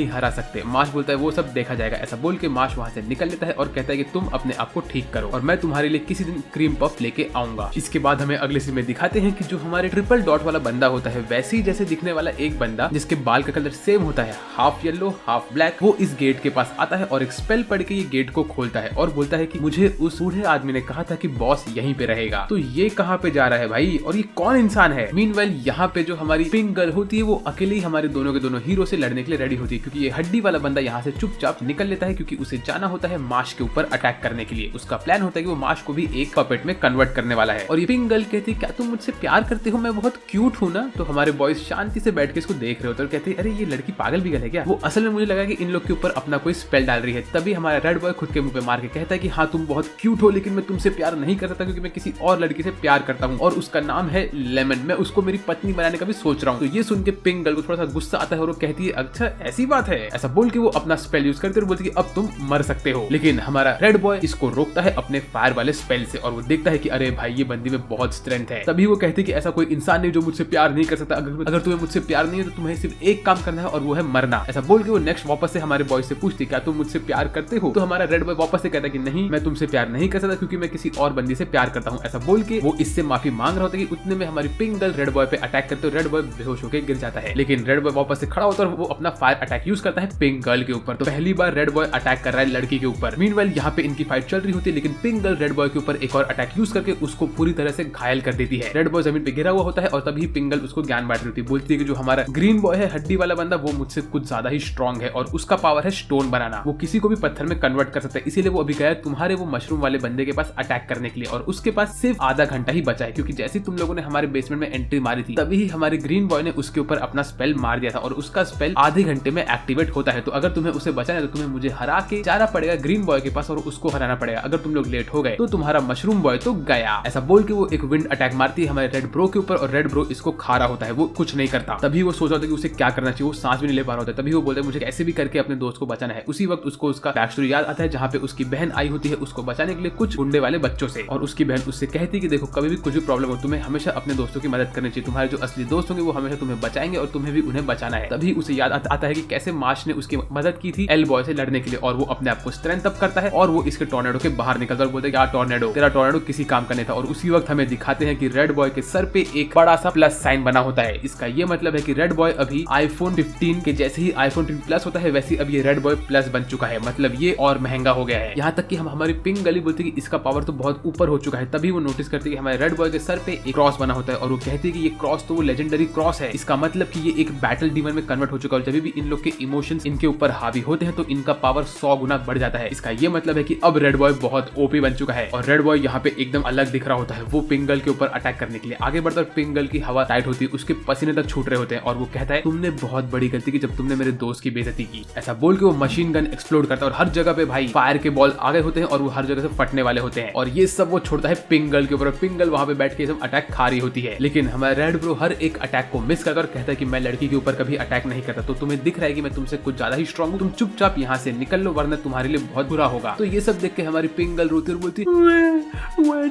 हरा सकते। माश बोलता है वो सब देखा जाएगा। ऐसा बोल के माश वहाँ से निकल लेता है और कहता है कि तुम अपने आप को ठीक करो और मैं तुम्हारे लिए किसी दिन क्रीम पफ लेके आऊंगा। इसके बाद हमें अगले सीन में दिखाते हैं कि जो हमारे ट्रिपल डॉट वाला बंदा होता है वैसे ही जैसे दिखने वाला एक बंदा जिसके बाल का कलर सेम होता है, हाफ येलो हाफ ब्लैक, वो इस गेट के पास आता है और एक स्पेल पढ़ के ये गेट को खोलता है और बोलता है कि मुझे उस बूढ़े आदमी ने कहा था कि बॉस यहीं पे रहेगा। तो ये कहाँ पे जा रहा है भाई और ये कौन इंसान है? मीनवाइल यहाँ पे जो हमारी पिंक गर्ल होती है वो अकेले ही हमारे दोनों के दोनों हीरो से लड़ने के लिए रेडी होती है क्योंकि ये हड्डी वाला बंदा यहाँ से चुपचाप निकल लेता है क्योंकि उसे जाना होता है माश के ऊपर अटैक करने के लिए। उसका प्लान होता है कि वो माश को भी एक पपेट में कन्वर्ट करने वाला है। और ये पिंक गर्ल कहती है क्या तुम मुझसे प्यार करते हो, मैं बहुत क्यूट हूँ ना? तो हमारे बॉयज शांति से बैठ के इसको देख रहे होते और कहते हैं अरे ये लड़की पागल भी गल है क्या? वो असल में मुझे लगा कि इन लोग के ऊपर अपना कोई स्पेल डाल रही है। तभी हमारा रेड बॉय खुद के मुंह पे मार के कहता है कि हाँ तुम बहुत क्यूट हो लेकिन मैं तुमसे प्यार नहीं कर सकता क्योंकि मैं किसी और लड़की से प्यार करता हूँ और उसका नाम है लेमन, मैं उसको मेरी पत्नी बनाने का भी सोच रहा हूँ। तो ये सुन के पिंक गर्ल को थोड़ा सा गुस्सा आता है और वो कहती है अच्छा ऐसी बात है। ऐसा बोल के वो अपना स्पेल यूज करते और बोलती है अब तुम मर सकते हो, लेकिन हमारा रेड बॉय इसको रोकता है अपने फायर वाले स्पेल से और वो देखता है कि अरे भाई ये बंदी में बहुत स्ट्रेंथ है। तभी वो कहते हैं कि ऐसा कोई इंसान नहीं जो मुझसे प्यार नहीं कर सकता, अगर तुम्हें मुझसे प्यार नहीं है तो तुम्हें सिर्फ एक काम करना है और वो है मरना। ऐसा बोल के वो नेक्स्ट वापस से हमारे बॉय से पूछती क्या तुम मुझसे प्यार करते हो? तो हमारा रेड बॉय वापस से कहता है कि नहीं मैं तुमसे प्यार नहीं कर सकता क्योंकि मैं किसी और बंदी से प्यार करता हूँ। ऐसा बोल के वो इससे माफी मांग रहा होता है कि उतने में हमारी पिंक गर्ल रेड बॉय पे अटैक करते रेड बॉय बेहोश होकर गिर जाता है, लेकिन रेड बॉय वापस से खड़ा होता है और वो अपना फायर अटैक यूज करता है पिंक गर्ल के ऊपर। तो पहली बार रेड बॉय अटैक कर रहा है लड़की के ऊपर। मीनवाइल यहाँ पे इनकी फाइट चल रही होती है लेकिन पिंक गर्ल रेड बॉय के ऊपर एक और अटैक यूज करके उसको पूरी तरह से घायल कर देती है। रेड बॉय जमीन पे गिरा हुआ होता है और तभी पिंक गर्ल उसको ज्ञान बांट रही होती है, बोलती है कि जो हमारा ग्रीन बॉय है हड्डी वाला बंदा वो मुझसे कुछ ज्यादा ही स्ट्रॉन्ग है और उसका पावर है स्टोन बनाना, वो किसी को भी पत्थर में कन्वर्ट कर सकता है, इसीलिए वो अभी गया तुम्हारे वो मशरूम वाले बंदे के पास अटैक करने के लिए, और उसके पास सिर्फ आधा घंटा ही बचा है, क्योंकि जैसे तुम लोगों ने हमारे बेसमेंट में एंट्री मारी थी तभी ही हमारे ग्रीन बॉय ने उसके ऊपर अपना स्पेल मार दिया था, और उसका स्पेल आधे घंटे में एक्टिवेट होता है। तो अगर तुम्हें उसे बचाना है तो तुम्हें मुझे हरा के जाना पड़ेगा ग्रीन बॉय के पास और उसको हराना पड़ेगा। अगर तुम लोग लेट हो गए तो तुम्हारा मशरूम बॉय तो गया। ऐसा बोल के वो एक विंड अटैक मारती है हमारे रेड ब्रो के ऊपर, और रेड ब्रो इसको खा रहा होता है, वो कुछ नहीं करता। तभी वो सोच रहा था कि उसे क्या करना चाहिए, वो सांस भी नहीं ले पा रहा होता है। तभी वो बोलता है मुझे कैसे भी करके अपने दोस्त को बचाना है। उसी वक्त उसको उसका बैक स्टोरी याद आता है, जहाँ पे उसकी बहन आई होती है उसको बचाने के लिए कुछ गुंडे वाले बच्चों से, और उसकी बहन उससे कहती है कि देखो कभी भी कुछ भी प्रॉब्लम हो तुम्हें हमेशा अपने दोस्तों की मदद करनी चाहिए, तुम्हारे जो असली दोस्त होंगे वो हमेशा तुम्हें बचाएंगे और तुम्हें भी उन्हें बचाना है। तभी उसे याद आता है कि कैसे मार्श ने उसकी मदद की थी एल बॉय से लड़ने के लिए, और वो अपने आप को स्ट्रेंथ अप करता है और वो इसके टॉर्नेडो के बाहर निकलता है और बोलते हैं यार टॉर्नेडो, तेरा टॉर्नेडो किसी काम का नहीं था। और उसी वक्त हमें दिखाते हैं कि रेड बॉय के सर पे एक बड़ा सा प्लस साइन बना होता है। इसका ये मतलब है कि रेड बॉय अभी आईफोन 15 के जैसे ही आईफोन 15 प्लस होता है वैसे अब ये रेड बॉय प्लस बन चुका है, मतलब ये और महंगा हो गया है। यहाँ तक कि हम हमारी पिंक गली बोलती है कि इसका पावर तो बहुत ऊपर हो चुका है। तभी वो नोटिस करती है कि हमारे रेड बॉय के सर पे एक क्रॉस बना होता है, और वो कहती है कि ये क्रॉस तो वो लेजेंडरी क्रॉस है, इसका मतलब कि ये एक बैटल डीमन में कन्वर्ट हो चुका है, और जब भी इन लोग के इमोशंस इनके ऊपर हावी होते हैं तो इनका पावर 100 गुना बढ़ जाता है। इसका ये मतलब है कि अब रेड बॉय बहुत ओपी बन चुका है, और रेड बॉय यहाँ पे एकदम अलग दिख रहा होता है। वो पिंगल के ऊपर अटैक करने के लिए आगे बढ़ता है, पिंगल की हवा टाइट होती है, उसके पसीने तक छूट रहे होते हैं, और वो कहता है तुमने बहुत बड़ी गलती की जब तुमने मेरे दोस्त की बेइज्जती की। ऐसा बोल के वो मशीन गन एक्सप्लोड करता है, और हर जगह पे भाई फायर के बॉल आ गए होते हैं और वो हर जगह से फटने वाले होते हैं, और ये सब वो छोड़ता है पिंगल के ऊपर। पिंगल वहां पे बैठ के सब अटैक खा रही होती है, लेकिन हमारा रेड ब्रो हर एक अटैक को मिस करता और कहता है कि मैं लड़की के ऊपर कभी अटैक नहीं करता, तो तुम्हें दिख रहा है कि मैं तुमसे कुछ ज्यादा ही स्ट्रांग हूँ, तुम चुपचाप यहाँ से निकल लो वरना तुम्हारे लिए बहुत बुरा होगा। तो ये सब देख के हमारी पिंगल रोती और बोलती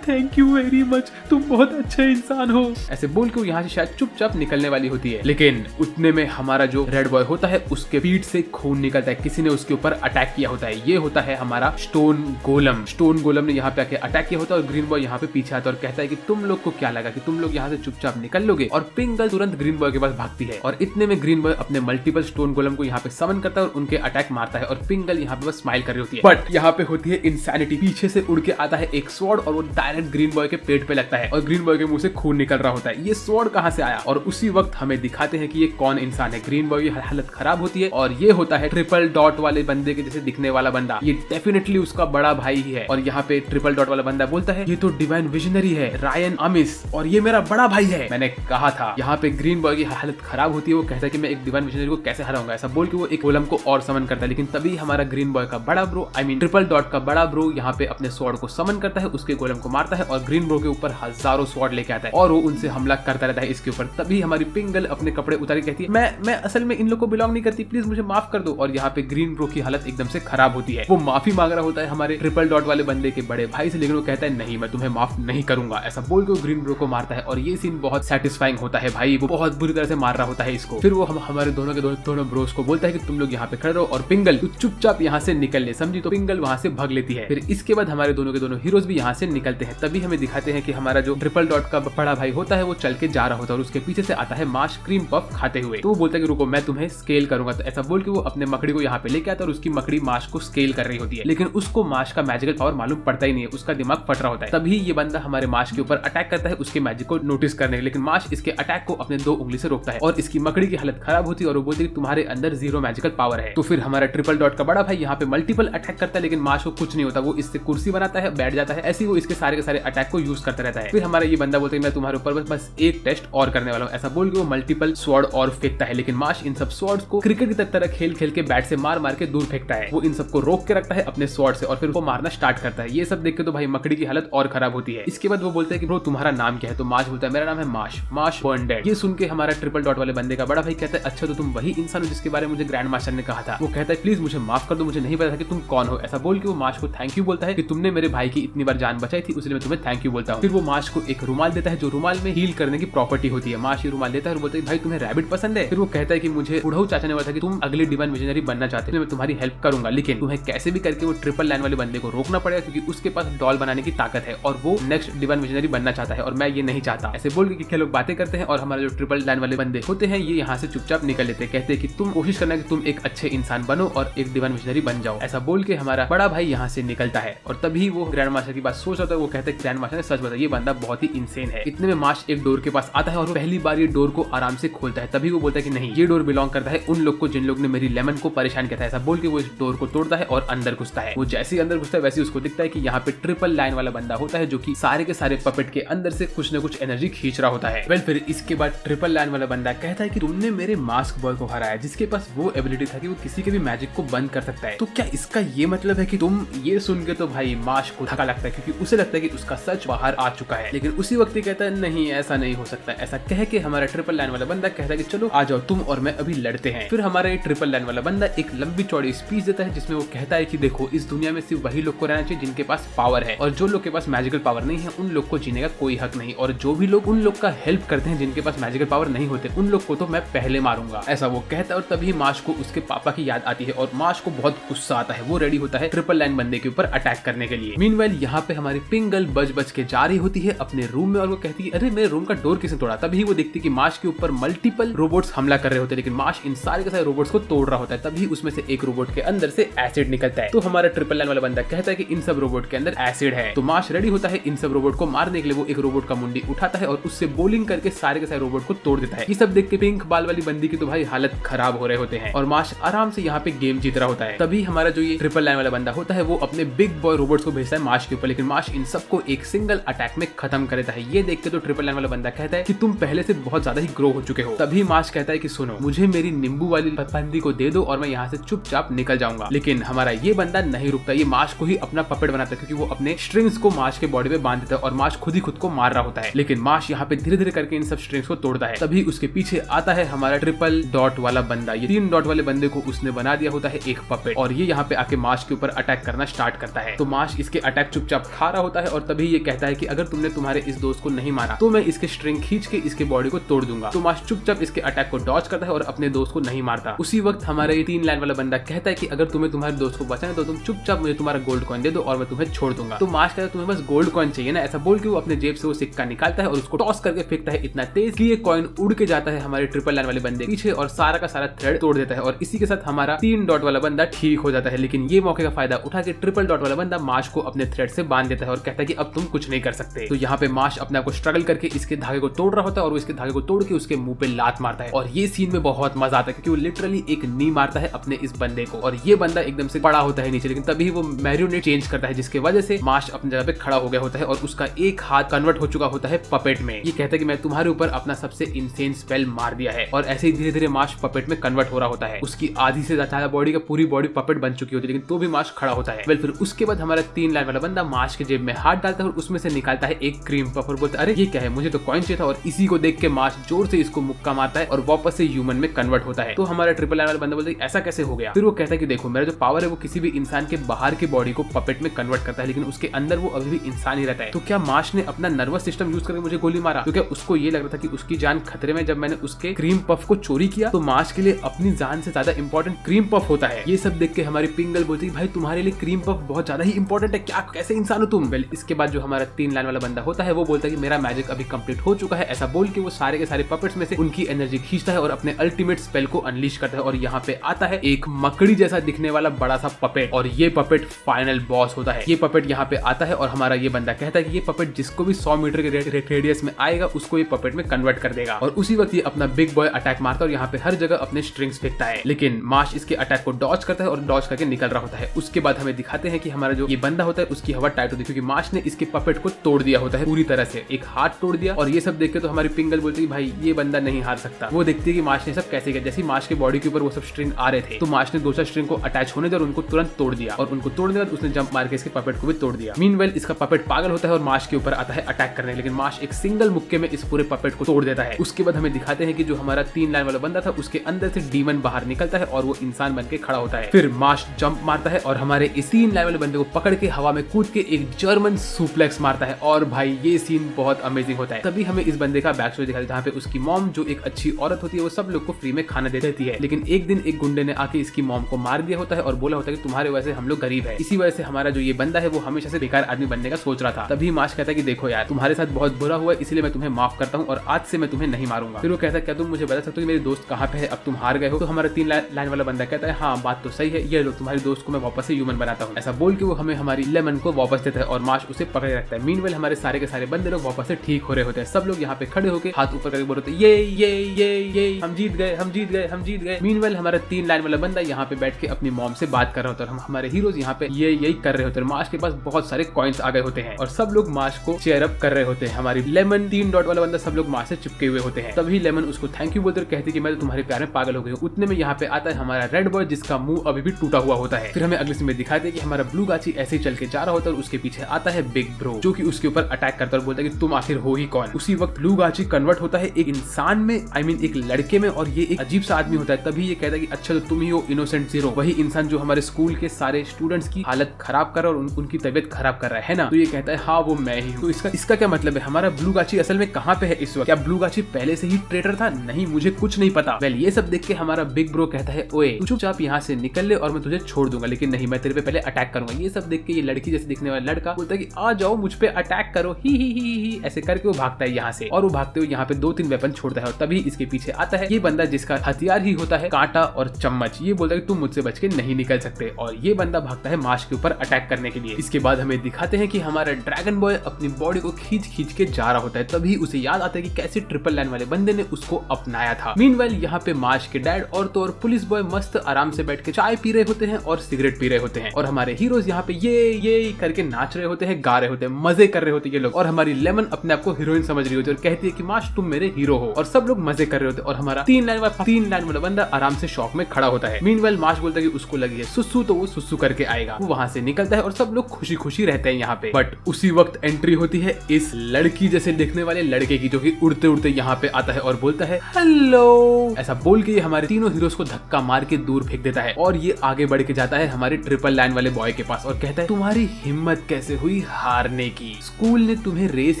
थैंक यू वेरी मच, तुम बहुत अच्छे इंसान हो। ऐसे बोल के वो यहाँ से शायद चुपचाप निकलने वाली होती है, लेकिन उतने में हमारा जो रेड बॉय होता है उसके पीठ से खून निकलता है, किसी ने उसके ऊपर अटैक किया होता है। ये होता है हमारा स्टोन गोलम। स्टोन गोलम ने यहाँ पे आके अटैक किया होता है, और ग्रीन बॉय यहाँ पे पीछे आता है और कहता है कि तुम लोग को क्या लगा कि तुम लोग यहाँ से चुपचाप निकल लोगे, और पिंगल तुरंत ग्रीन बॉय के पास भागती है, और इतने में ग्रीन बॉय अपने मल्टीपल स्टोन गोलम को यहाँ पे समन करता है और उनके अटैक मारता है, और पिंगल यहाँ पे बस स्माइल कर रही होती है। बट यहाँ पे होती है इंसैनिटी, पीछे से उड़ के आता है एक स्वॉर्ड और वो डायरेक्ट ग्रीन बॉय के पेट पे लगता है, और ग्रीन बॉय के मुंह से खून निकल रहा होता है। ये स्वॉर्ड कहाँ से आया? और उसी वक्त हमें दिखाते हैं कि ये कौन इंसान है। ग्रीन बॉय की हालत खराब होती है, और ये होता है ट्रिपल डॉट वाले बंदे के जैसे दिखने वाला बंदा, ये डेफिनेटली उसका बड़ा भाई ही है। और यहाँ पे ट्रिपल डॉट वाला बंदा बोलता है ये तो डिवाइन विजनरी है रायन अमिस, और ये मेरा बड़ा भाई है। मैंने कहा था। यहाँ पे ग्रीन बॉय की हालत खराब होती है, वो कहता है कि मैं एक डिवाइन विजनरी को कैसे हराऊंगा। ऐसा बोल के वो एक गोलम को और समन करता है, लेकिन तभी हमारा ग्रीन बॉय का बड़ा ब्रो ट्रिपल डॉट का बड़ा ब्रो यहाँ पे अपने स्वॉर्ड को समन करता है, उसके गोलम को मारता है, और ग्रीन ब्रो के ऊपर हजारों स्वॉर्ड लेके आता है, और वो उनसे हमला करता रहता है इसके ऊपर। तभी हमारी पिंगल अपने कपड़े उतार के कहती है मैं असल में इन लोग को बिलोंग नहीं करती, प्लीज मुझे माफ कर दो। और यहाँ पे ग्रीन ब्रो की हालत एकदम से खराब होती है, वो माफी मांग रहा होता है हमारे ट्रिपल डॉट वाले बंदे के बड़े भाई से, लेकिन वो कहता है नहीं मैं तुम्हें माफ नहीं करूंगा। ऐसा बोल के ग्रीन ब्रो को मारता है, और ये सीन बहुत सेटिस्फाइंग होता है भाई, वो बहुत बुरी तरह से मार रहा होता है इसको। फिर वो हमारे दोनों के दोनों ब्रोस को बोलता है कि तुम लोग यहाँ पे खड़े रहो और पिंगल तू चुपचाप यहाँ से निकल ले, समझी? तो पिंगल वहां से भाग लेती है। फिर इसके बाद हमारे दोनों के दोनों हीरोज भी यहाँ से निकलते हैं। तभी हमें दिखाते हैं कि हमारा जो ट्रिपल डॉट का बड़ा भाई होता है वो चल के जा रहा होता है, और उसके पीछे से आता है माश क्रीम पफ खाते हुए। तो वो बोलता है कि रुको मैं तुम्हें स्केल करूंगा। तो ऐसा बोल के वो अपने मकड़ी को यहाँ पे लेके आता है, और उसकी मकड़ी माश को स्केल कर रही होती है, लेकिन उसको माश का मैजिकल पावर मालूम पड़ता ही नहीं है, उसका दिमाग फट रहा होता है। तभी ये बंदा हमारे माश के ऊपर अटैक करता है उसके मैजिक को नोटिस करने, लेकिन माश इसके अटैक को अपने 2 उंगली से रोकता है, और इसकी मकड़ी की हालत खराब होती है, और वो बोलती है कि तुम्हारे अंदर 0 मैजिकल पावर है। तो फिर हमारा ट्रिपल डॉट का बड़ा भाई यहाँ पे मल्टीपल अटैक करता है, लेकिन माश को कुछ नहीं होता, वो इससे कुर्सी बनाता है, बैठ जाता है, ऐसे ही वो इसके सारे के सारे अटैक को यूज करता रहता है। फिर हमारा ये बंदा बोलता है मैं तुम्हारे ऊपर बस एक टेस्ट और करने वाला हूँ। ऐसा बोल के वो मल्टीपल स्वॉर्ड और फेंकता है, लेकिन माश इन सब स्वॉर्ड्स को क्रिकेट की तरह खेल खेल के बैट से मार मार के दूर फेंकता है। वो इन सबको रोक के रखता है अपने स्वॉर्ड से, और फिर वो मारना स्टार्ट करता है। ये सब देख के तो भाई मकड़ी की हालत और खराब होती है। इसके बाद वो बोलते हैं कि ब्रो तुम्हारा नाम क्या है? तो माश बोलता है मेरा नाम है माश बर्नडेड। ये सुन के हमारा ट्रिपल डॉट वाले बंदे का बड़ा भाई कहता है अच्छा तो तुम वही इंसान हो जिसके बारे में मुझे ग्रैंड मास्टर ने कहा था। वो कहता है प्लीज मुझे माफ कर दो, मुझे नहीं पता था कि तुम कौन हो। ऐसा बोल के वो माश को थैंक यू बोलता है कि तुमने मेरे भाई की इतनी बार जान बचाई थी, इसलिए मैं तुम्हें थैंक यू बोलता हूँ। फिर वो माश को एक रुमाल देता है जो रुमाल में हील करने की प्रॉपर्टी होती है। माश ये रुमाल देता है और बोलता है भाई तुम्हें रैबिट पसंद है? फिर वो कहता है कि मुझे बुढ़ऊ चाचा ने बोला था कि तुम अगली डिवाइन विजनरी बनना चाहते हो, मैं तुम्हारी हेल्प करूंगा, लेकिन तुम्हें कैसे भी करके वो ट्रिपल लाइन वाले बंदे को रोकना पड़ेगा, क्योंकि उसके पास डॉल बनाने की ताकत है और वो नेक्स्ट डिवाइन विजनरी बनना चाहता है और मैं ये नहीं चाहता। ऐसे बोल के लोग बातें करते हैं और हमारे जो ट्रिपल लाइन वाले बंदे होते हैं ये यहाँ से चुपचाप निकल लेते हैं। कहते हैं कि तुम कोशिश करना कि तुम एक अच्छे इंसान बनो और एक डिवाइन विजनरी बन जाओ। ऐसा बोल के हमारा बड़ा भाई यहाँ से निकलता है और तभी वो ग्रैंड मास्टर की बात सोच रहा था। वो कहते हैं ग्रैंड मास्टर ने सच बताया, ये बंदा बहुत ही इंसेन है। इतने में माश एक डोर के पास आता है और पहली बार ये डोर को आराम से खोलता है। तभी वो बोलता है कि नहीं, ये डोर बिलोंग करता है उन लोग को जिन लोग ने मेरी लेमन को परेशान किया था। ऐसा बोल के वो इस डोर को तोड़ता है और अंदर घुसता है। वो जैसे ही अंदर घुसता है वैसे ही उसको दिखता है कि यहाँ पे ट्रिपल लाइन वाला बंदा होता है जो कि सारे के सारे पपेट के अंदर से कुछ न कुछ एनर्जी खींच रहा होता है। फिर इसके बाद ट्रिपल लाइन वाला बंदा कहता है कि तुमने मेरे मास्क बॉय को हराया जिसके पास वो एबिलिटी था कि वो किसी के भी मैजिक को बंद कर सकता है। तो क्या इसका ये मतलब है कि तुम ये सुन के तो भाई मास्क को धक्का लगता है क्योंकि उसे लगता है कि उसका सच बाहर आ चुका है। लेकिन उसी वक्त ही कहता है नहीं ऐसा नहीं हो सकता। ऐसा कह के हमारा ट्रिपल लाइन वाला बंदा कहता है कि चलो आ जाओ तुम और मैं अभी लड़ते हैं। फिर हमारा ये ट्रिपल लाइन वाला बंदा एक लंबी चौड़ी स्पीच देता है जिसमें वो कहता है कि देखो इस दुनिया में सिर्फ वही लोग को रहना चाहिए जिनके पास पावर है और जो लोग के पास मैजिकल पावर नहीं है उन लोग को जीने का कोई हक नहीं, और जो भी लोग उन लोग का हेल्प करते हैं जिनके पास मैजिकल पावर नहीं होते उन लोग को तो मैं पहले मारूंगा। ऐसा वो कहता है और तभी माश को उसके पापा की याद आती है और माश को बहुत गुस्सा आता है। वो रेडी होता है ट्रिपल लाइन बंदे के ऊपर अटैक करने के लिए। मीनवाइल यहाँ पे हमारी पिंगल बज के जा रही होती है अपने रूम में और वो कहती है अरे मेरे रूम का डोर किसने तोड़ा। तभी वो देखती है कि माश के ऊपर मल्टीपल रोबोट्स हमला कर रहे होते हैं लेकिन माश इन सारे के सारे रोबोट्स को तोड़ रहा होता है। तभी उसमें से एक रोबोट के अंदर से एसिड निकलता है। तो हमारा ट्रिपल लाइन वाला बंदा कहता है कि इन सब रोबोट के अंदर एसिड है। तो माश रेडी होता है इन सब रोबोट को मारने के लिए। वो एक रोबोट का मुंडी उठाता है और उससे बोलिंग करके सारे के सारे रोबोट को तोड़ देता है। ये सब देख के पिंक बाल वाली बंदी की तो भाई हालत खराब हो रहे होते हैं और माश आराम से यहाँ पे गेम जीत रहा होता है। तभी हमारा जो ये ट्रिपल लाइन वाला बंदा होता है वो अपने बिग बॉय रोबोट्स को भेजता है माश के ऊपर, लेकिन माश इन सबको एक सिंगल अटैक में खत्म कर देता है। ये देख के तो ट्रिपल लाइन वाला बंदा कहता है कि तुम पहले से बहुत ज्यादा ही ग्रो हो चुके हो। तभी माश कहता है कि सुनो मुझे मेरी नींबू वाली बंदी को दे दो और मैं यहाँ से चुपचाप निकल जाऊंगा। लेकिन हमारा ये बंदा नहीं रुकता, ये माश को ही अपना पपेट बनाता है क्योंकि वो अपने स्ट्रिंग्स को माश के बॉडी में बांध देता है और माश खुद ही खुद को मार रहा होता है। लेकिन माश यहाँ पे धीरे धीरे करके इन सब स्ट्रिंग्स को तोड़ता है। तभी उसके पीछे आता है हमारा ट्रिपल डॉट वाला बंदा। ये 3 डॉट वाले बंदे को उसने बना दिया होता है एक पपेट और ये यहाँ पे आके माश के ऊपर अटैक करना स्टार्ट करता है। तो माश इसके अटैक चुपचाप खा रहा होता है और तभी ये कहता है कि अगर तुमने तुम्हारे इस दोस्त को नहीं मारा तो मैं इसके स्ट्रिंग खींच के इसके बॉडी को तोड़ दूंगा। तो माश चुपचाप इसके अटैक को डॉज करता है और अपने दोस्त को नहीं मारता। उसी वक्त हमारे ये 3 लाइन वाला बंदा कहता है कि अगर तुम्हें तुम्हारे दोस्त को बचाना है तो तुम चुपचाप मुझे तुम्हारा गोल्ड कॉइन दे दो और मैं तुम्हें छोड़ दूंगा। तो माश कहता है तुम्हें बस गोल्ड कॉइन चाहिए ना, ऐसा बोल के वो अपने जेब से वो सिक्का निकालता है और उसको टॉस करके फेंकता है इतना तेज कि ये कॉइन उड़ के जाता है हमारे ट्रिपल लाइन वाले बंदे पीछे और सारा का सारा थ्रेड तोड़ देता है और इसी के साथ हमारा 3 डॉट वाला बंदा ठीक हो जाता है। लेकिन ये मौके का फायदा उठा के ट्रिपल डॉट वाला बंदा माश को अपने थ्रेड से बांध देता है और कहता है कि अब तुम कुछ नहीं कर सकते। तो यहाँ पे माश अपने आप को स्ट्रगल करके इसके धागे को तोड़ रहा होता है और इसके धागे को तोड़ के उसके मुंह पे लात मारता है और ये सीन में बहुत मजा आता है क्योंकि वो लिटरली एक नी मारता है अपने इस बंदे को और ये बंदा एकदम से पड़ा होता है नीचे। लेकिन तभी वो मैरियोनेट चेंज करता है जिसकी वजह से माश अपनी जगह पे खड़ा हो गया होता है और उसका एक हाथ कन्वर्ट हो चुका होता है पपेट में। ये कहता है कि मैं तुम्हारे ऊपर अपना सबसे इंसेन स्पेल मार दिया है और ऐसे ही धीरे धीरे माश पपेट में कन्वर्ट हो रहा होता है। उसकी आधी से ज्यादा बॉडी का पूरी बॉडी पपेट बन चुकी होती है लेकिन तो भी माश खड़ा होता है। फिर उसके बाद हमारा 3 लाइन वाला बंदा माश के जेब में हाथ डालता है और उसमें से निकालता है एक क्रीम पफ और बोलता है अरे ये क्या है, मुझे तो कॉइन चाहिए था। और इसी को देख के माश जोर से इसको मुक्का मारता है और वापस से ह्यूमन में कन्वर्ट होता है। तो हमारा ट्रिपल लाइन वाला बंदा बोलता है ऐसा कैसे हो गया। फिर वो कहता है कि देखो मेरा जो पावर है वो किसी भी इंसान के बाहर की बॉडी को पपेट में कन्वर्ट करता है लेकिन उसके अंदर वो अभी भी इंसान ही रहता है। तो क्या माश ने अपना नर्वस सिस्टम यूज करके मुझे गोली मारा? तो क्या उसको ये लग रहा था कि उसकी जान खतरे में जब मैंने उसके क्रीम पफ को चोरी किया? तो माश के लिए अपनी जान से ज्यादा इंपॉर्टेंट क्रीम पफ होता है। ये सब देख के हमारी पिंगल बोलती है भाई तुम्हारे लिए क्रीम पफ बहुत ज्यादा ही इंपॉर्टेंट है, क्या कैसे इंसान हो तुम? इसके बाद जो हमारा 3 लाइन वाला बंदा होता है वो बोलता है कि मेरा मैजिक अभी कंप्लीट हो चुका है। ऐसा बोल के वो सारे के सारे पपेट्स में से उनकी एनर्जी खींचता है और अपने अल्टीमेट स्पेल को अनलीश करता है और यहाँ पे आता है एक मकड़ी जैसा दिखने वाला बड़ा सा पपेट और ये पपेट फाइनल बॉस होता है। ये पपेट यहाँ पे आता है और हमारा ये बंदा कहता है कि ये पपेट जिसको भी 100 मीटर के रेडियस में आएगा उसको ये पपेट में कन्वर्ट कर देगा और उसी वक्त ये अपना बिग बॉय अटैक मारता है और यहाँ पे हर जगह अपने स्ट्रिंग्स फेंकता है। लेकिन माश इसके अटैक को डॉज करता है और डॉज करके निकल रहा होता है। उसके बाद हमें दिखाते हैं कि हमारा जो ये बंदा होता है उसकी हवा टाइट होती है क्योंकि माश ने इसके पपेट को तोड़ दिया होता है पूरी तरह से, एक हाथ तोड़ दिया। और ये सब देख के तो हमारी पिंगल बोलती है भाई ये बंदा नहीं हार सकता। वो देखती है कि माश ने सब कैसे किया। जैसे माश के बॉडी के ऊपर वो सब स्ट्रिंग आ रहे थे तो माश ने 2 स्ट्रिंग को अटैच होने दिया और उनको तुरंत तोड़ दिया और उनको तोड़ने के बाद उसने जंप मार के इसके पपेट को भी तोड़ दिया। मीनवेल इसका पपेट पागल होता है और माश के ऊपर आता है अटैक करने, लेकिन माश एक सिंगल मुक्के में इस पूरे पपेट को तोड़ देता है। उसके बाद हमें दिखाते हैं कि जो हमारा 3 लाइन वाला बंदा था उसके अंदर से डीमन बाहर निकलता है और वो इंसान बन के खड़ा होता है। फिर माश जंप मारता है और हमारे इस 3 लाइन वाले बंदे को पकड़ के हवा में कूद के एक जर्मन सुप्लेक्स मारता है और भाई ये सीन बहुत अमेजिंग होता है। तभी हमें इस बंदे का बैक स्टोरी दिखाया जहाँ पे उसकी मॉम जो एक अच्छी औरत होती है वो सब लोग को फ्री में खाना दे देती है, लेकिन एक दिन एक गुंडे ने आके इसकी मॉम को मार दिया होता है और बोला होता है कि तुम्हारे वजह से हम लोग गरीब है। इसी वजह से हमारा जो ये बंदा है वो हमेशा से बेकार आदमी बनने का सोच रहा था। तभी माश कहता है कि देखो यार तुम्हारे साथ बहुत बुरा हुआ इसलिए मैं तुम्हें माफ करता हूँ और आज से मैं तुम्हें नहीं मारूंगा। फिर वो कहता है क्या तुम मुझे बता सकते हो कि मेरे दोस्त कहाँ पे है, अब तुम हार गए हो? तो हमारा 3 लाइन वाला बंदा कहता है हाँ बात तो सही है, ये लो तुम्हारे दोस्त को मैं वापस से ह्यूमन बनाता हूँ। ऐसा बोल के वो हमें हमारी लेमन को वापस देता है और माश उसे पकड़े रखता है। मीनवेल हमारे सारे के सारे बंदे लोग वापस से ठीक हो रहे होते हैं। सब लोग यहाँ पे खड़े होकर हाथ ऊपर करके बोल रहे होते ये हम जीत गए, हम जीत गए, हम जीत गए। मीनवेल हमारा 3 लाइन वाला बंदा यहाँ पे बैठ के अपनी मॉम से बात कर रहा होता है। हम हमारे हीरोज यहाँ पे ये यही कर रहे होते हैं। मार्श के पास बहुत सारे कॉइन्स आ गए होते हैं और सब लोग मार्श को चेयर अप कर रहे होते हैं। हमारी लेमन 3 डॉट वाला बंदा सब लोग मार्श से चिपके हुए होते हैं। तभी लेमन उसको थैंक यू बोलते और कहती कि मैं तो तुम्हारे प्यार में पागल हो गई हूँ। उतने में यहाँ पे आता है हमारा रेड बॉय जिसका मुंह अभी भी टूटा हुआ होता है। फिर हमें अगले सीन में दिखाते हैं कि हमारा ब्लू गाची ऐसे ही चल के जा रहा होता है और उसके पीछे आता है बिग ब्रो जो कि उसके ऊपर अटैक करता है और बोलता है कि तुम आखिर हो ही कौन। उसी वक्त ब्लू गाची कन्वर्ट होता है एक इंसान में, आई मीन एक लड़के में, और ये एक अजीब सा आदमी होता है। तभी ये कहता है कि अच्छा तो तुम ही हो इनोसेंट जीरो, वही इंसान जो हमारे स्कूल के सारे स्टूडेंट्स की हालत खराब कर रहा है और उनकी तबीयत खराब कर रहा है ना। तो ये कहता है हाँ वो मैं ही हूँ। तो इसका क्या मतलब है? हमारा ब्लू गाची असल में कहाँ पे है इस वक्त? क्या ब्लू गाची पहले से ही ट्रेटर था? नहीं, मुझे कुछ नहीं पता। वेल ये सब देख के हमारा बिग ब्रो कहता है ओए तू चुपचाप यहाँ से निकल ले और मैं तुझे छोड़ दूंगा, लेकिन नहीं मैं तेरे पे पहले अटैक करूंगा। ये सब देख के ये लड़की जैसे दिखने वाला लड़का बोलता है कि आ जाओ मुझ पे अटैक करो, ही ऐसे करके वो भागता है यहाँ से और वो भागते हुए यहाँ पे 2-3 वेपन छोड़ता है और तभी इसके पीछे आता है ये बंदा जिसका हथियार ही होता है कांटा और चम्मच। ये बोलता है कि तुम मुझसे बच के नहीं निकल सकते और ये बंदा भागता है मार्श के ऊपर अटैक करने के लिए। इसके बाद हमें दिखाते हैं कि हमारा ड्रैगन बॉय अपनी बॉडी को खींच के जा रहा होता है। तभी उसे याद आता है कि कैसे ट्रिपल लाइन वाले बंदे ने उसको अपनाया था। मीनवाइल यहाँ पे मार्श के डैड और तो और पुलिस बॉय मस्त आराम से बैठ के चाय पी रहे होते हैं और सिगरेट पी रहे होते हैं और हमारे हीरोज यहाँ पे ये करके नाच रहे होते हैं, गा रहे होते हैं, मजे कर रहे होते हैं ये लोग। और हमारी लेमन अपने आप को हीरोइन समझ रही होती है और कहती है कि मार्श तुम मेरे हीरो हो और सब लोग मजे कर रहे होते हैं। और हमारा 3 लाइन वाला बंदा आराम से शॉक में खड़ा होता है। मीनवाइल मार्श बोलता है कि उसको लगी है सुसु तो वो सुसु करके आएगा। वो वहां से निकलता है और सब लोग खुशी खुशी रहते हैं यहाँ पे। बट उसी वक्त एंट्री होती है इस लड़की जैसे दिखने वाले लड़के की जो कि उड़ते उड़ते यहाँ पे आता है और बोलता है हेलो। ऐसा बोल के हमारे तीनों हीरोज को धक्का मार के दूर फेंक देता है और ये आगे बढ़ के जाता है हमारे ट्रिपल लाइन वाले बॉय के पास और कहता है तुम्हारी हिम्मत कैसे हुई हारने की? स्कूल ने तुम्हें रेस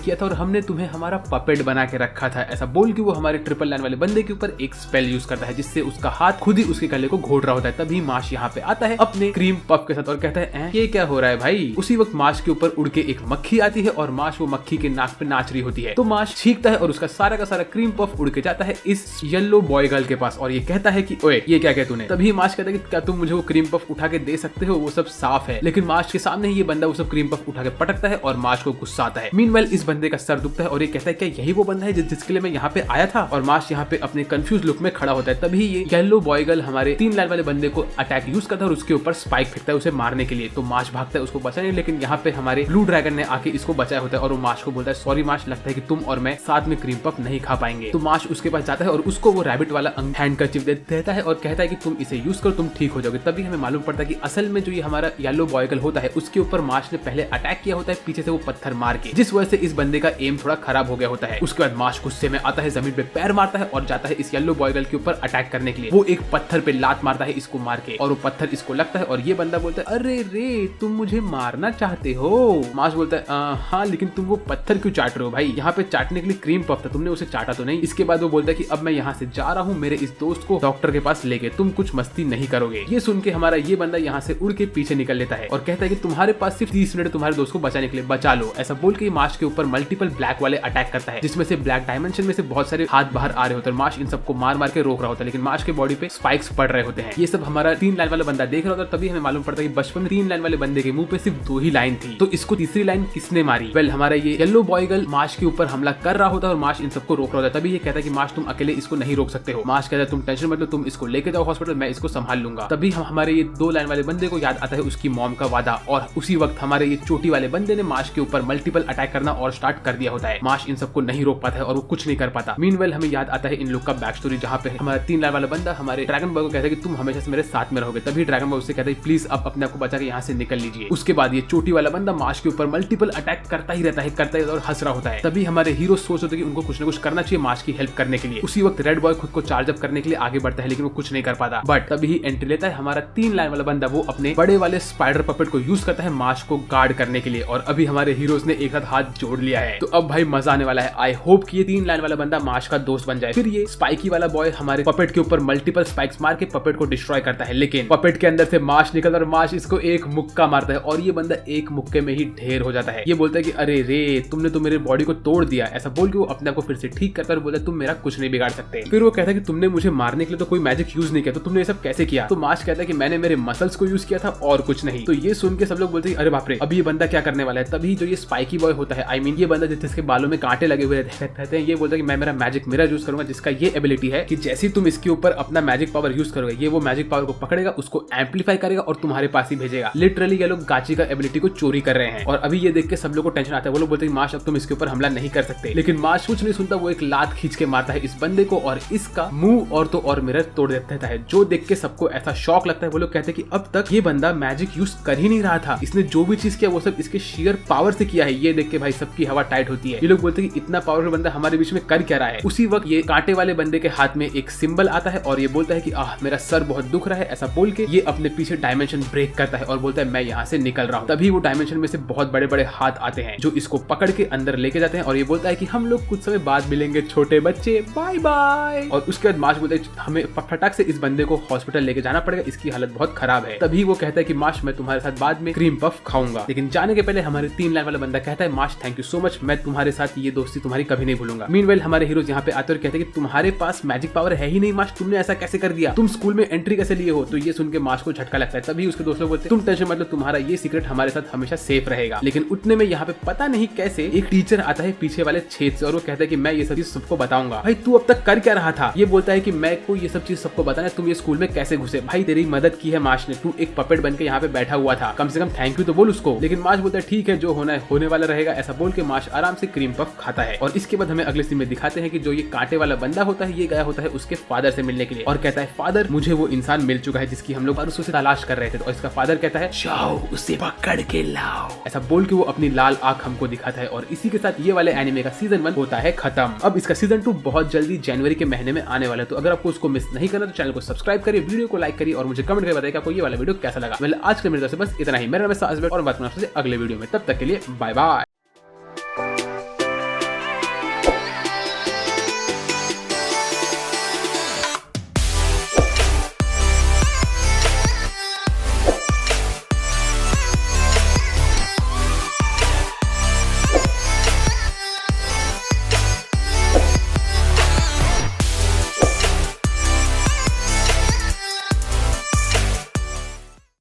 किया था और हमने तुम्हें हमारा पपेट बना के रखा था। ऐसा बोल के वो हमारे ट्रिपल लाइन वाले बंदे के ऊपर एक स्पेल यूज करता है जिससे उसका हाथ खुद ही उसके गले को घोट रहा होता है। तभी मार्श यहाँ पे आता है अपने क्रीम पफ के साथ और कहता है ये क्या हो रहा है भाई? उसी वक्त मार्श के ऊपर उड़ के एक मक्खी आती है और मार्श वो मक्खी के नाक पे नाच रही होती है। तो मार्श छींकता है और उसका सारा का सारा क्रीम पफ उड़ के जाता है इस येलो बॉय गर्ल के पास और ये कहता है कि ओए ये क्या तूने? तभी मार्श कहता है कि क्या तुम मुझे वो क्रीम पफ उठा के दे सकते हो? वो सब साफ है। लेकिन मार्श के सामने ही ये बंदा वो सब क्रीम पफ उठा के पटकता है और मार्श को गुस्सा आता है। मीनवाइल इस बंदे का सर दुखता है और ये कहता है क्या यही वो बंदा है जिसके लिए मैं यहाँ पे आया था? और मार्श यहाँ पे अपने कंफ्यूज लुक में खड़ा होता है। तभी ये येलो बॉय गर्ल हमारे 3 लाइन वाले बंदे को अटैक यूज करता है और उसके ऊपर स्पाइक फेंकता है उसे मारने के लिए। तो मार्श भागता है उसको बचाने, लेकिन यहाँ पे हमारे ब्लू ड्रैगन ने आके इसको बचाया होता है और वो मार्श को बोलता है सॉरी मार्श, लगता है कि तुम और मैं साथ में क्रीम पफ नहीं खा पाएंगे। तो मार्श उसके पास जाता है और उसको वो रैबिट वाला हैंडकरचीफ देता है और कहता है कि तुम इसे यूज करो, तुम ठीक हो जाओगे। तभी हमें मालूम पड़ता है कि असल में जो ये हमारा येलो बॉय गर्ल होता है उसके ऊपर मार्श ने पहले अटैक किया होता है पीछे से वो पत्थर मार के, जिस वजह से इस बंदे का एम थोड़ा खराब हो गया होता है। उसके बाद मार्श गुस्से में आता है, जमीन पे पैर मारता है और जाता है इस येलो बॉय गर्ल के ऊपर अटैक करने के लिए। वो एक पत्थर पे लात मारता है इसको मार के और वो पत्थर इसको लगता है और ये बंदा बोलता है अरे रे तुम मुझे मारना चाहते हो? मार्श बोलता है हाँ, लेकिन तुम वो पत्थर क्यों चाट रहे हो भाई? यहाँ पे चाटने के लिए क्रीम पफ था, तुमने उसे चाटा तो नहीं। इसके बाद वो बोलता है कि अब मैं यहाँ से जा रहा हूँ मेरे इस दोस्त को डॉक्टर के पास लेके, तुम कुछ मस्ती नहीं करोगे। ये सुन के हमारा ये बंदा यहाँ से उड़ के पीछे निकल लेता है और कहता है कि तुम्हारे पास सिर्फ 30 मिनट तुम्हारे दोस्त को बचाने के लिए, बचा लो। ऐसा बोल के मार्श के ऊपर मल्टीपल ब्लैक वाले अटैक करता है जिसमें से ब्लैक डायमेंशन में से बहुत सारे हाथ बाहर आ रहे होते हैं। मार्श इन सबको मार मार के रोक रहा होता है, लेकिन मार्श के बॉडी पे स्पाइक्स पड़ रहे होते हैं। ये सब हमारा 3 लाइन वाला बंदा देख रहा होता है। तभी हमें मालूम पड़ता है कि बचपन में 3 लाइन वाले बंदे के मुंह पे सिर्फ 2 ही लाइन थी, तो इसको तीसरी लाइन किसने मारी? वेल हमारा ये येलो बॉय गर्ल मार्श के ऊपर हमला कर रहा होता है और मार्श इन सबको रोक रहा होता है। तभी ये कहता है कि मार्श तुम अकेले इसको नहीं रोक सकते हो। मार्श कहता है तुम टेंशन मत लो, तुम इसको लेके जाओ हॉस्पिटल, मैं इसको संभाल लूंगा। तभी हमारे ये 2 लाइन वाले बंदे को याद आता है उसकी मॉम का वादा और उसी वक्त हमारे ये चोटी वाले बंदे ने मार्श के ऊपर मल्टीपल अटैक करना और स्टार्ट कर दिया होता है। मार्श इन सबको नहीं रोक पाता है और वो कुछ नहीं कर पाता। मीनवेल हमें याद आता है इन लोग का बैक स्टोरी, जहाँ पे हमारा 3 लाइन वाला बंदा हमारे ड्रैगन बॉय को कहता है कि तुम हमेशा से मेरे साथ में रहोगे। तभी ड्रैगन बॉय उससे कहता है प्लीज अब अपने आप को बचा के यहाँ से निकल लीजिए। उसके बाद ये चोटी वाला बंदा मार्श के ऊपर मल्टीपल अटैक करता ही रहता है और हंस रहा होता है। तभी हमारे हीरो सोच होते हैं कि उनको कुछ ना कुछ करना चाहिए मार्श की हेल्प करने के लिए। उसी वक्त रेड बॉय खुद को चार्ज अप करने के लिए आगे बढ़ता है, लेकिन वो कुछ नहीं कर पाता। बट तभी ही एंट्री लेता है हमारा 3 लाइन वाला बंदा, वो अपने बड़े वाले स्पाइडर पपेट को यूज करता है मार्श को गार्ड करने के लिए। और अभी हमारे हीरोज ने एक साथ हाथ जोड़ लिया है, तो अब भाई मजा आने वाला है। आई होप कि ये 3 लाइन वाला बंदा मार्श का दोस्त बन जाए। फिर ये स्पाइकी वाला बॉय हमारे पपेट के ऊपर मल्टीपल स्पाइक्स मार के पपेट को डिस्ट्रॉय करता है, लेकिन पपेट के अंदर से मार्श निकलता है और मार्श इसको एक मुक्का मारता है और ये बंदा एक मुक्के में ही ढेर हो जाता है। ये बोलता है कि अरे रे तुमने तो मेरे बॉडी को तोड़ दिया। ऐसा बोल के वो अपने आप को फिर से ठीक करता है और बोलता है तुम मेरा कुछ नहीं बिगाड़ सकते। फिर वो कहता है कि तुमने मुझे मारने के लिए तो कोई मैजिक यूज नहीं किया, तो तुमने ये सब कैसे किया? तो मार्श कहता है कि मैंने मेरे मसल्स को यूज किया था और कुछ नहीं। तो ये सुन के सब लोग बोलते हैं अरे बाप रे अभी ये बंदा क्या करने वाला है। तभी जो ये स्पाइकी बॉय होता है, आई मीन ये बंदा जिसके बालों में कांटे लगे हुए रहते हैं, ये बोलता है कि मैं मेरा मैजिक मिरर यूज करूंगा, जिसका ये एबिलिटी है कि जैसे तुम इसके ऊपर अपना मैजिक पावर यूज करोगे ये वो मैजिक पावर को पकड़ेगा पकड़ेगा, उसको एम्पलीफाई करेगा और तुम्हारे पास ही भेजेगा। लिटरली ये लोग गाची का एबिलिटी को चोरी कर रहे हैं। और अभी ये देख के सब लोग को टेंशन आता है। वो लोग बोलते हैं मार्श अब तुम इसके ऊपर हमला नहीं कर सकते, लेकिन मार्श कुछ नहीं सुनता। वो एक लात खींच के मारता है इस बंदे को और इसका मुंह और तो और मिरर तोड़ देता है, जो देख के सबको ऐसा शॉक लगता है। वो लोग कहते हैं कि अब तक ये बंदा मैजिक यूज कर ही नहीं रहा था, इसने जो भी चीज किया वो सब इसके शेयर पावर से किया है। ये देख के भाई सबकी हवा टाइट होती है। ये लोग बोलते हैं कि इतना पावरफुल बंदा हमारे बीच में कर क्या रहा है। उसी वक्त ये कांटे वाले बंदे के हाथ में एक सिंबल आता है और ये बोलता है कि मेरा सर बहुत दुख रहा है। ऐसा बोल के ये अपने पीछे डायमेंशन ब्रेक करता है और बोलता है मैं यहाँ से निकल रहा हूँ। तभी वो डायमेंशन में से बहुत बड़े बड़े हाथ आते हैं जो इसको पकड़ के अंदर लेके जाते हैं और ये बोलता है कि हम लोग कुछ समय बाद मिलेंगे छोटे बच्चे, बाय बाय। और उसके बाद मार्श बोलता है हमें फटाक से इस बंदे को हॉस्पिटल लेके जाना पड़ेगा, इसकी हालत बहुत खराब है। तभी वो कहता है कि मार्श मैं तुम्हारे साथ बाद में क्रीम पफ खाऊंगा, लेकिन जाने के पहले हमारे 3 लाइन वाला बंदा कहता है Marsh thank you so much, मैं तुम्हारे साथ ये दोस्ती तुम्हारी कभी नहीं भूलूंगा। मीनवाइल हमारे हीरोज यहाँ पे आते और कहते हैं कि तुम्हारे पास मैजिक पावर है ही नहीं मार्श, तुमने ऐसा कैसे कर दिया, तुम स्कूल में एंट्री कैसे लिए हो। तो ये सुन के मार्श को झटका लगता है। तभी उसके दोस्त लोग बोलते हैं तुम टेंशन मतलब तुम्हारा ये सीक्रेट हमारे साथ हमेशा सेफ रहेगा। लेकिन उतने में यहाँ पे पता नहीं कैसे एक टीचर आता है पीछे वाले छेद से और वो कहता है कि मैं ये सब चीज सबको बताऊंगा। भाई तू अब तक कर क्या रहा था। ये बोलता है कि मैं को ये सब चीज सबको बताना है, तुम ये स्कूल में कैसे घुसे। भाई तेरी मदद की है मार्श ने, तू एक पपेट बन के यहाँ पे बैठा हुआ था, कम से कम थैंक यू तो बोल उसको। लेकिन मार्श बोलता है ठीक है जो होना है होने वाला रहेगा। ऐसा बोल के मार्श आराम से क्रीम पफ खाता है। और इसके बाद हमें अगले सीन में दिखाते हैं कि जो ये कांटे वाला बंदा होता है ये गया होता है उसके फादर से मिलने के लिए और कहता है फादर मुझे वो इंसान मिल चुका है जिसकी हम लोग बरसों से तलाश कर रहे थे। और इसका फादर कहता है जाओ उसे पकड़ के लाओ। ऐसा बोल के वो अपनी लाल आंख हमको दिखाता है और इसी के साथ ये वाले एनिमे का सीजन 1 होता है खत्म। अब इसका सीजन 2 बहुत जल्दी जनवरी के महीने में आने वाला है, तो अगर आपको उसको मिस नहीं करना तो चैनल को सब्सक्राइब करिए, वीडियो को लाइक करिए और मुझे कमेंट करके बताइए आपको ये वाला वीडियो कैसा लगा। आज के मेरे तरफ से बस इतना ही। मेरा नाम है साजिद और बात करना आपसे अगले वीडियो में। तब तक के लिए बाय बाय।